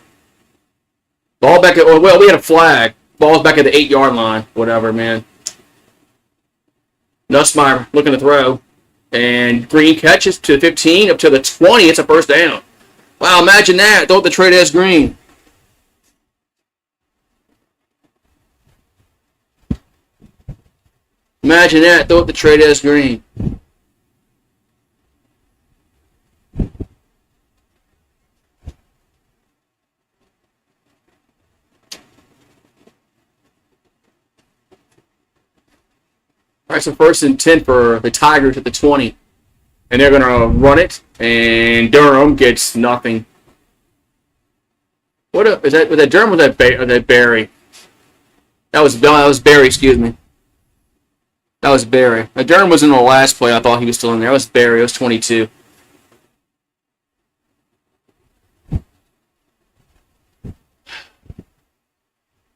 Ball back at we had a flag. Ball's back at the 8-yard line. Whatever, man. Nussmeier looking to throw, and Green catches to 15 up to the 20. It's a first down. Wow, imagine that. Throw it the trade as Green. Imagine that. Throw it the trade as Green. All right, so 1st and 10 for the Tigers at the 20. And they're going to run it, and Durham gets nothing. Was that Durham or was that Barry? That was Barry, excuse me. That was Barry. Durham was in the last play. I thought he was still in there. That was Barry. It was 22.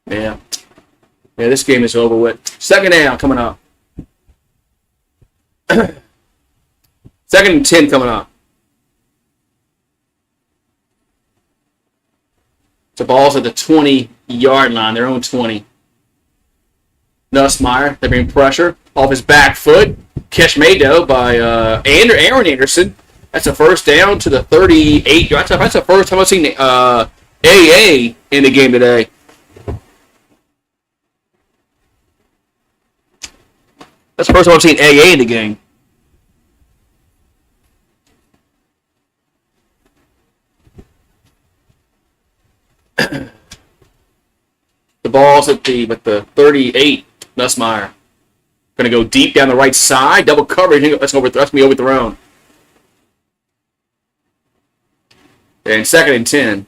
Yeah, this game is over with. 2nd down coming up. 2nd and 10 coming up. The ball's at the 20-yard line, their own 20. Nussmeier, they're being pressure off his back foot. Catch made, though, by Aaron Anderson. That's a first down to the 38. That's the first time I've seen AA in the game today. That's the first time I've seen AA in the game. The ball's at the 38. Nussmeier. Going to go deep down the right side. Double coverage. That's going to be overthrown. And 2nd and 10.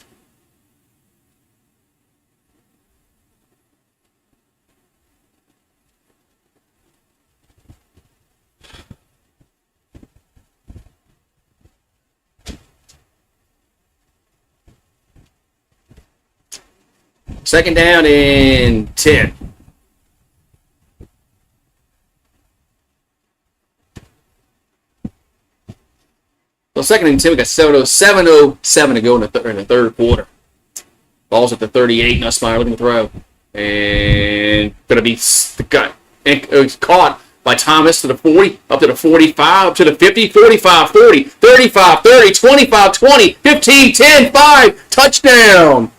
Second down and 10. Well, 2nd and 10, we got 7:07 to go in the third quarter. Ball's at the 38. Nussmeier looking to throw. And going to be caught by Thomas to the 40, up to the 45, up to the 50, 45, 40, 35, 30, 25, 20, 15, 10, 5, touchdown.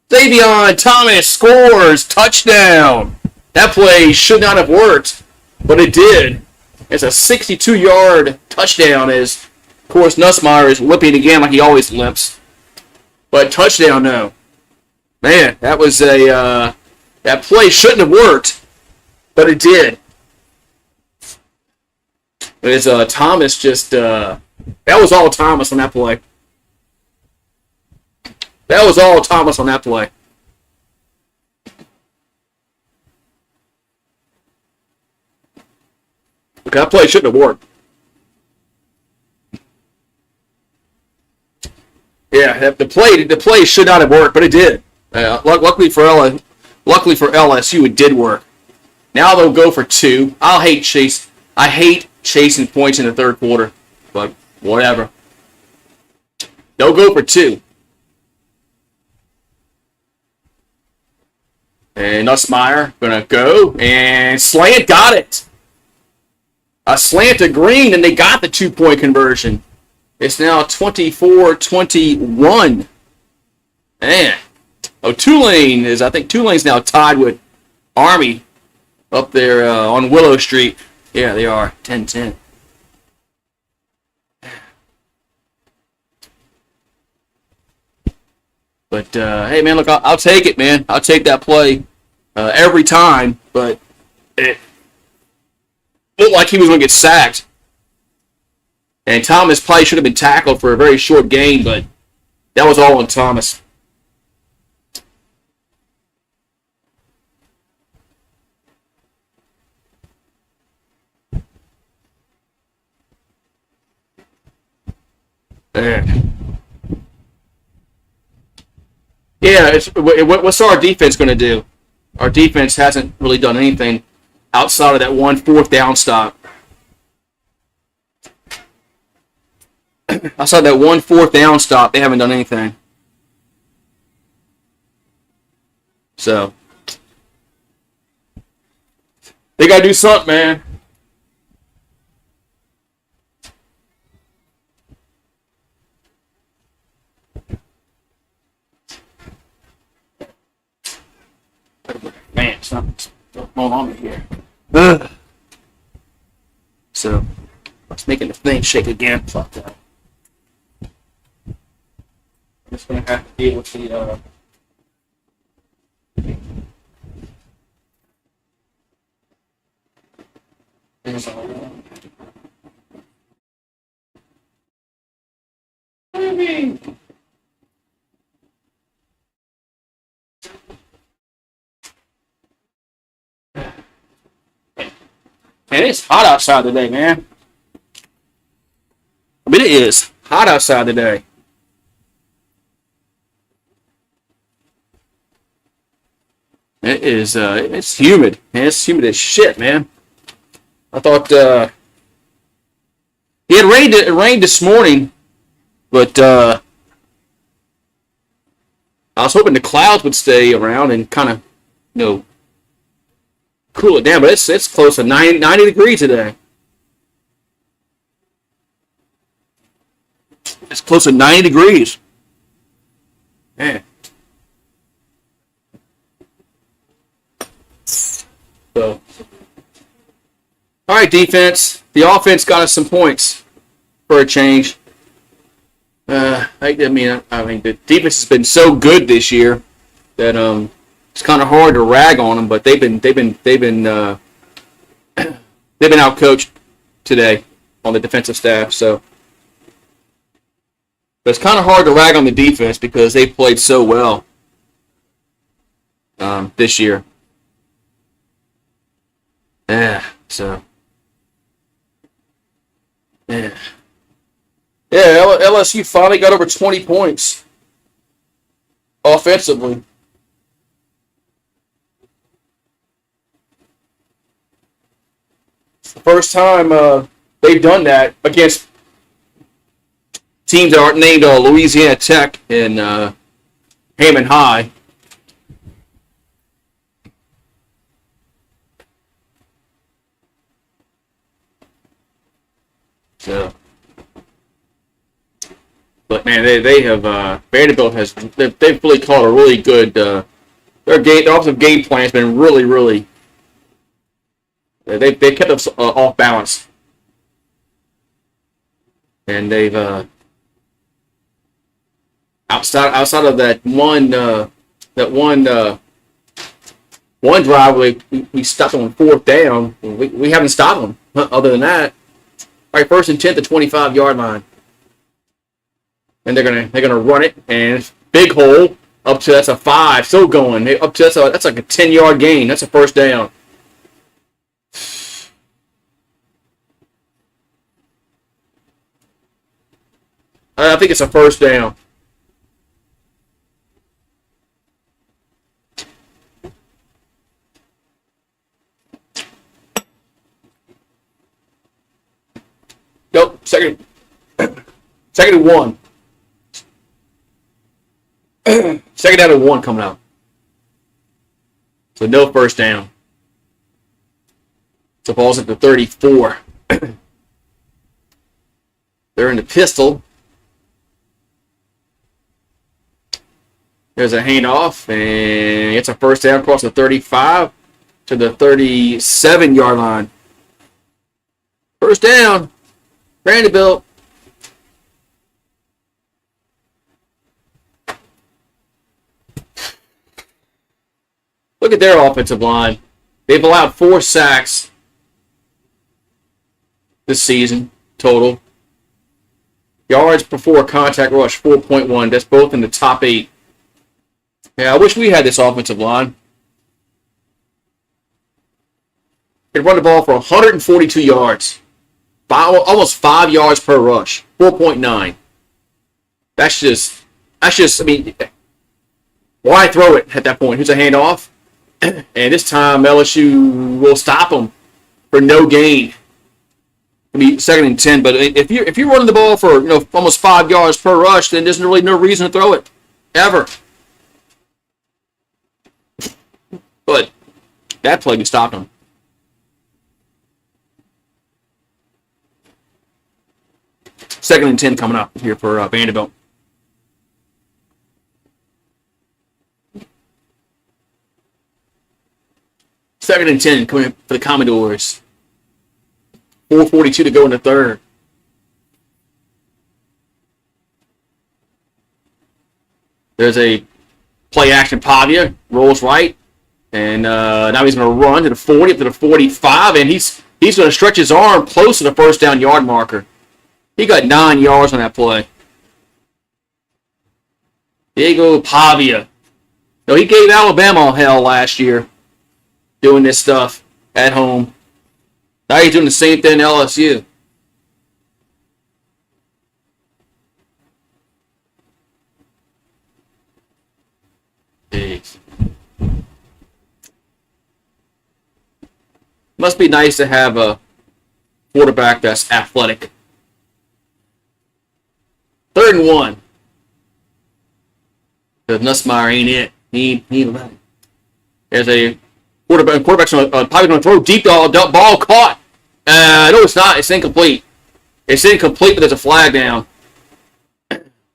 Davion Thomas scores, touchdown. That play should not have worked, but it did. It's a 62-yard touchdown as, of course, Nussmeier is limping again like he always limps. But touchdown, no. Man, that was that play shouldn't have worked, but it did. As Thomas just, that was all Thomas on that play. That was all Thomas on that play. That play shouldn't have worked. Yeah, the play should not have worked, but it did. Luckily for LSU, it did work. Now they'll go for 2. I hate chasing points in the third quarter, but whatever. They'll go for 2. And Nussmeier gonna go and slant, got it. A slant to Green, and they got the 2-point conversion. It's now 24-21. Man. Oh, I think Tulane's now tied with Army up there on Willow Street. Yeah, they are. 10-10. But, hey, man, look, I'll take it, man. I'll take that play every time, but it looked like he was going to get sacked. And Thomas probably should have been tackled for a very short gain, but that was all on Thomas. Yeah, what's our defense going to do? Our defense hasn't really done anything outside of that 1 4th down stop. Outside that 1 4th down stop, they haven't done anything. So they got to do something, man. Man, something's going on here. So, it's making the thing shake again. Fuck that. I'm just going to have to deal with the... Man, it's hot outside today, man. I mean, it is hot outside today. It is, it's humid. Man, it's humid as shit, man. I thought, it rained this morning, but, I was hoping the clouds would stay around and kind of, cool it down, but it's close to 90 degrees today. It's close to 90 degrees. Man. So, all right, defense. The offense got us some points for a change. I mean, the defense has been so good this year that it's kind of hard to rag on them, but they've been outcoached today on the defensive staff. So, but it's kind of hard to rag on the defense because they played so well this year. Yeah. So. Yeah. Yeah. LSU finally got over 20 points offensively. The first time they've done that against teams that aren't named Louisiana Tech and Hammond High. But man, they have Vanderbilt they've really called a really good their offensive game plan has been really they kept us off balance, and they've outside of that one drive where we stopped them on fourth down. We haven't stopped them other than that. All right, 1st and 10 at the 25-yard line. And they're gonna run it, and big hole up to that's a 5, still going up to that's like a 10-yard gain. That's a first down. I think it's a first down. Nope, second and 1. Second down and 1 coming out. So no first down. So ball's at the 34. They're in the pistol. There's a handoff, and it's a first down across the 35 to the 37-yard line. First down. Vanderbilt. Look at their offensive line. They've allowed 4 sacks this season total. Yards before contact rush, 4.1. That's both in the top 8. Yeah, I wish we had this offensive line. They run the ball for 142 yards. Almost 5 yards per rush. 4.9. That's just, I mean, why throw it at that point? Here's a handoff. And this time LSU will stop them for no gain. It'll be 2nd and 10. But if you're running the ball for almost 5 yards per rush, then there's really no reason to throw it. Ever. But that play can stop them. Second and 10 coming up here for Vanderbilt. Second and 10 coming in for the Commodores. 4:42 to go in the third. There's a play action. Pavia rolls right, and now he's going to run to the 40 up to the 45, and he's going to stretch his arm close to the first down yard marker. He got 9 yards on that play. Diego Pavia. No, he gave Alabama hell last year doing this stuff at home. Now he's doing the same thing at LSU. Jeez. Must be nice to have a quarterback that's athletic. 3rd and 1. The Nussmeier ain't it. He ain't it. There's a quarterback's probably going to throw deep ball caught. No, it's not. It's incomplete. It's incomplete, but there's a flag down.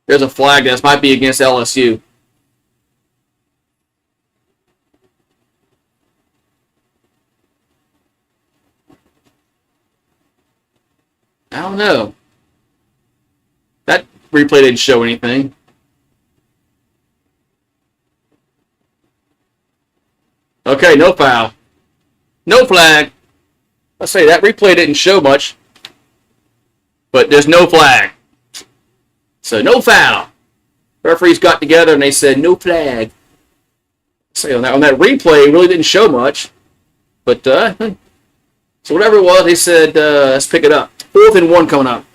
There's a flag down. This might be against LSU. I don't know. That replay didn't show anything. Okay, no foul. No flag. Let's say that replay didn't show much, but there's no flag. So no foul. Referees got together and they said no flag. So on that replay, it really didn't show much, but so whatever it was, they said let's pick it up. 4th and 1 coming up.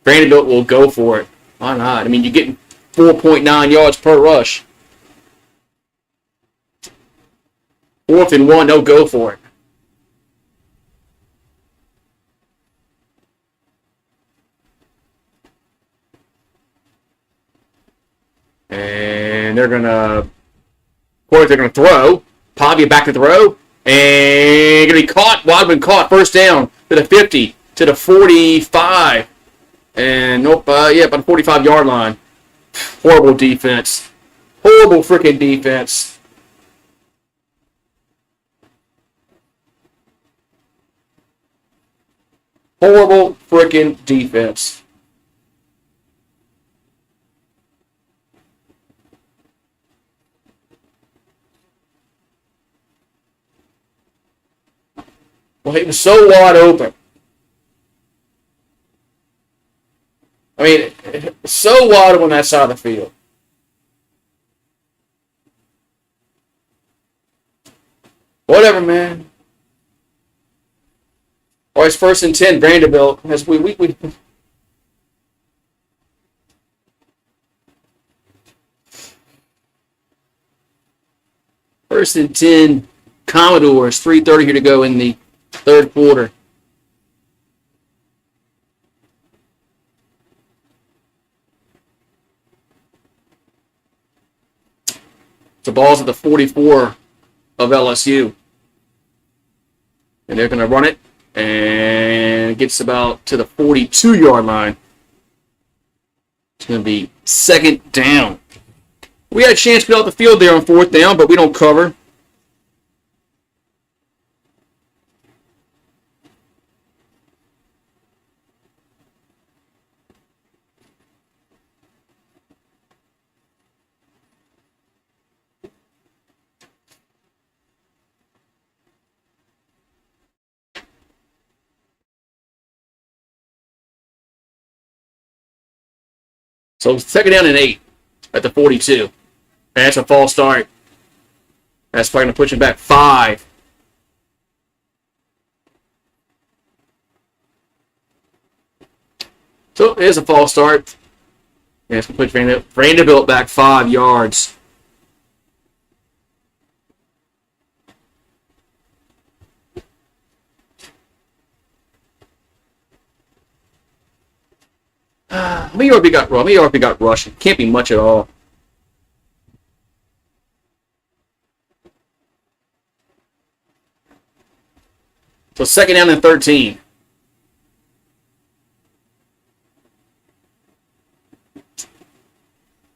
Vanderbilt will go for it. Why not? I mean, you're getting 4.9 yards per rush. 4th and 1, they'll go for it. And they're gonna throw. Pavia back to throw. And gonna be caught. Wadman caught. First down to the 50, to the 45. And nope, yeah, about the 45-yard line. Horrible defense. Horrible freaking defense. Horrible freaking defense. Well, he was so wide open. I mean, so wide on that side of the field. Whatever, man. Or it's 1st and 10, Vanderbilt. As we First and 10, Commodores. 3:30 here to go in the third quarter. The ball's at the 44 of LSU. And they're going to run it. And it gets about to the 42-yard line. It's going to be 2nd down. We had a chance to get off the field there on 4th down, but we don't cover. So 2nd down and 8 at the 42. And that's a false start. That's probably going to push him back 5. So it is a false start. And it's going to push Vanderbilt back 5 yards. How many yards we got rushing? Can't be much at all. So 2nd down and 13.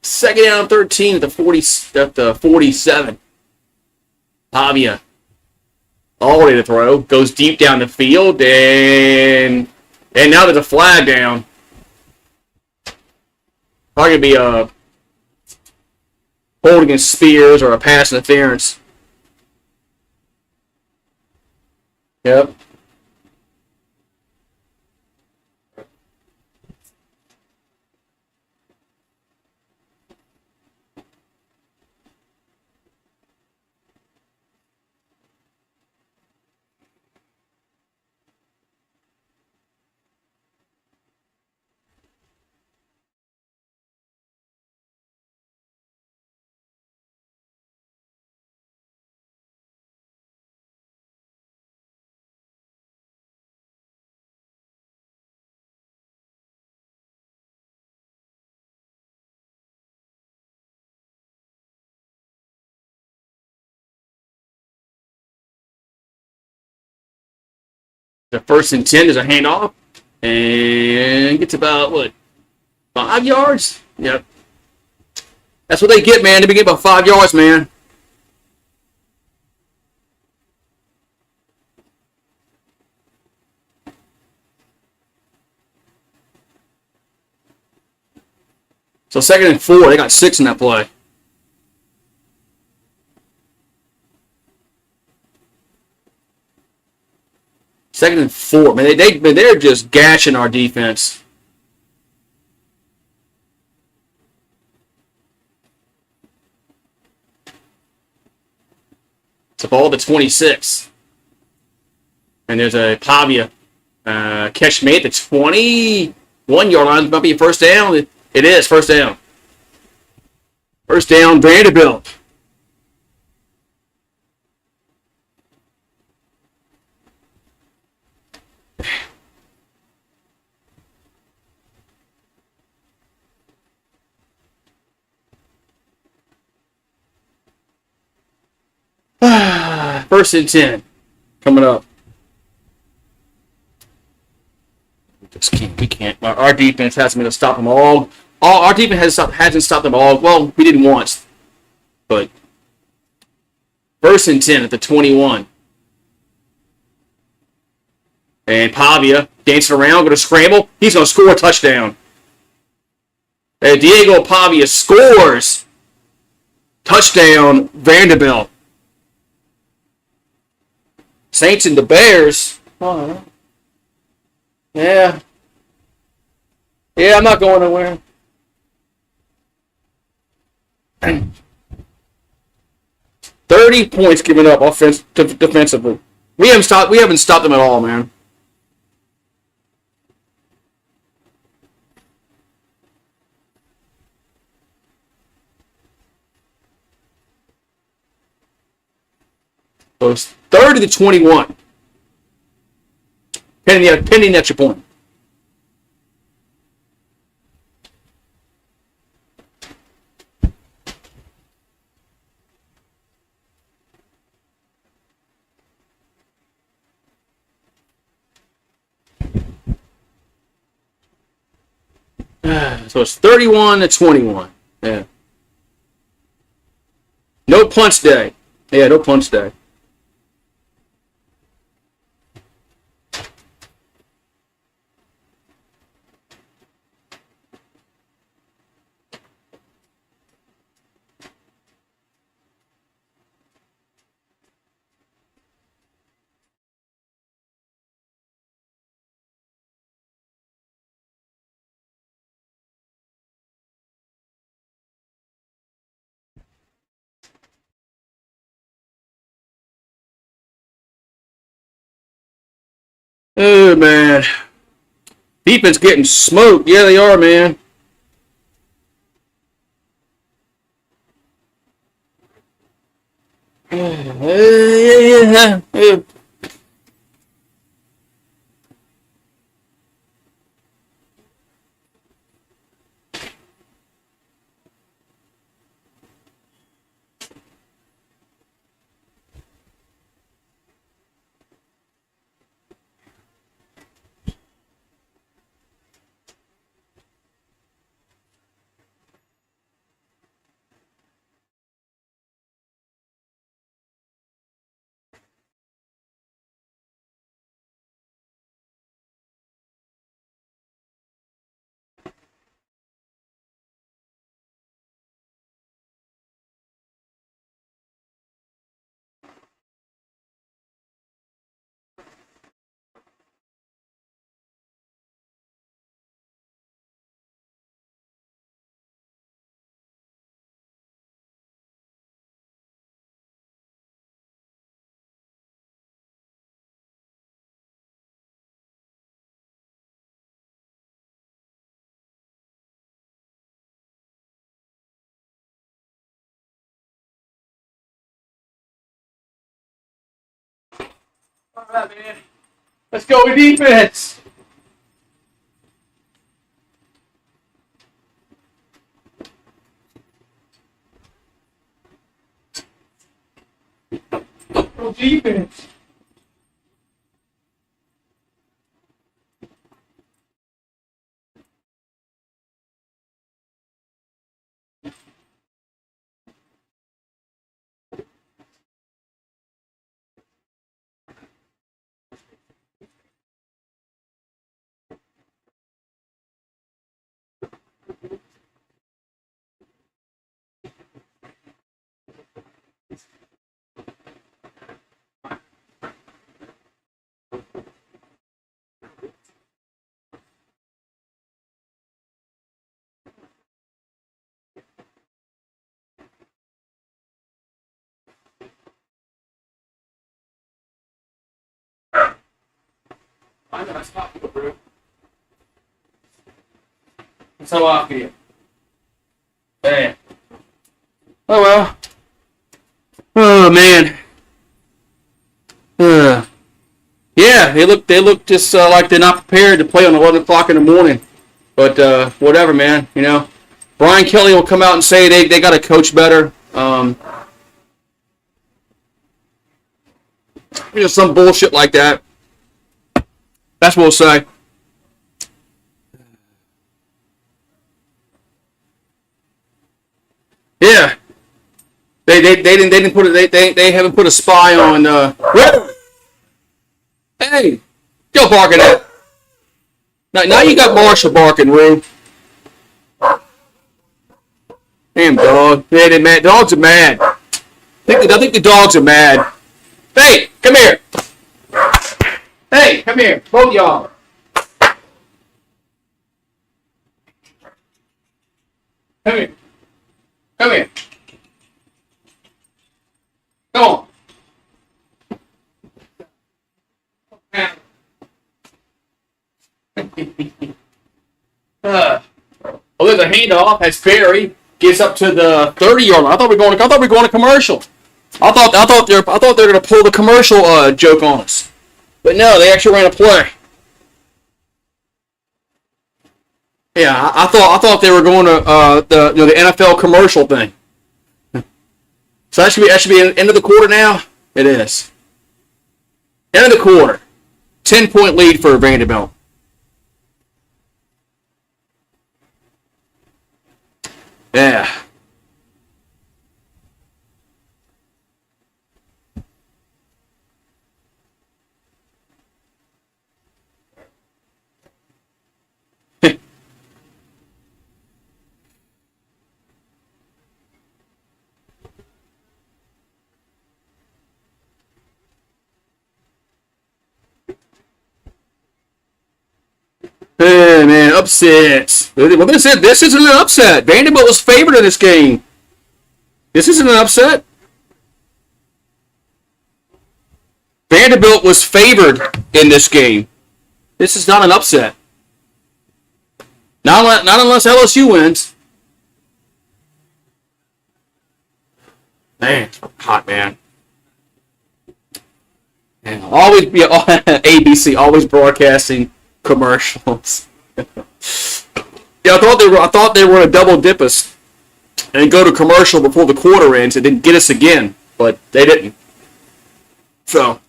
Second down and 13 at the 47. Pavia. All the way to throw. Goes deep down the field. And now there's a flag down. Probably going to be a hold against Spears or a pass interference. Yep. The 1st and 10 is a handoff. And gets about, 5 yards? Yep. That's what they get, man. They get about 5 yards, man. So 2nd and 4. They got 6 in that play. Second and 4. Man, they're just gashing our defense. It's a ball to 26. And there's a Pavia catch made at the 21-yard line. Might be a 1st down. It is 1st down. 1st down, Vanderbilt. First and 10 coming up. We can't. Our defense hasn't been able to stop them all. Our defense hasn't stopped them all. Well, we didn't once, but 1st and 10 at the 21. And Pavia dancing around, going to scramble. He's going to score a touchdown. And Diego Pavia scores. Touchdown, Vanderbilt. Saints and the Bears. Oh, yeah. Yeah, I'm not going nowhere. 30 points given up defensively. We haven't stopped them at all, man. So it's 30 to 21. Pending extra point. So it's 31 to 21. Yeah. No punch day. Yeah, no punch day. Oh, man. Defense getting smoked. Yeah, they are, man. Yeah. All right, man. Let's go with defense. Go defense. I know, I stopped you, bro. That's how I feel. Man. Oh, well. Oh, man. Yeah, they look just like they're not prepared to play on 11 o'clock in the morning. But whatever, man. You know, Brian Kelly will come out and say they got to coach better. Some bullshit like that. That's what we'll say. Yeah. They didn't put it. They haven't put a spy on. Hey, go barking at. Now you got Marshall barking, Rue. Damn dog. They mad. Dogs are mad. I think the dogs are mad. Hey, come here. Hey, come here. Both y'all. Come here. Come here. Come on. Oh, there's a handoff. That's Barry. Gets up to the 30-yard line. I thought we were going to commercial. I thought they were going to pull the commercial joke on us, but no, they actually ran a play. Yeah, I thought they were going to the NFL commercial thing. So that should be end of the quarter now. It is end of the quarter. 10-point lead for Vanderbilt. Yeah. Hey, man, upsets. Well, this isn't an upset. Vanderbilt was favored in this game. This isn't an upset. Vanderbilt was favored in this game. This is not an upset. Not unless LSU wins. Man, hot, man. And always be ABC, always broadcasting commercials. Yeah, I thought they were going to double dip us and go to commercial before the quarter ends and then get us again, but they didn't. So,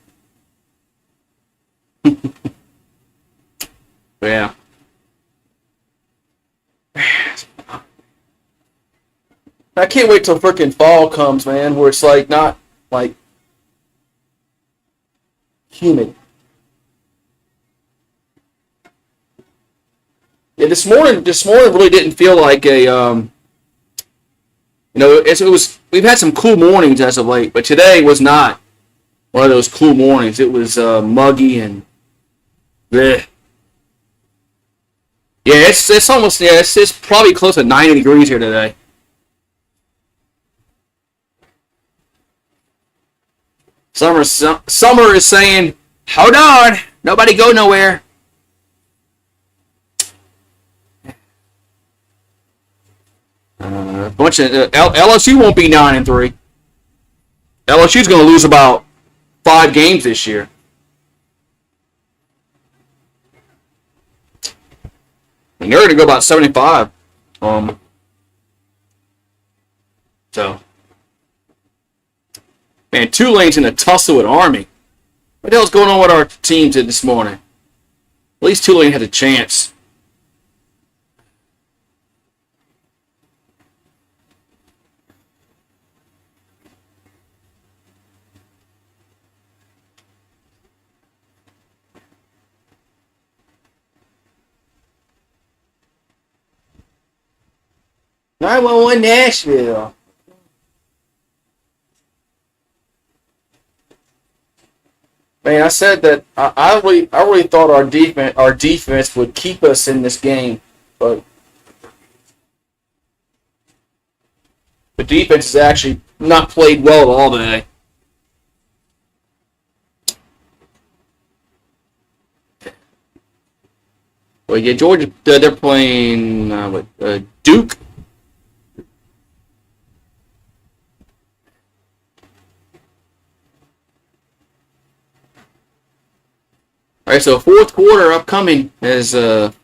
yeah. I can't wait till freaking fall comes, man, where it's like not like humid. Yeah, this morning really didn't feel like a it was. We've had some cool mornings as of late, but today was not one of those cool mornings. It was muggy and bleh. Yeah, it's almost it's probably close to 90 degrees here today. Summer is saying, "Hold on, nobody go nowhere." Bunch of LSU won't be 9-3. LSU's going to lose about 5 games this year. And they're going to go about 75. So, man, Tulane's in a tussle with Army. What the hell's going on with our teams this morning? At least Tulane had a chance. I won Nashville. Man, I said that I really thought our defense would keep us in this game, but the defense has actually not played well at all today. Well, yeah, Georgia, they're playing Duke. All right, so fourth quarter upcoming is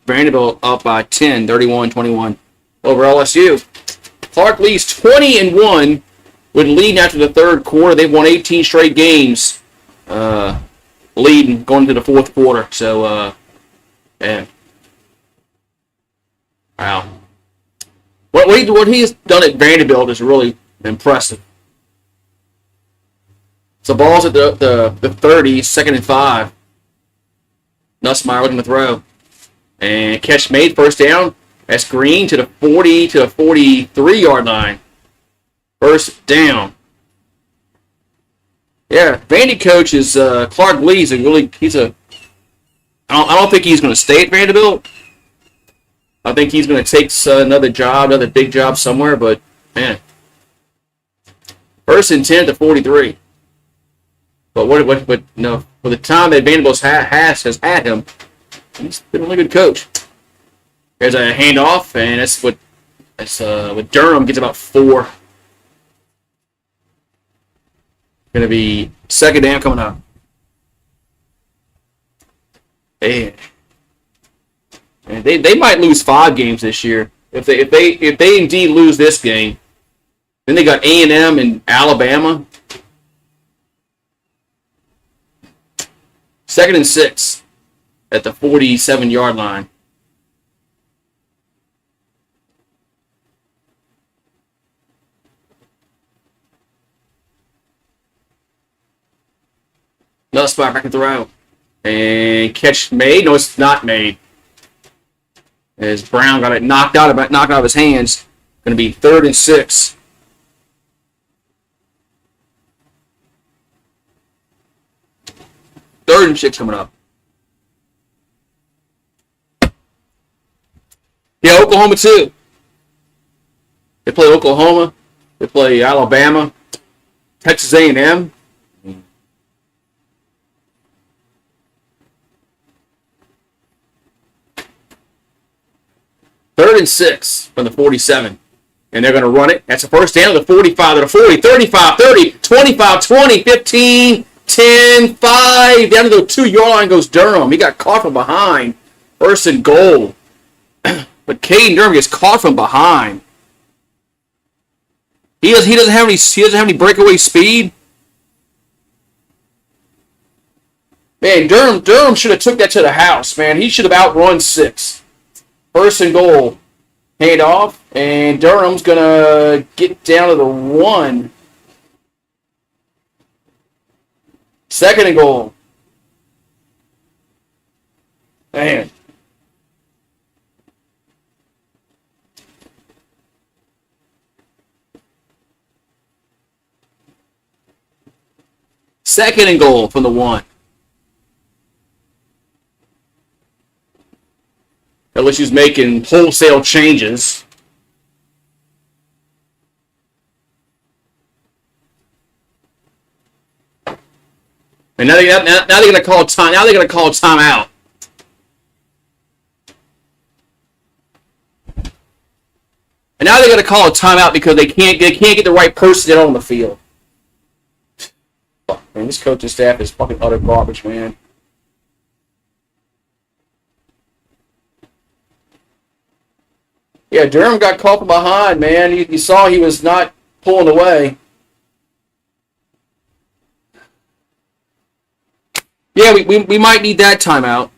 Vanderbilt up by 10, 31-21 over LSU. Clark leads 20-1 with leading after the third quarter. They've won 18 straight games, leading going into the fourth quarter. So, yeah. Wow. What he's done at Vanderbilt is really impressive. So ball's at the 30, second and 5. Nussmeier looking to throw. And catch made, first down. That's Green to the 40 to the 43-yard line. First down. Yeah, Vandy coach is Clark Lee. I don't think he's going to stay at Vanderbilt. I think he's going to take another big job somewhere. But man, first and 10 to 43. But for the time that Vanderbilt has had him, he's been a really good coach. There's a handoff, and that's with Durham gets about 4. Going to be second down coming up. And they might lose 5 games this year. If they indeed lose this game, then they got A&M and Alabama. Second and 6 at the 47-yard line. Another spot back at the throw. And catch made. No, it's not made. As Brown got it knocked out of his hands. Going to be third and 6. Third and 6 coming up. Yeah, Oklahoma too. They play Oklahoma. They play Alabama. Texas A&M. Third and 6 from the 47. And they're going to run it. That's a first down to the 45, to the 40, 35, 30, 25, 20, 15, 10, 5. Down to the 2-yard line goes Durham. He got caught from behind. First and goal. But Caden Durham gets caught from behind. He doesn't have any breakaway speed. Man, Durham should have took that to the house, man. He should have outrun 6. First and goal. Hand off. And Durham's going to get down to the 1. Second and goal. Man. Second and goal from the 1. LSU's making wholesale changes. And now they're going to call time. Now they're going to call timeout. And now they're going to call a timeout because they can't get the right person on the field. Fuck, man, this coaching staff is fucking utter garbage, man. Yeah, Durham got caught from behind, man. You saw he was not pulling away. Yeah, we might need that timeout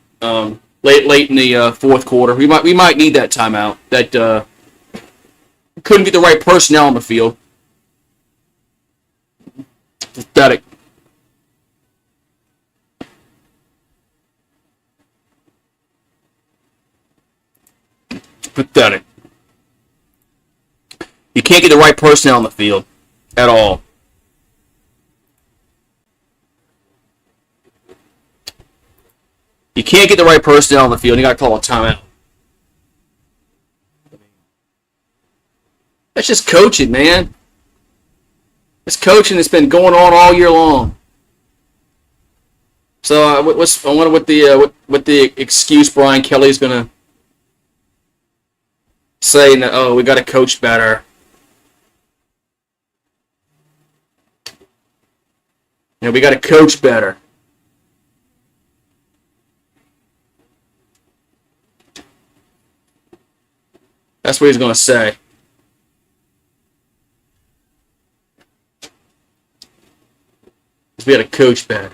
late in the fourth quarter. We might need that timeout. That couldn't get the right personnel on the field. Pathetic. Pathetic. You can't get the right personnel on the field at all. You can't get the right personnel on the field. You got to call a timeout. That's just coaching, man. It's coaching that's been going on all year long. So I wonder what the excuse Brian Kelly's gonna say. Oh, we got to coach better. You know, we got to coach better. That's what he's going to say. We got to coach better.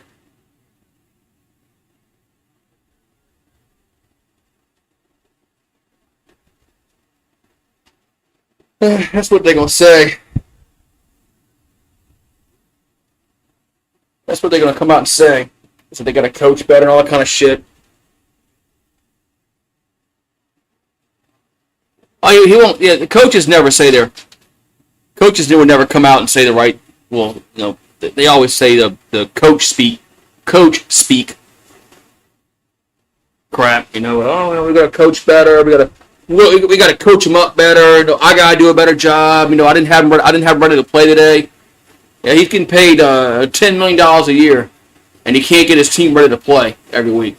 That's what they're gonna say. That's what they're gonna come out and say. So they got to coach better and all that kind of shit. Oh, he won't. Yeah, the coaches never say their coaches would never come out and say the right. Well, they always say the coach speak crap. Oh, we got to coach better. We got to coach him up better. I got to do a better job. I didn't have him ready to play today. Yeah, he's getting paid $10 million a year, and he can't get his team ready to play every week.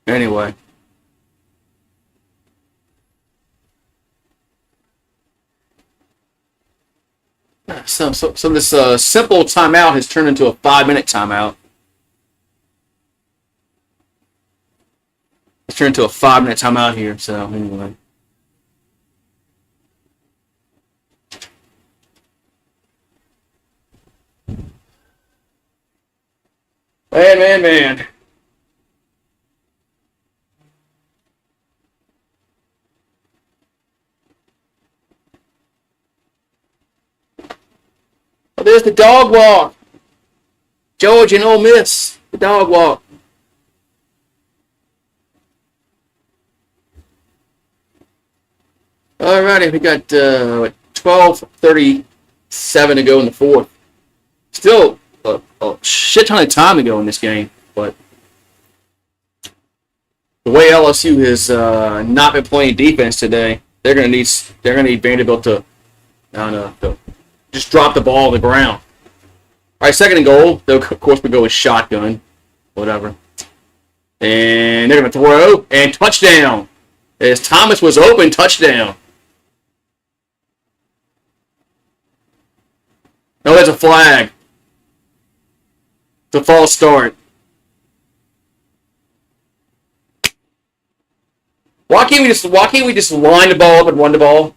Anyway. So this simple timeout has turned into a 5-minute timeout. It's turned into a 5-minute timeout here. So anyway. Man. Oh, there's the dog walk. Georgia and Ole Miss. The dog walk. Alrighty, we got 12:37 to go in the fourth. Still a shit ton of time to go in this game, but the way LSU has not been playing defense today, they're gonna need Vanderbilt to just drop the ball on the ground. All right, second and goal. They'll, of course, we go with shotgun, whatever, and they're gonna throw and touchdown. As Thomas was open, touchdown. No, that's a flag. It's a false start. Why can't we just line the ball up and run the ball?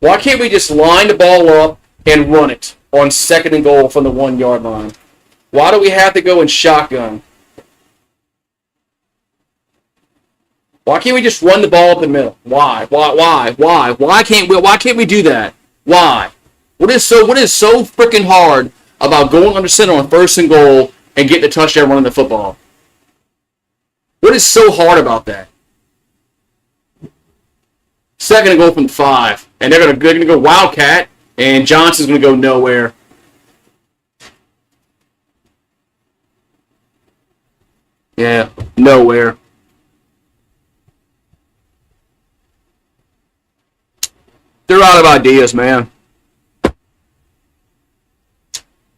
Why can't we just line the ball up and run it on second and goal from the 1-yard line? Why do we have to go in shotgun? Why can't we just run the ball up the middle? Why? Why can't we do that? Why? What is so freaking hard about going under center on first and goal and getting a touchdown running the football? What is so hard about that? Second and goal from the 5, and they're gonna go Wildcat, and Johnson's gonna go nowhere. Yeah, nowhere. They're out of ideas, man.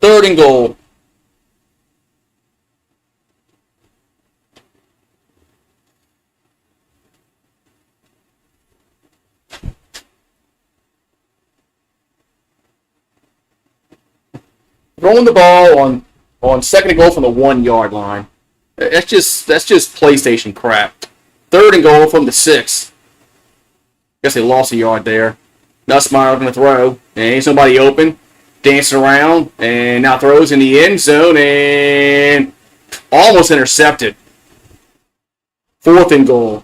Third and goal. Throwing the ball on second and goal from the 1-yard line. That's just PlayStation crap. Third and goal from the 6. Guess they lost a yard there. Nussmeier going to throw, and ain't somebody open. Dancing around, and now throws in the end zone, and almost intercepted. Fourth and goal.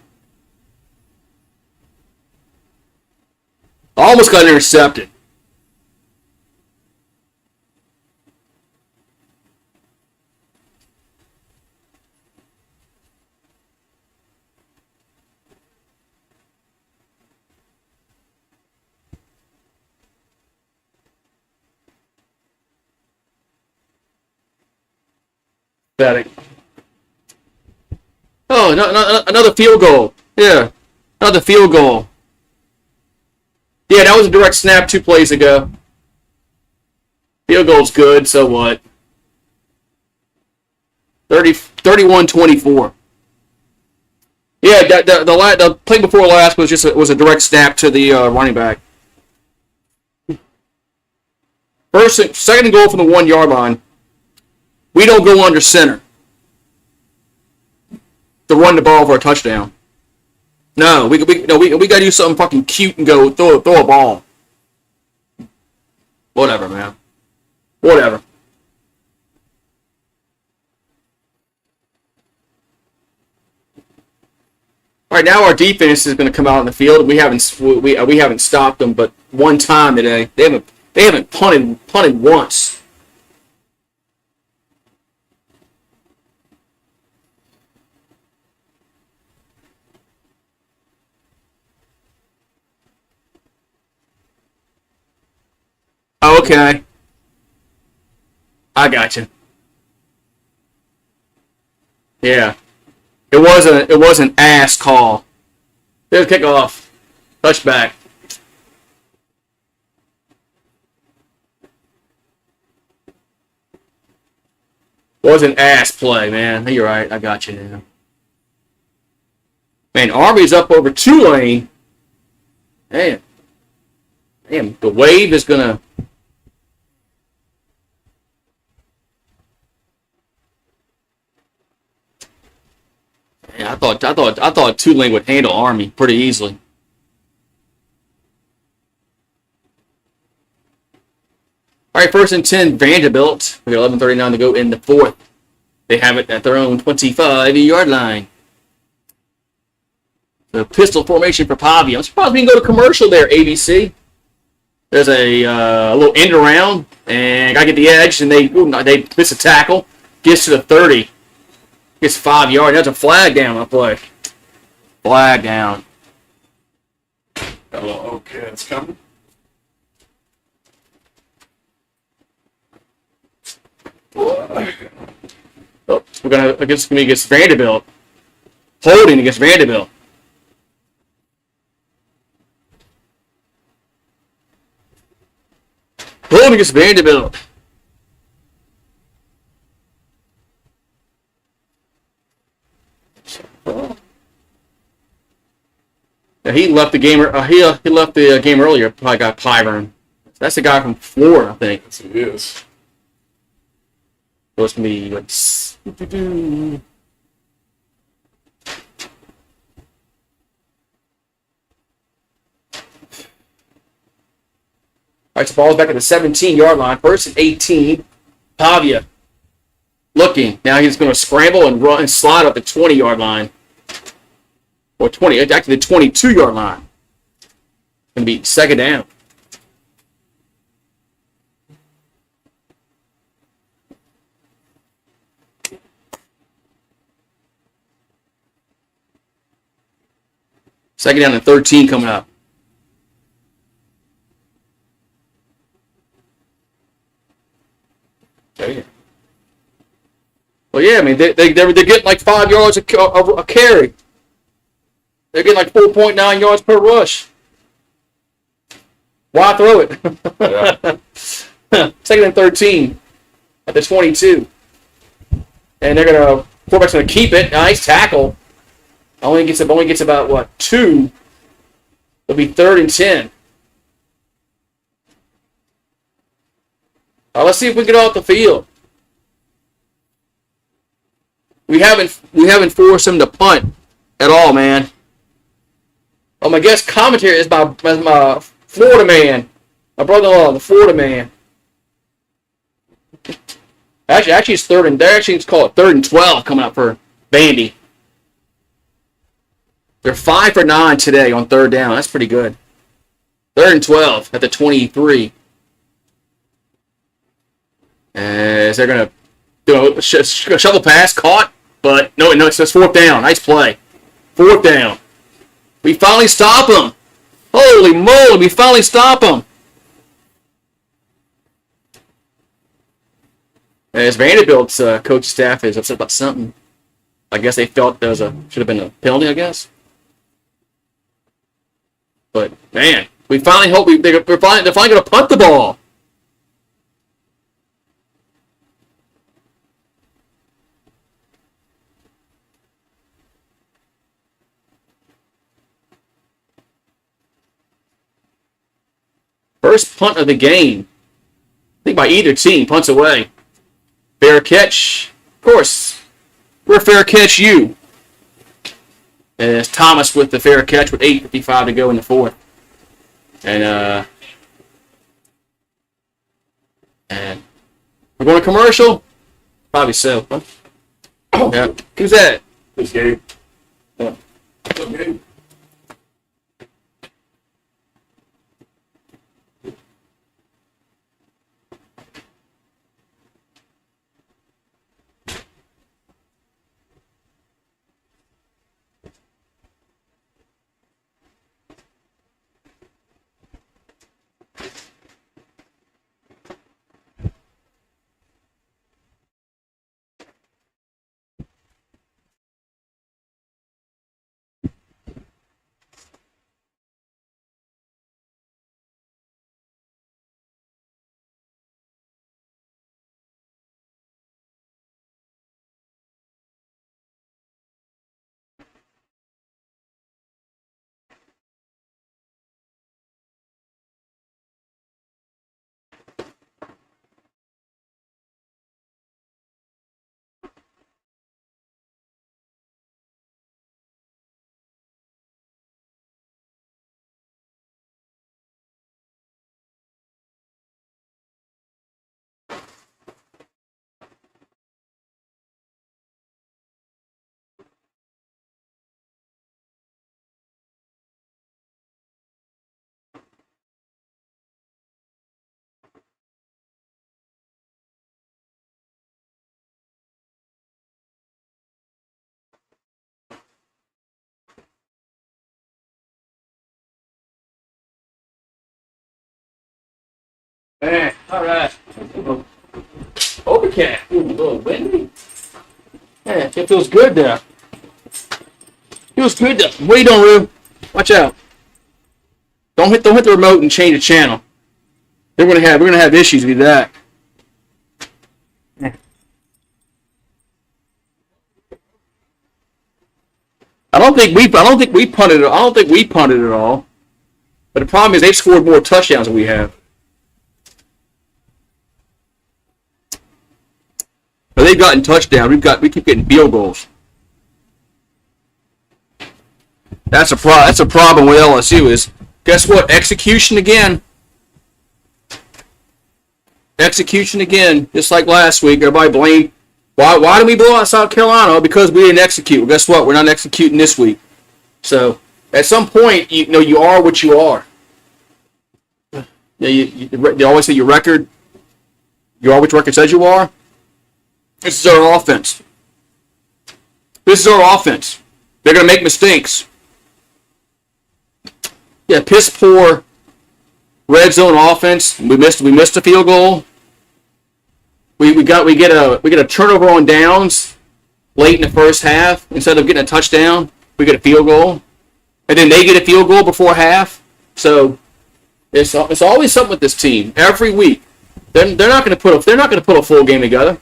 Almost got intercepted. Pathetic. Oh, another field goal. Yeah, another field goal. Yeah, that was a direct snap 2 plays ago. Field goal's good, so what? 31-24. Yeah, the play before last was a direct snap to the running back. Second and goal from the 1-yard line. We don't go under center to run the ball for a touchdown. No, we got to do something fucking cute and go throw a ball. Whatever, man. Whatever. All right, now our defense is going to come out in the field. We haven't stopped them, but one time today they haven't punted once. Okay, I got you. Yeah. It was an ass call. There's a kickoff. Touchback. Was an ass play, man. You're right. I got you now. Man, Army's up over Tulane. Damn. Damn, the wave is gonna. Yeah, I thought Tulane would handle Army pretty easily. All right, 1st and 10, Vanderbilt. We got 11:39 to go in the fourth. They have it at their own 25-yard line. The pistol formation for Pavia. I'm surprised we can go to commercial there, ABC. There's a little end around, and got to get the edge, and they miss a tackle. Gets to the 30. Gets 5 yards. That's a flag down, I play. Flag down. Hello, okay, it's coming. Oh, we're gonna against Vanderbilt. Holding against Vanderbilt. Holding against Vanderbilt. Yeah, he left the game. He left the game earlier. Probably got Pyburn. That's the guy from Florida, I think. Yes, it is. So it's gonna be like. All right, so ball's back at the 17-yard line. 1st and 18. Pavia looking. Now he's going to scramble and run and slide up the 20-yard line. Or 20, actually the 22-yard line. Going to be 2nd down. Second down and 13 coming up. Well, yeah, I mean, they're getting like 5 yards a carry. They're getting like 4.9 yards per rush. Why throw it? Yeah. 2nd and 13 at the 22. And quarterback's going to keep it. Nice tackle. Only gets about, what, 2. It'll be 3rd and 10. Let's see if we can get off the field. We haven't forced him to punt at all, man. Oh, my guest commentary is my Florida man, my brother-in-law, the Florida man. Actually, it's 3rd and it's called 3rd and 12 coming up for Vandy. They're 5 for 9 today on 3rd down. That's pretty good. 3rd and 12 at the 23. As they're going to do a shovel pass, caught, but no, it's 4th down. Nice play. 4th down. We finally stop them. Holy moly, we finally stop them. As Vanderbilt's coach staff is upset about something. I guess they felt there should have been a penalty, I guess. But, man, we finally hope they're finally going to punt the ball. First punt of the game. I think by either team. Punts away. Fair catch. Of course. We're fair catch you. And it's Thomas with the fair catch with 8:55 to go in the fourth. And We're going to commercial? Probably so. Huh? Yeah. Who's that? This game. Yeah. Okay. Man, all right. Overcast. Ooh, a little windy. Man, it feels good there. Feels good there. What are you doing, Rube? Watch out. Don't hit the remote and change the channel. We're gonna have issues with that. I don't think we punted it. I don't think we punted at all. But the problem is they've scored more touchdowns than we have. But they've gotten touchdowns. We keep getting field goals. That's a problem with LSU is guess what? Execution again. Execution again. Just like last week. Everybody blamed. Why did we blow out South Carolina? Because we didn't execute. Well, guess what? We're not executing this week. So at some point, you are what you are. They always say your record. You are what your record says you are. This is our offense. This is our offense. They're going to make mistakes. Yeah, piss poor red zone offense. We missed a field goal. We get a turnover on downs late in the first half. Instead of getting a touchdown, we get a field goal, and then they get a field goal before half. So it's always something with this team every week. They're not going to put a full game together.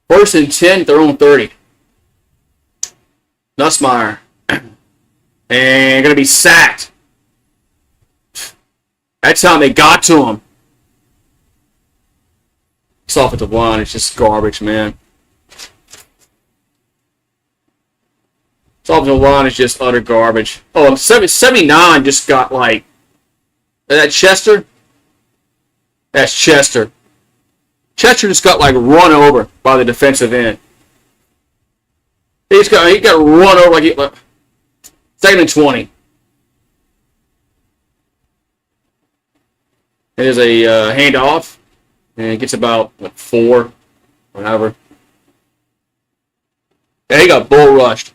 1st and 10 at their own 30. Nussmeier. And going to be sacked. That's how they got to him. This offensive line is just garbage, man. This offensive line is just utter garbage. Oh, 79 just got like... Is that Chester? That's Chester. Chester just got like run over by the defensive end. He got run over like 2nd and 20. There's a handoff, and it gets about 4, whatever. Yeah, he got bull rushed.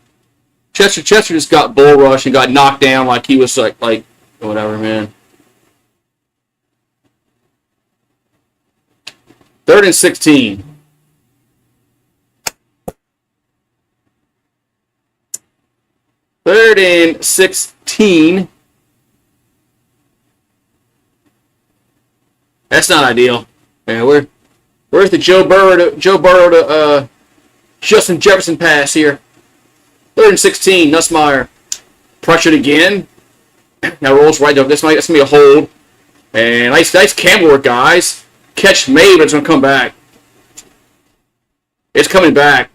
Chester just got bull rushed and got knocked down like he was like whatever, man. 3rd and 16. Third and 16. That's not ideal. Man, where's the Joe Burrow to Justin Jefferson pass here? 3rd and 16. Nussmeier pressured again. Now rolls right down. That's gonna be a hold. And nice camera work, guys. Catch made, but it's gonna come back. It's coming back.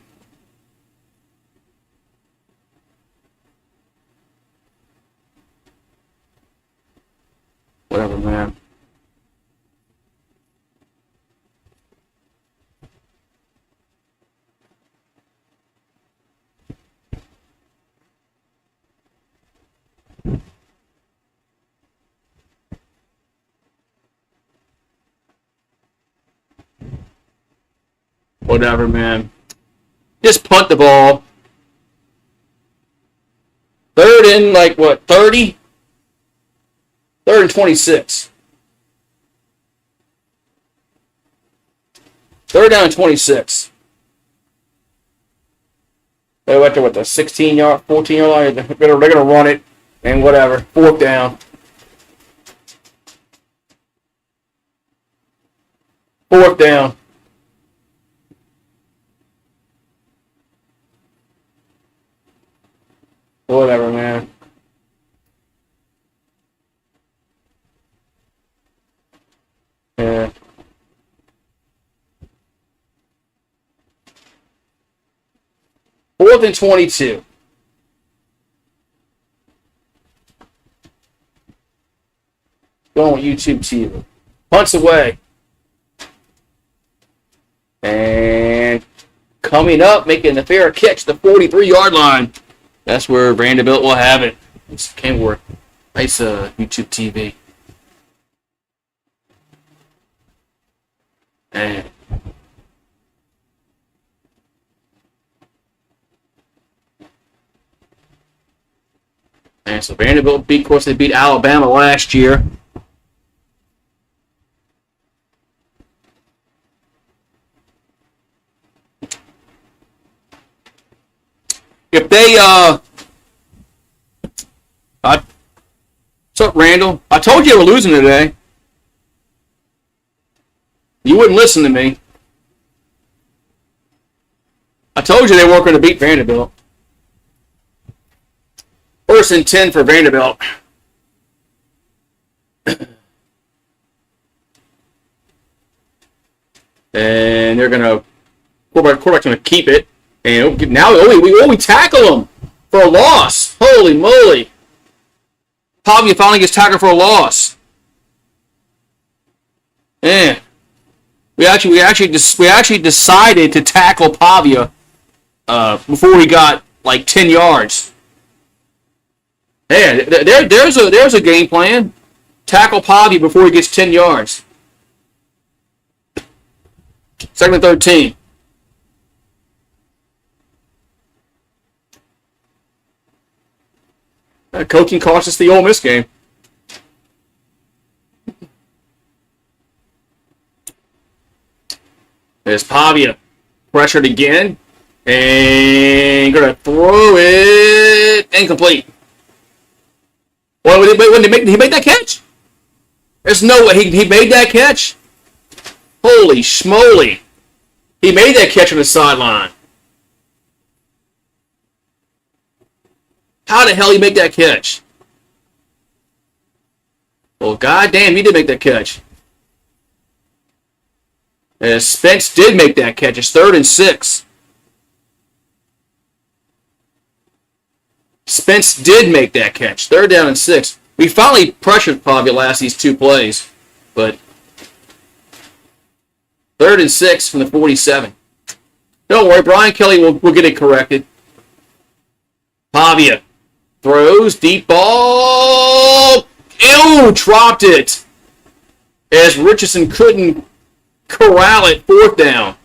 Whatever, man. Whatever, man. Just punt the ball. Third and, like, what, 30? Third and 26. Third down and 26. They went to, what, the 16-yard, 14-yard line? They're going to run it and whatever. Fourth down. Fourth down. Whatever, man. Yeah. Fourth and 22. Going with YouTube TV. Punts away. And coming up, making the fair catch, the 43-yard line. That's where Vanderbilt will have it. It's Kenworth. Nice YouTube TV. And so Vanderbilt beat, of course, they beat Alabama last year. If they, what's up, Randall? I told you they were losing today. You wouldn't listen to me. I told you they weren't going to beat Vanderbilt. First and 10 for Vanderbilt. And they're going to, quarterback's going to keep it. And now we tackle him for a loss. Holy moly. Pavia finally gets tackled for a loss. Man. We actually decided to tackle Pavia before he got like 10 yards. Yeah, there's a game plan. Tackle Pavia before he gets 10 yards. Second and 13. Coaching cost us the Ole Miss game. There's Pavia. Pressured again. And going to throw it. Incomplete. Well, when he made that catch? There's no way he made that catch. Holy schmoly. He made that catch on the sideline. How the hell he make that catch? Well, goddamn, he did make that catch. And Spence did make that catch. It's 3rd and 6. Spence did make that catch. 3rd down and 6. We finally pressured Pavia last these two plays, but 3rd and 6 from the 47. Don't worry, Brian Kelly will get it corrected. Pavia throws, deep ball. Ew, dropped it. As Richardson couldn't corral it, 4th down.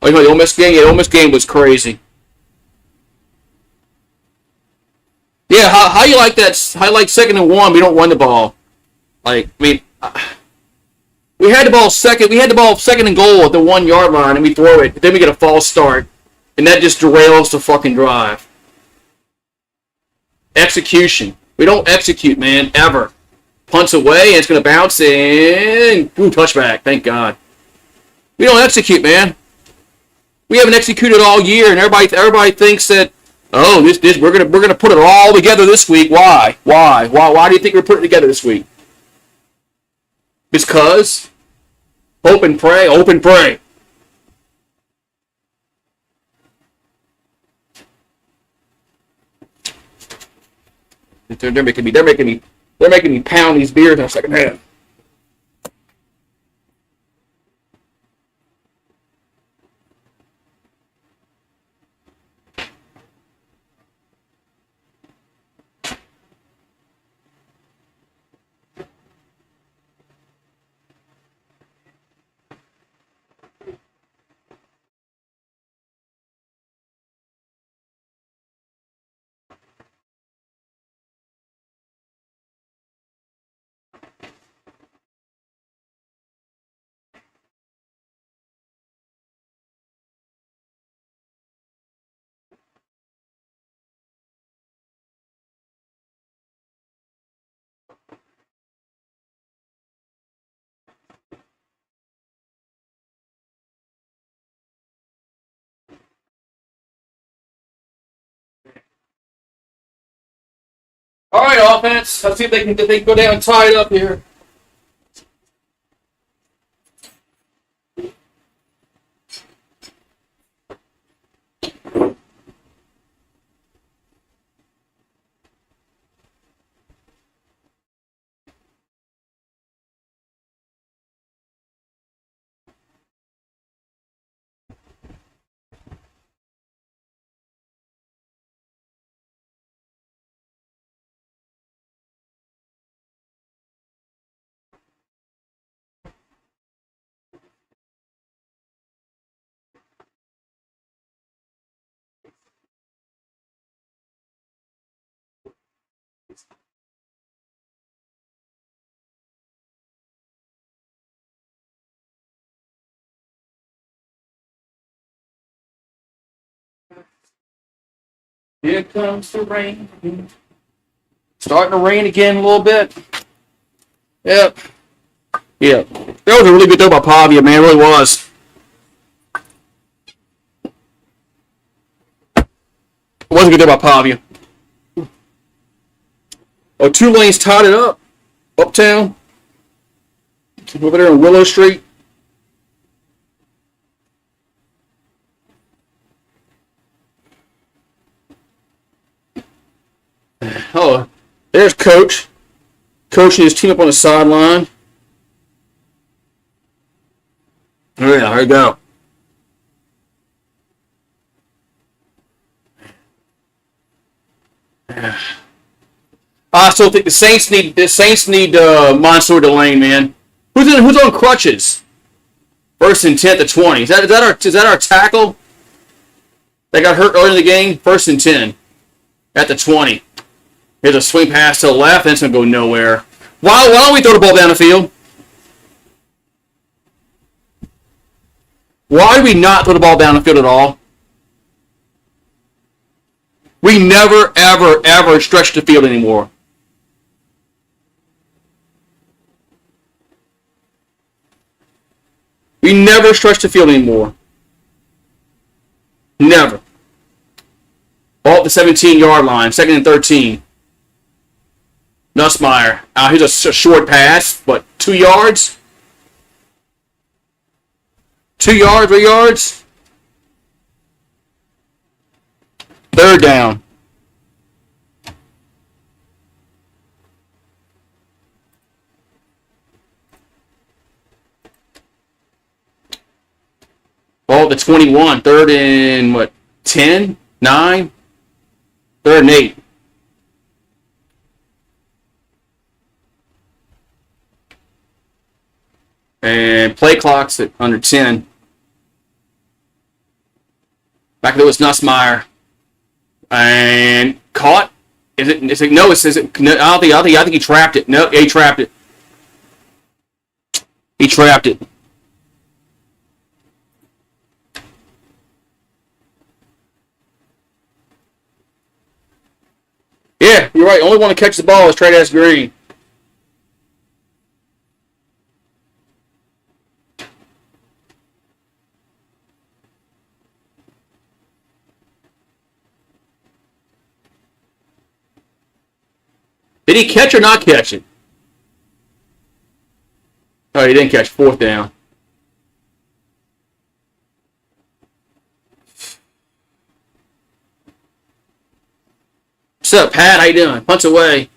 Oh, you know, the Ole Miss game? Yeah, the Ole Miss game was crazy. Yeah, how you like that? How you like 2nd and 1, we don't run the ball? Like, I mean, we had the ball second and goal at the 1-yard line, and we throw it. Then we get a false start, and that just derails the fucking drive. Execution. We don't execute, man, ever. Punts away, and it's going to bounce in. Ooh, touchback. Thank God. We don't execute, man. We haven't executed all year, and everybody thinks that, oh, this we're gonna put it all together this week. Why? Why do you think we're putting it together this week? Because hope and pray, hope and pray. They're making me pound these beers in the second half. All right, offense. Let's see if they can go down and tie it up here. Here comes the rain. Starting to rain again a little bit. Yep. Yep. That was a really good throw by Pavia, man. It really was. It wasn't a good throw by Pavia. Oh, Tulane's tied it up. Uptown. Over there on Willow Street. Oh, there's Coach. Coaching his team up on the sideline. Oh, yeah, there you go. I still think the Saints need Mansour Delane, man. Who's on crutches? First and 10 to 20. Is that our tackle? That got hurt early in the game. First and 10 at the 20. Here's a swing pass to the left. That's gonna go nowhere. Why don't we throw the ball down the field? Why do we not throw the ball down the field at all? We never, ever, ever stretch the field anymore. We never stretch the field anymore. Never. Ball at the 17-yard line, 2nd and 13. Nussmeier. Here's a short pass, but 2 yards? 2 yards, 3 yards? 3rd down. Ball at the 21. 3rd and, 10? 9? 3rd and 8. And play clock's at under 10. Back there was Nussmeier. And caught. Is it? No. It says it. No, I think he trapped it. No, he trapped it. He trapped it. Yeah, you're right. Only one to catch the ball is Trey Green. Did he catch or not catch it? Oh, he didn't catch. 4th down. What's up, Pat? How you doing? Punts away.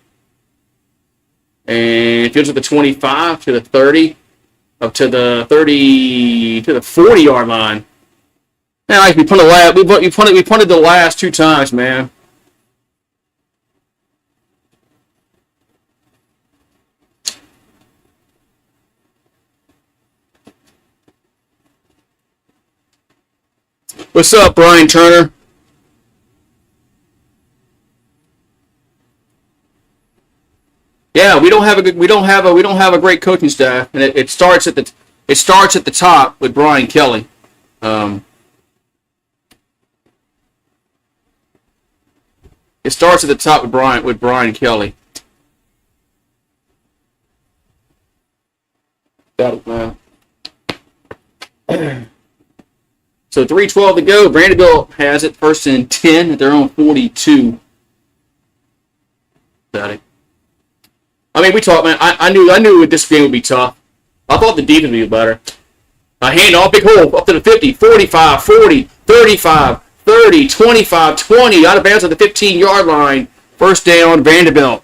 And fields at the 25 to the 30. Up to the 30 to the 40-yard line. Man, like we punted the last 2 times, man. What's up, Brian Turner? Yeah, we don't have a great coaching staff, and it starts at the top with Brian Kelly. It starts at the top with Brian Kelly. That man. So 3:12 to go. Vanderbilt has it 1st and 10 at their own 42. Daddy. I mean, we talked, man. I knew this game would be tough. I thought the defense would be better. A hand off, big hole, up to the 50, 45, 40, 35, 30, 25, 20, out of bounds at the 15-yard line. First down, Vanderbilt.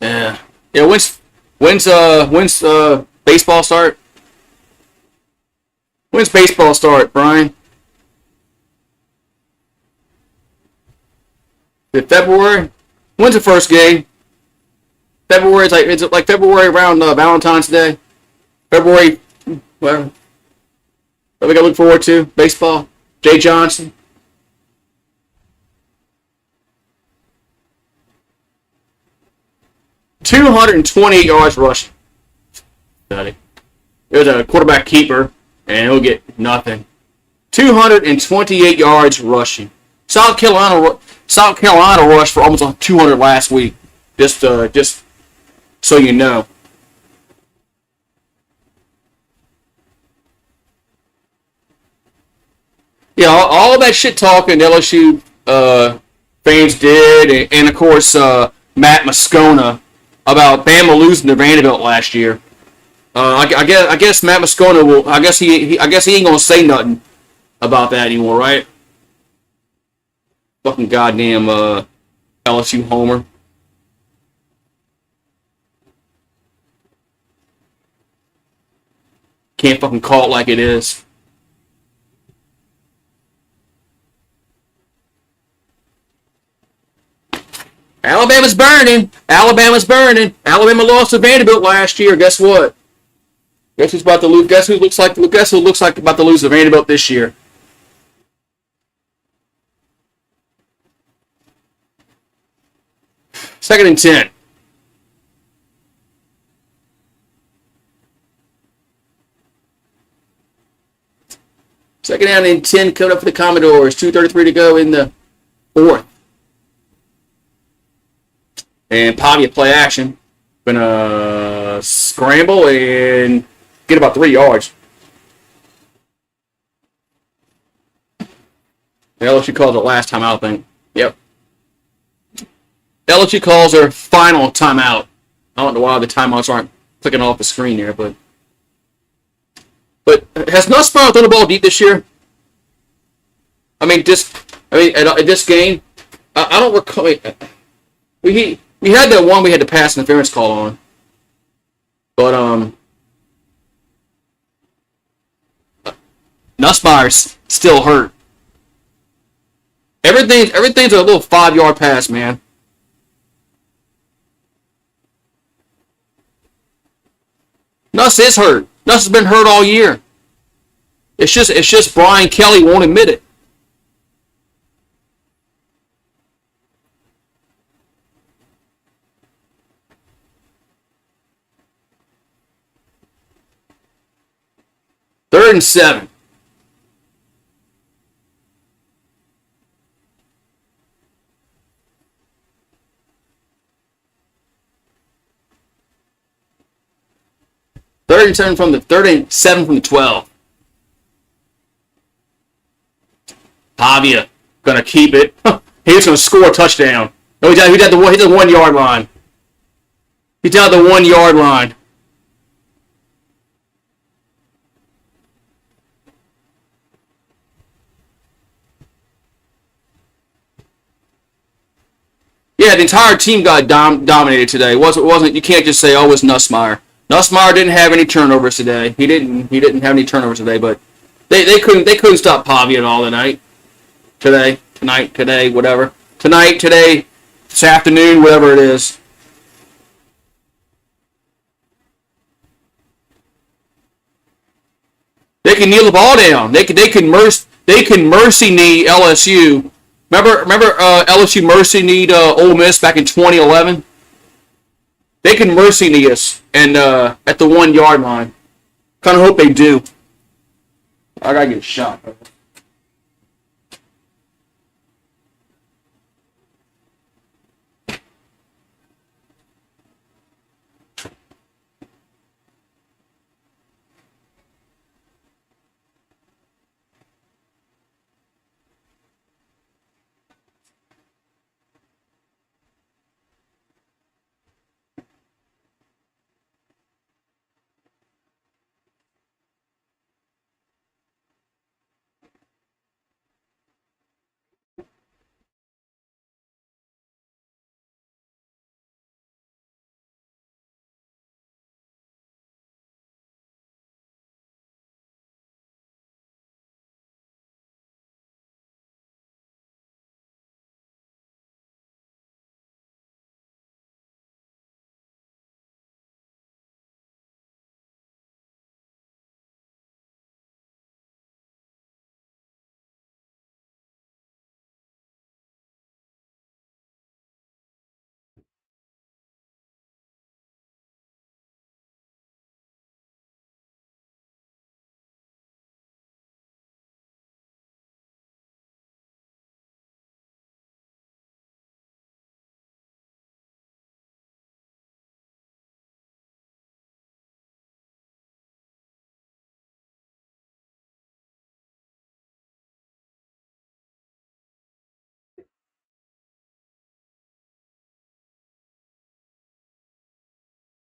Yeah. Yeah, when's baseball start? When's baseball start, Brian? Is it February? When's the first game? February is it like February around Valentine's Day? February, well, what we got to look forward to? Baseball. Jay Johnson. $228 yards rushing. It was a quarterback keeper, and he'll get nothing. 228 yards rushing. South Carolina rushed for almost 200 last week. Just so you know. Yeah, all that shit talking LSU fans did, and of course Matt Moscona about Bama losing to Vanderbilt last year. I guess Matt Moscona will. I guess he ain't gonna say nothing about that anymore, right? Fucking goddamn LSU homer. Can't fucking call it like it is. Alabama's burning. Alabama's burning. Alabama lost to Vanderbilt last year. Guess what? Guess who's about to lose? Guess who looks like about to lose to Vanderbilt this year? Second and 10. Second down and 10 coming up for the Commodores. 2:33 to go in the fourth. And Pavia play action. Gonna scramble and get about 3 yards. LSU calls it last timeout, I think. Yep. LSU calls their final timeout. I don't know why the timeouts aren't clicking off the screen there, but has Nussbaum thrown the ball deep this year? I mean, at this game, I don't recall. We had that one we had the pass interference call on, but Nussmeyer's still hurt. Everything's a little 5-yard pass, man. Nuss is hurt. Nuss has been hurt all year. It's just Brian Kelly won't admit it. Third and 7. Third and 7 from the 12. Pavia gonna keep it. He's gonna score a touchdown. No, he's at the 1 yard line. He's down at the 1 yard line. Yeah, the entire team got dominated today. Wasn't you can't just say, oh, it was Nussmeier. Nussmeier didn't have any turnovers today. He didn't have any turnovers today, but they couldn't stop Pavia at all tonight. Today, whatever. Tonight, today, this afternoon, whatever it is. They can kneel the ball down. They can mercy knee LSU. Remember LSU mercy kneed Ole Miss back in 2011. They can mercy knee us and at the 1 yard line. Kind of hope they do. I gotta get a shot.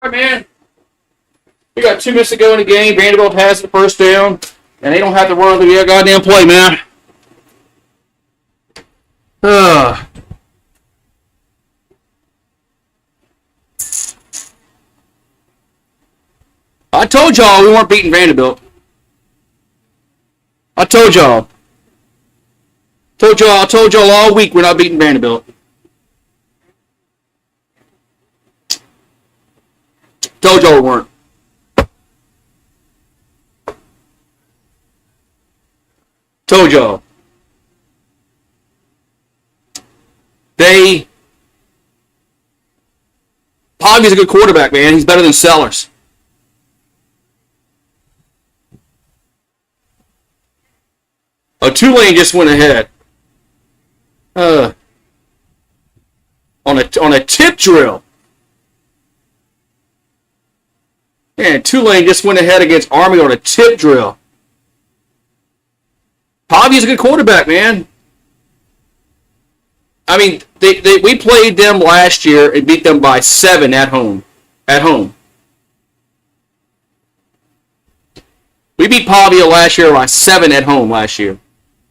All right, man. We got 2 minutes to go in the game. Vanderbilt has the first down, and they don't have to run the goddamn play, man. I told y'all we weren't beating Vanderbilt. I told y'all. I told y'all all week we're not beating Vanderbilt. Told y'all we weren't. Told y'all. Poggy's a good quarterback, man. He's better than Sellers. Tulane just went ahead. On a tip drill. Man, Tulane just went ahead against Army on a tip drill. Poggy's a good quarterback, man. I mean, we played them last year and beat them by 7 at home. We beat Pavia last year by 7 at home last year.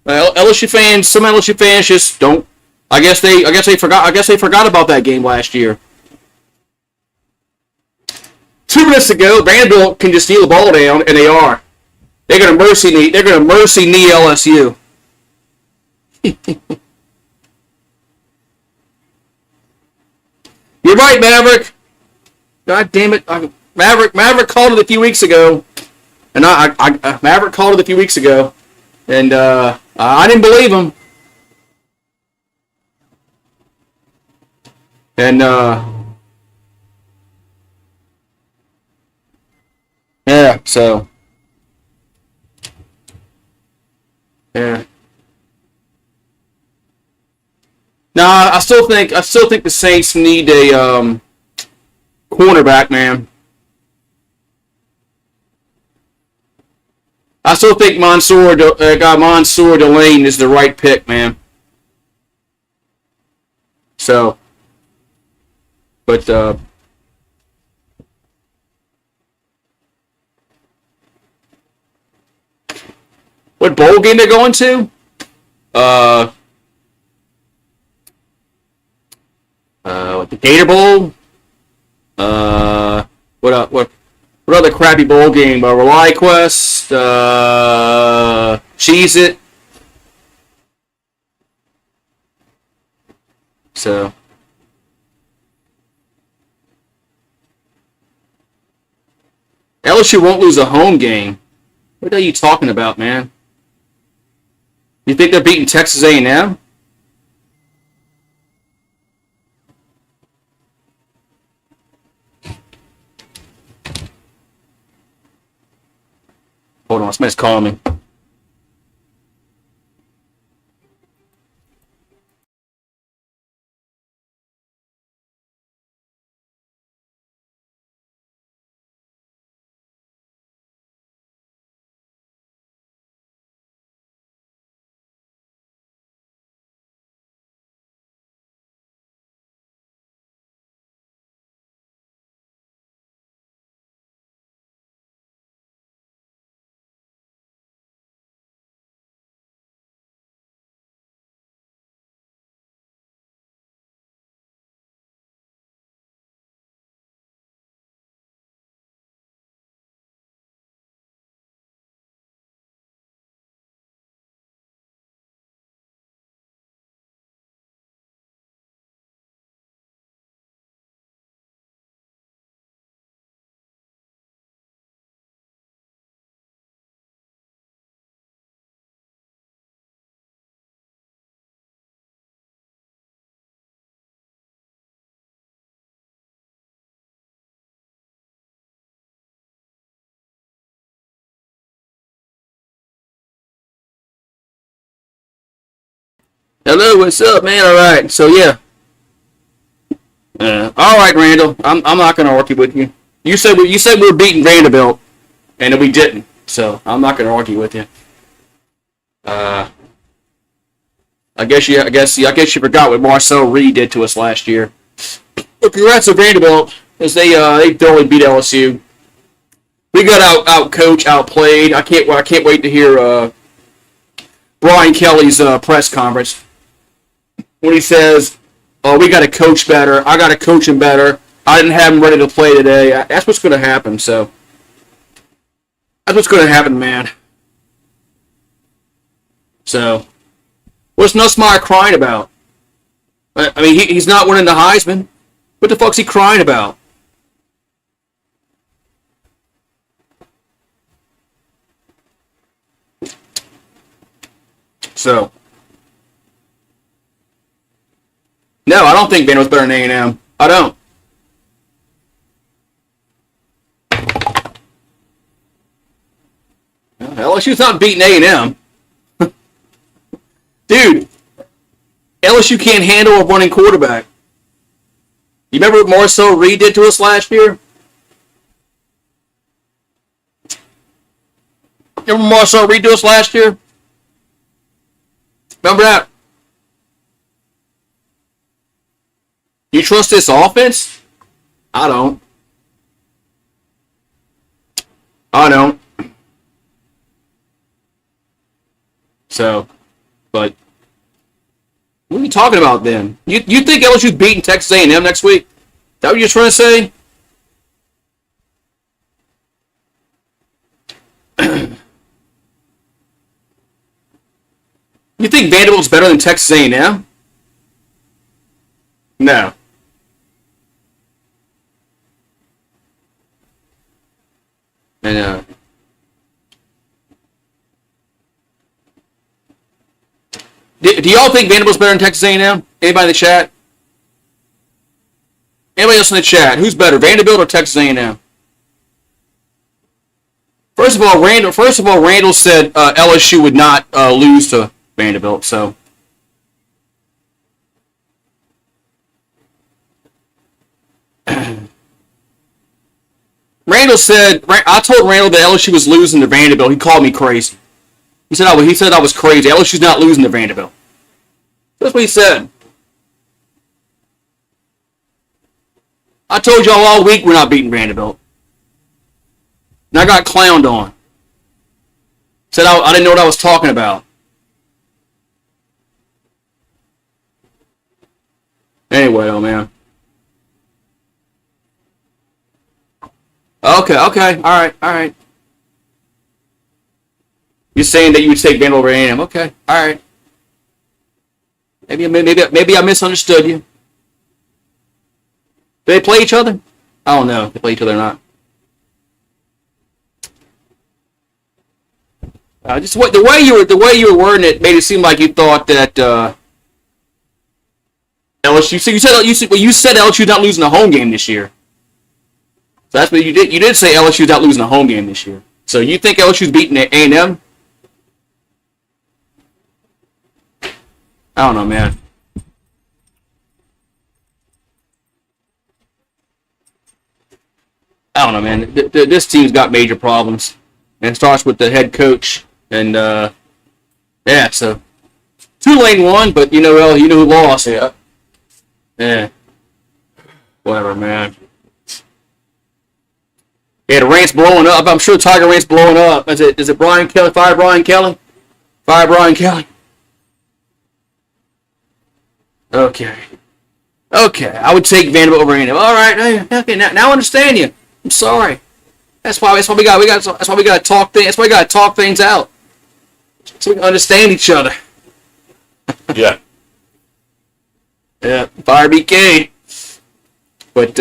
LSU fans, some LSU fans just don't. I guess they forgot about that game last year. 2 minutes to go. Vanderbilt can just steal the ball down, and they are. They're gonna mercy knee LSU. You're right, Maverick. God damn it, Maverick called it a few weeks ago, and Maverick called it a few weeks ago, and I didn't believe him. And yeah, so yeah. Nah, I still think the Saints need a cornerback, man. I still think Mansour Delane is the right pick, man. So, but what bowl game they're going to? The Gator Bowl. What other crappy bowl game? Rely Quest. Cheese It. So. LSU won't lose a home game. What are you talking about, man? You think they're beating Texas A&M? Hold on, somebody's calling me. Hello, what's up, man? All right, so yeah. All right, Randall. I'm not gonna argue with you. You said we were beating Vanderbilt, and we didn't. So I'm not gonna argue with you. I guess you forgot what Marcel Reed did to us last year. But congrats to Vanderbilt. as they thoroughly beat LSU. We got out coached, outplayed. I can't wait to hear Brian Kelly's press conference when he says, "Oh, we got to coach better. I got to coach him better. I didn't have him ready to play today." That's what's going to happen. So that's what's going to happen, man. So what's Nussmeier crying about? I mean, he's not winning the Heisman. What the fuck's he crying about? So, no, I don't think Vanderbilt's better than A&M. I don't. LSU's not beating A&M. Dude, LSU can't handle a running quarterback. You remember what Marcel Reed did to us last year? You remember Marcel Reed to us last year? Remember that? You trust this offense? I don't. So, but what are you talking about then? You think LSU's beating Texas A&M next week? Is that what you're trying to say? You think Vanderbilt's better than Texas A&M? No. And do y'all think Vanderbilt's better than Texas A&M? Anybody in the chat? Anybody else in the chat? Who's better, Vanderbilt or Texas A&M? First of all, Randall said LSU would not lose to Vanderbilt. So, Randall said I told Randall that LSU was losing to Vanderbilt. He called me crazy. He said I was crazy. LSU's not losing to Vanderbilt. That's what he said. I told y'all all week we're not beating Vanderbilt. And I got clowned on. Said I didn't know what I was talking about. Anyway, oh man. Okay, all right. You're saying that you would take Vanderbilt over A&M. Okay, all right. Maybe I misunderstood you. Do they play each other? I don't know if they play each other or not. Just the way you were wording it made it seem like you thought that LSU. So you said LSU's not losing a home game this year. So that's what you did. You did say LSU's not losing a home game this year. So you think LSU's beating A&M? I don't know, man. I don't know, man. This team's got major problems, and it starts with the head coach. And yeah, so Tulane won, but you know who lost. Yeah. Whatever, man. Yeah, the rant's blowing up. I'm sure Tiger Rant's blowing up. Is it Brian Kelly? Fire Brian Kelly? Fire Brian Kelly. Okay. I would take Vanderbilt over A&M. All right. Okay. Now I understand you. I'm sorry. That's why we got to talk things. That's why we got to talk things out, so we can understand each other. Yeah. Yeah. Fire BK. But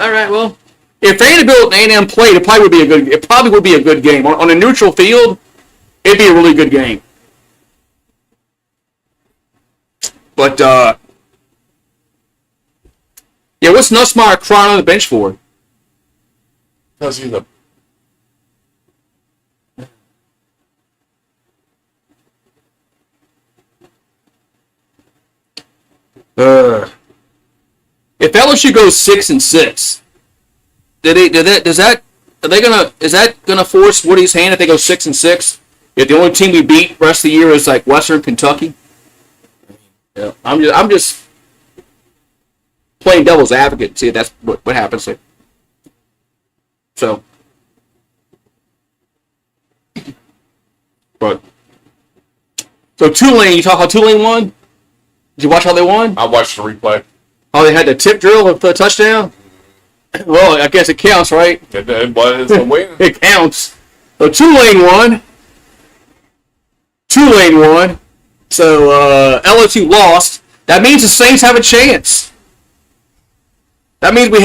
all right. Well, if Vanderbilt and A&M played, it probably would be a good game on a neutral field. It'd be a really good game. But yeah, what's Nussmeier crying on the bench for? Because he's a... If LSU goes 6-6, is that gonna force Woody's hand if they go 6-6? If the only team we beat the rest of the year is like Western Kentucky? Yeah, I'm just playing devil's advocate. See, that's what happens here. So, but Tulane. You talk how Tulane won. Did you watch how they won? I watched the replay. Oh, they had the tip drill for the touchdown. Well, I guess it counts, right? It was a win. It counts. So Tulane won. So LSU lost. That means the Saints have a chance. That means we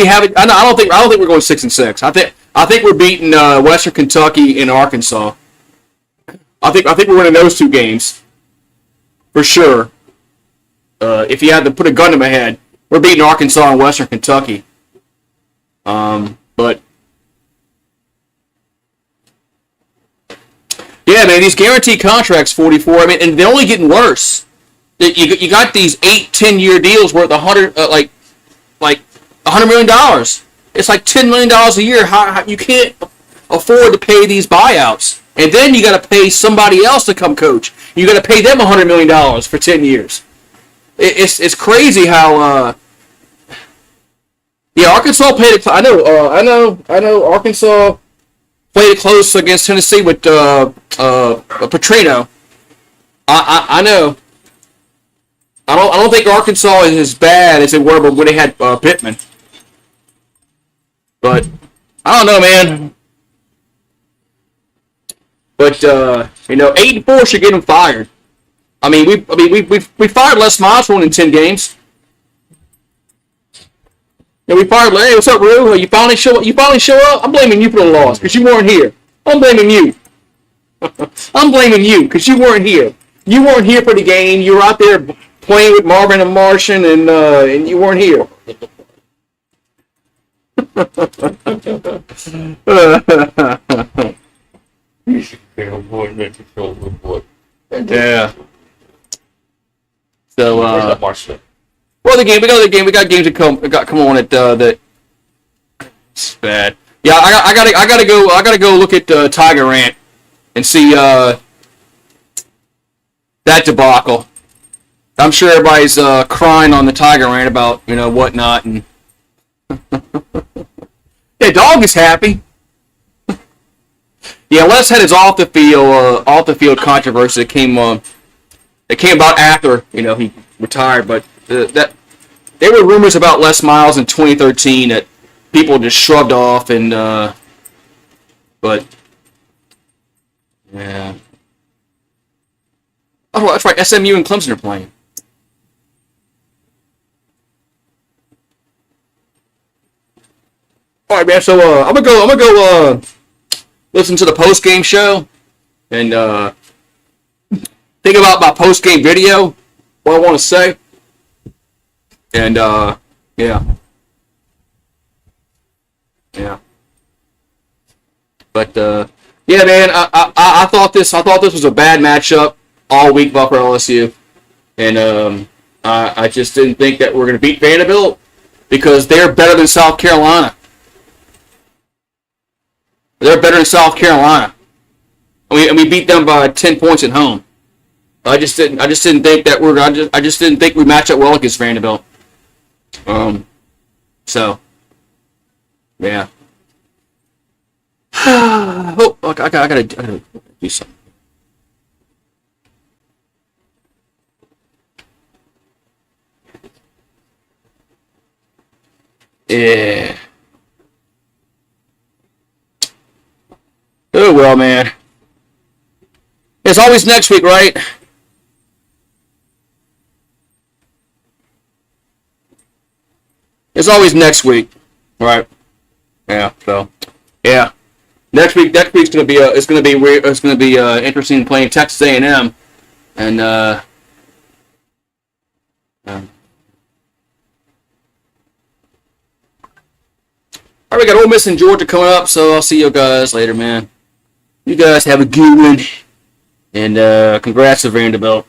have it. I don't think we're going 6-6. I think we're beating Western Kentucky and Arkansas. I think we're winning those two games for sure. If you had to put a gun to my head, we're beating Arkansas and Western Kentucky. But yeah, man, these guaranteed contracts, 44. I mean, and they're only getting worse. You got these 8-10-year deals worth like $100 million. It's like $10 million a year. How you can't afford to pay these buyouts, and then you got to pay somebody else to come coach. You got to pay them $100 million for 10 years. It's crazy how. Yeah, Arkansas played it. I know. Arkansas played it close against Tennessee with Petrino. I know. I don't think Arkansas is as bad as they were when they had Pittman. But I don't know, man. But 8-4 should get him fired. I mean, we fired Les Miles for winning 10 games. Yeah, we fired. Hey, what's up, Rue? You finally show up. I'm blaming you for the loss because you weren't here. I'm blaming you. I'm blaming you because you weren't here. You weren't here for the game. You were out there playing with Marvin and Martian, and you weren't here. Yeah. So, well, we got games that come on at that. It's bad. Yeah, I gotta go look at Tiger Rant and see that debacle. I'm sure everybody's crying on the Tiger Rant about whatnot, and yeah, dog is happy. Yeah, Les had his off the field controversy that came about after he retired, but that there were rumors about Les Miles in 2013 that people just shrugged off, and but yeah. Oh, that's right. SMU and Clemson are playing. All right, man. So I'm gonna go listen to the post game show and think about my post game video. What I want to say, and yeah. But yeah, man. I thought this was a bad matchup all week for LSU, and I just didn't think that we're gonna beat Vanderbilt because they're better than South Carolina. They're better than South Carolina. And we beat them by 10 points at home. I just didn't think that I just didn't think we match up well against Vanderbilt. So yeah. Oh, I gotta do something. Yeah. Oh, well, man. It's always next week, right? It's always next week, right? Yeah. So, yeah. Next week's gonna be it's gonna be interesting playing Texas A&M, and all right, we got Ole Miss and Georgia coming up, so I'll see you guys later, man. You guys have a good one, and congrats to Vanderbilt.